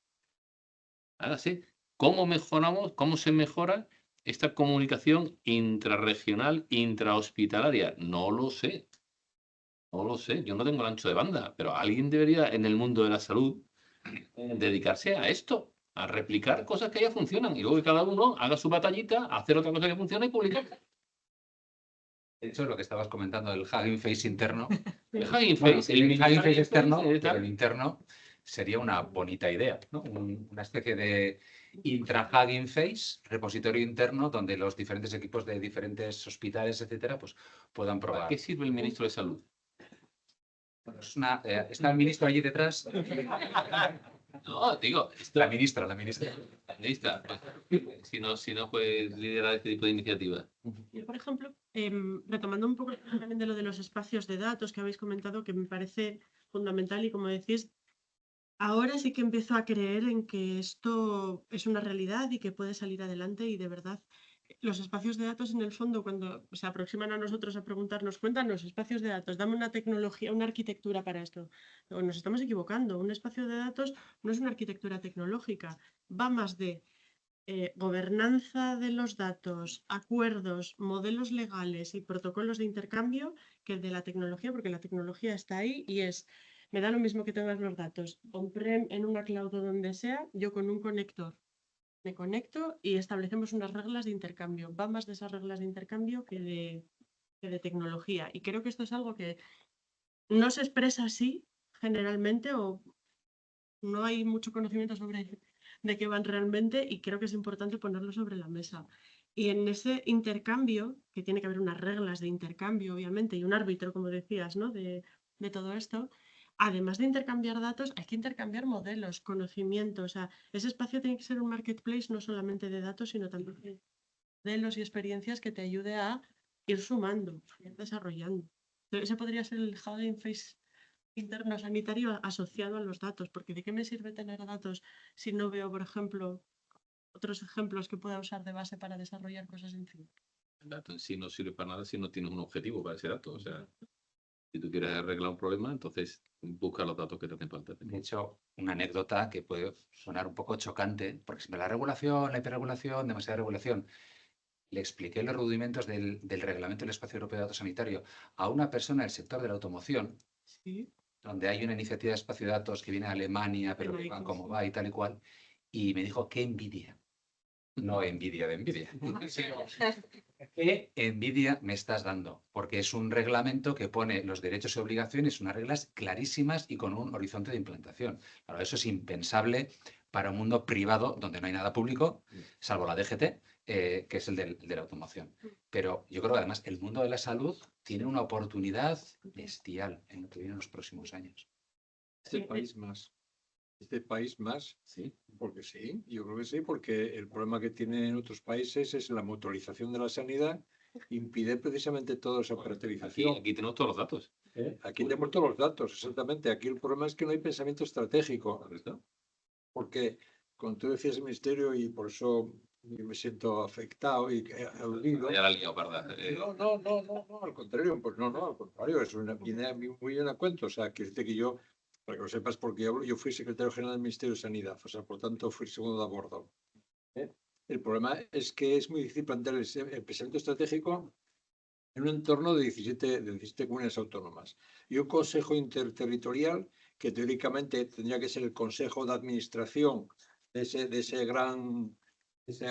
F: ¿Cómo mejoramos, cómo se mejora esta comunicación intrarregional, intrahospitalaria? No lo sé. No lo sé, yo no tengo el ancho de banda, pero alguien debería en el mundo de la salud dedicarse a esto, a replicar cosas que ya funcionan y luego que cada uno haga su batallita, hacer otra cosa que funcione y publicar.
A: De hecho, lo que estabas comentando, el Hugging Face interno.
F: El Hugging Face,
A: el Hugging Face externo,
F: Face,
A: pero el interno sería una bonita idea, ¿no? Una especie de intra-Hugging Face, repositorio interno, donde los diferentes equipos de diferentes hospitales, etcétera, pues puedan probar.
F: ¿Para qué sirve el ministro de Salud?
A: Bueno, está el ministro allí detrás.
F: No, digo,
A: la ministra.
F: La ministra, pues, si no puede liderar este tipo de iniciativas.
J: Yo, por ejemplo, retomando un poco también de lo de los espacios de datos que habéis comentado, que me parece fundamental y como decís, ahora sí que empiezo a creer en que esto es una realidad y que puede salir adelante y de verdad los espacios de datos en el fondo cuando se aproximan a nosotros a preguntarnos, cuéntanos, espacios de datos, dame una tecnología, una arquitectura para esto. O nos estamos equivocando, un espacio de datos no es una arquitectura tecnológica, va más de gobernanza de los datos, acuerdos, modelos legales y protocolos de intercambio que el de la tecnología, porque la tecnología está ahí y me da lo mismo que tengas los datos on-prem, en una cloud o donde sea, yo con un conector me conecto y establecemos unas reglas de intercambio. Va más de esas reglas de intercambio que de tecnología. Y creo que esto es algo que no se expresa así generalmente o no hay mucho conocimiento sobre de qué van realmente y creo que es importante ponerlo sobre la mesa. Y en ese intercambio, que tiene que haber unas reglas de intercambio, obviamente, y un árbitro, como decías, ¿no? de todo esto, además de intercambiar datos, hay que intercambiar modelos, conocimientos. O sea, ese espacio tiene que ser un marketplace no solamente de datos, sino también de modelos y experiencias que te ayude a ir sumando, ir desarrollando. Ese podría ser el Hugging Face interno sanitario asociado a los datos, porque ¿de qué me sirve tener datos si no veo, por ejemplo, otros ejemplos que pueda usar de base para desarrollar cosas encima?
F: El dato en sí no sirve para nada si no tienes un objetivo para ese dato. O sea, si tú quieres arreglar un problema, entonces busca los datos que te hacen falta.
A: De hecho, una anécdota que puede sonar un poco chocante, porque siempre la regulación, la hiperregulación, demasiada regulación. Le expliqué los rudimentos del reglamento del espacio europeo de datos sanitario a una persona del sector de la automoción,
J: Sí.
A: donde hay una iniciativa de espacio de datos que viene de Alemania, pero que va como va y tal y cual, y me dijo, qué envidia. No envidia de envidia. ¿Qué envidia me estás dando? Porque es un reglamento que pone los derechos y obligaciones, unas reglas clarísimas y con un horizonte de implantación. Claro, eso es impensable para un mundo privado donde no hay nada público, salvo la DGT, que es el de la automoción. Pero yo creo que además el mundo de la salud tiene una oportunidad bestial en lo que viene en los próximos años.
M: Este país más. Este país más,
A: sí,
M: porque sí, yo creo que sí, porque el problema que tienen otros países es la motorización de la sanidad, impide precisamente toda esa operatorización.
F: Aquí tenemos todos los datos.
M: Aquí tenemos todos los datos, exactamente. Aquí el problema es que no hay pensamiento estratégico. Porque, como tú decías, el ministerio, y por eso yo me siento afectado y aludido.
F: Ya la he liado, ¿verdad?
M: No, al contrario, pues no, al contrario, es viene a mí muy bien a cuento. O sea, que dice que yo, para que lo sepas, porque yo fui secretario general del Ministerio de Sanidad, o sea, por tanto fui segundo de a bordo. El problema es que es muy difícil plantear el pensamiento estratégico en un entorno de 17 comunidades autónomas. Y un consejo interterritorial que teóricamente tendría que ser el consejo de administración de esa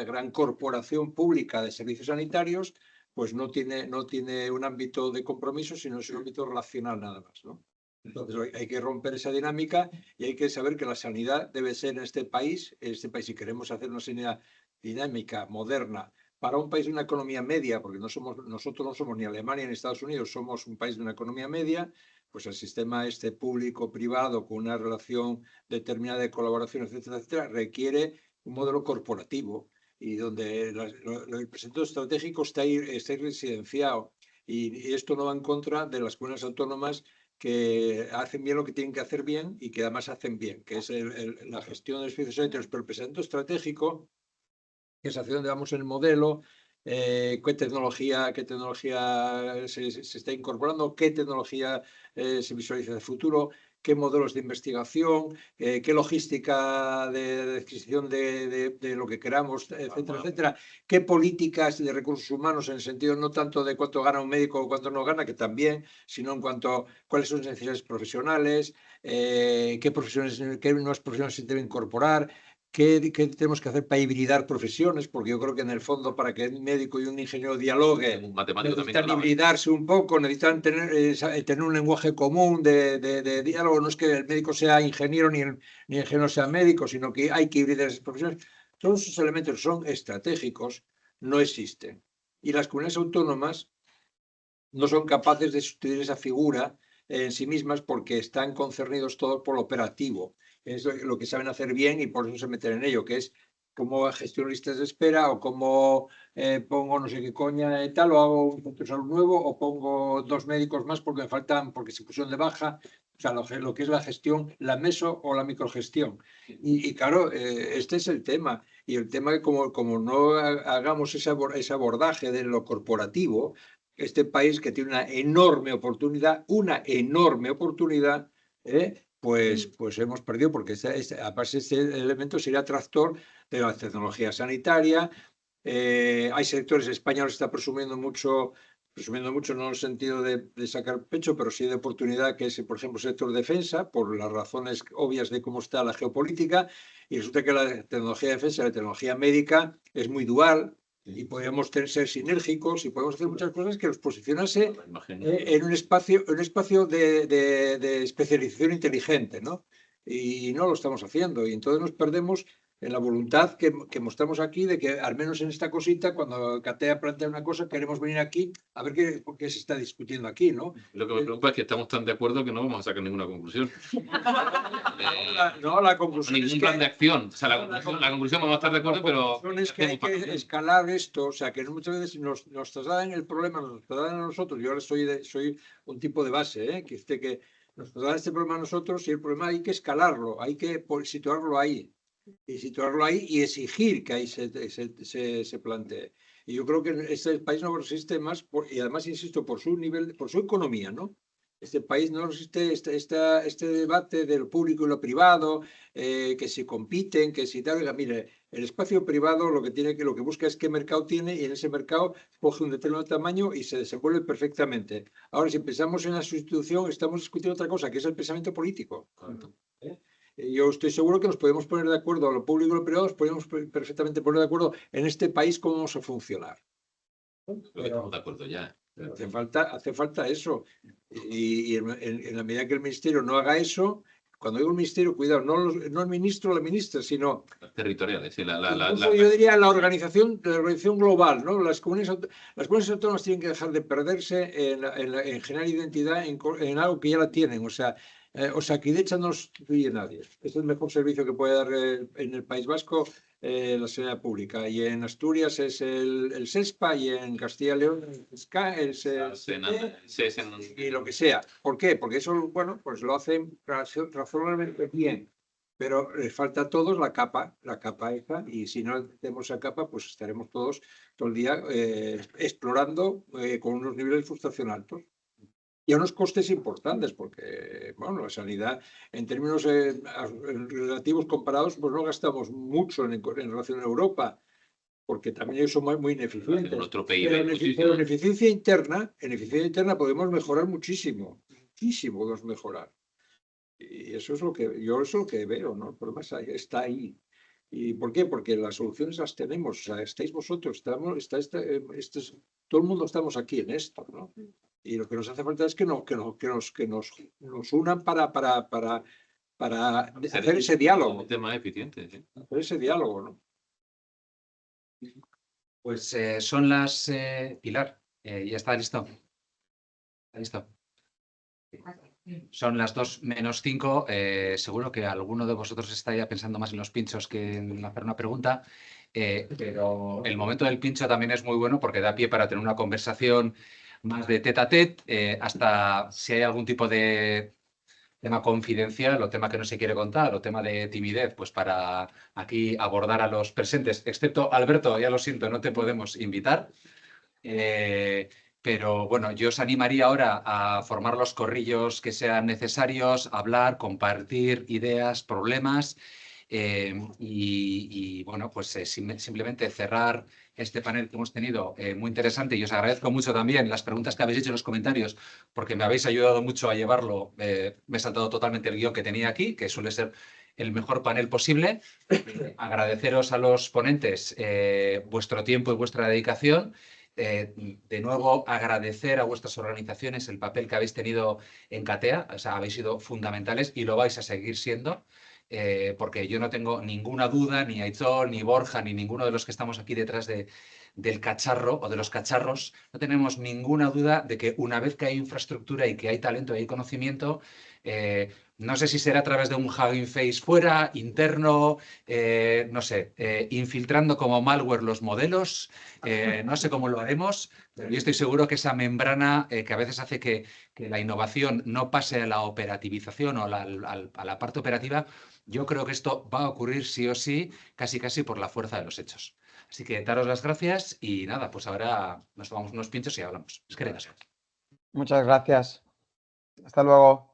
M: gran corporación pública de servicios sanitarios, pues no tiene un ámbito de compromiso, sino es un ámbito relacional nada más, ¿no? Entonces hay que romper esa dinámica y hay que saber que la sanidad debe ser en este país, si queremos hacer una sanidad dinámica, moderna, para un país de una economía media, porque nosotros no somos ni Alemania ni Estados Unidos, somos un país de una economía media, pues el sistema público-privado con una relación determinada de colaboración, etcétera, etcétera, requiere un modelo corporativo y donde el presente estratégico está ahí residenciado. Y esto no va en contra de las comunidades autónomas que hacen bien lo que tienen que hacer bien y que además hacen bien, que es la gestión de los servicios sanitarios, pero el presente estratégico, que es hacia dónde vamos en el modelo, qué tecnología se está incorporando, qué tecnología se visualiza en el futuro, qué modelos de investigación, qué logística de adquisición de lo que queramos, etcétera, etcétera, qué políticas de recursos humanos en el sentido no tanto de cuánto gana un médico o cuánto no gana, que también, sino en cuanto a cuáles son las necesidades profesionales, qué nuevas profesiones se deben incorporar. ¿Qué tenemos que hacer para hibridar profesiones? Porque yo creo que en el fondo para que un médico y un ingeniero dialoguen, necesitan hibridarse un poco, necesitan tener un lenguaje común de diálogo. No es que el médico sea ingeniero ni el ingeniero sea médico, sino que hay que hibridar esas profesiones. Todos esos elementos son estratégicos, no existen. Y las comunidades autónomas no son capaces de sustituir esa figura en sí mismas porque están concernidos todos por lo operativo. Es lo que saben hacer bien y por eso se meten en ello, que es cómo gestiono listas de espera o cómo pongo no sé qué coña y tal, o hago un centro de salud nuevo o pongo 2 médicos más porque me faltan, porque se pusieron de baja. O sea, lo que es la gestión, la meso o la microgestión. Y claro, este es el tema. Y el tema es como no hagamos ese abordaje de lo corporativo, este país que tiene una enorme oportunidad, pues hemos perdido, porque aparte este elemento sería tractor de la tecnología sanitaria. Hay sectores, España nos está presumiendo mucho no en el sentido de sacar pecho, pero sí de oportunidad, que es, por ejemplo, el sector defensa, por las razones obvias de cómo está la geopolítica, y resulta que la tecnología de defensa, la tecnología médica, es muy dual, y podemos ser sinérgicos y podemos hacer muchas cosas que nos posicionase en un espacio de especialización inteligente, ¿no? Y no lo estamos haciendo, y entonces nos perdemos en la voluntad que mostramos aquí de que, al menos en esta cosita, cuando CATEA plantea una cosa, queremos venir aquí a ver qué se está discutiendo aquí, ¿no?
F: Lo que me preocupa es que estamos tan de acuerdo que no vamos a sacar ninguna conclusión.
M: La conclusión
F: ningún plan de acción. O sea, la conclusión vamos a estar de acuerdo, pero
M: es que hay que escalar esto, o sea, que muchas veces nos trasladan el problema, nos trasladan a nosotros. Yo ahora soy un tipo de base, que nos trasladan este problema a nosotros, y el problema hay que escalarlo, hay que situarlo ahí. Y exigir que ahí se plantee. Y yo creo que este país no resiste más, y además, insisto, por su nivel, por su economía, ¿no? Este país no resiste este debate del público y lo privado, que si compiten, que si tal. Oiga, mire, el espacio privado lo que busca es qué mercado tiene, y en ese mercado coge un determinado tamaño y se desenvuelve perfectamente. Ahora, si pensamos en la sustitución, estamos discutiendo otra cosa, que es el pensamiento político. Yo estoy seguro que nos podemos poner de acuerdo, a lo público y lo privado, nos podemos perfectamente poner de acuerdo en este país cómo vamos a funcionar.
F: Creo que estamos de acuerdo ya.
M: Hace falta eso. Y en la medida que el ministerio no haga eso, cuando digo el ministerio, cuidado, no el ministro o la ministra, sino
F: Territoriales, sí,
M: yo diría la organización global, ¿no? Las comunidades autónomas tienen que dejar de perderse en generar identidad en algo que ya la tienen. O sea, Osakidetza no sustituye a nadie. Es el mejor servicio que puede dar en el País Vasco la sanidad pública. Y en Asturias es el SESPA, y en Castilla y León el SESPA, y lo que sea. ¿Por qué? Porque eso, bueno, pues lo hacen razonablemente bien. Pero les falta a todos la capa esa, y si no tenemos esa capa, pues estaremos todos todo el día explorando con unos niveles de frustración altos. Y a unos costes importantes, porque bueno, la sanidad en términos relativos comparados, pues no gastamos mucho en relación a Europa, porque también ellos son muy ineficientes.
F: Nuestro PIB,
M: Pero en eficiencia interna podemos mejorar muchísimo podemos mejorar. Y eso es lo que veo, ¿no? El problema está ahí. ¿Y por qué? Porque las soluciones las tenemos. O sea, estáis vosotros, todo el mundo estamos aquí en esto, ¿no? Y lo que nos hace falta es que nos unan para hacer ese diálogo.
F: Un tema eficiente, ¿sí?
M: Hacer ese diálogo, ¿no?
A: Pues son las... Pilar, ya está listo. ¿Está listo? Son las 2:05. Seguro que alguno de vosotros está ya pensando más en los pinchos que en hacer una pregunta, pero el momento del pincho también es muy bueno porque da pie para tener una conversación más de tête à tête, hasta si hay algún tipo de tema confidencial o tema que no se quiere contar o tema de timidez, pues para aquí abordar a los presentes, excepto Alberto, ya lo siento, no te podemos invitar. Pero bueno, yo os animaría ahora a formar los corrillos que sean necesarios, hablar, compartir ideas, problemas y bueno, pues simplemente cerrar este panel que hemos tenido muy interesante, y os agradezco mucho también las preguntas que habéis hecho en los comentarios porque me habéis ayudado mucho a llevarlo. Me he saltado totalmente el guión que tenía aquí, que suele ser el mejor panel posible. Agradeceros a los ponentes vuestro tiempo y vuestra dedicación. De nuevo, agradecer a vuestras organizaciones el papel que habéis tenido en CATEA. O sea, habéis sido fundamentales y lo vais a seguir siendo, porque yo no tengo ninguna duda, ni Aitor, ni Borja, ni ninguno de los que estamos aquí detrás del cacharro o de los cacharros, no tenemos ninguna duda de que una vez que hay infraestructura y que hay talento y hay conocimiento, no sé si será a través de un Hugging Face fuera, interno, no sé, infiltrando como malware los modelos, no sé cómo lo haremos, pero yo estoy seguro que esa membrana que a veces hace que la innovación no pase a la operativización o a la parte operativa, yo creo que esto va a ocurrir sí o sí, casi por la fuerza de los hechos. Así que daros las gracias y nada, pues ahora nos tomamos unos pinchos y hablamos. Es que
H: muchas gracias. Hasta luego.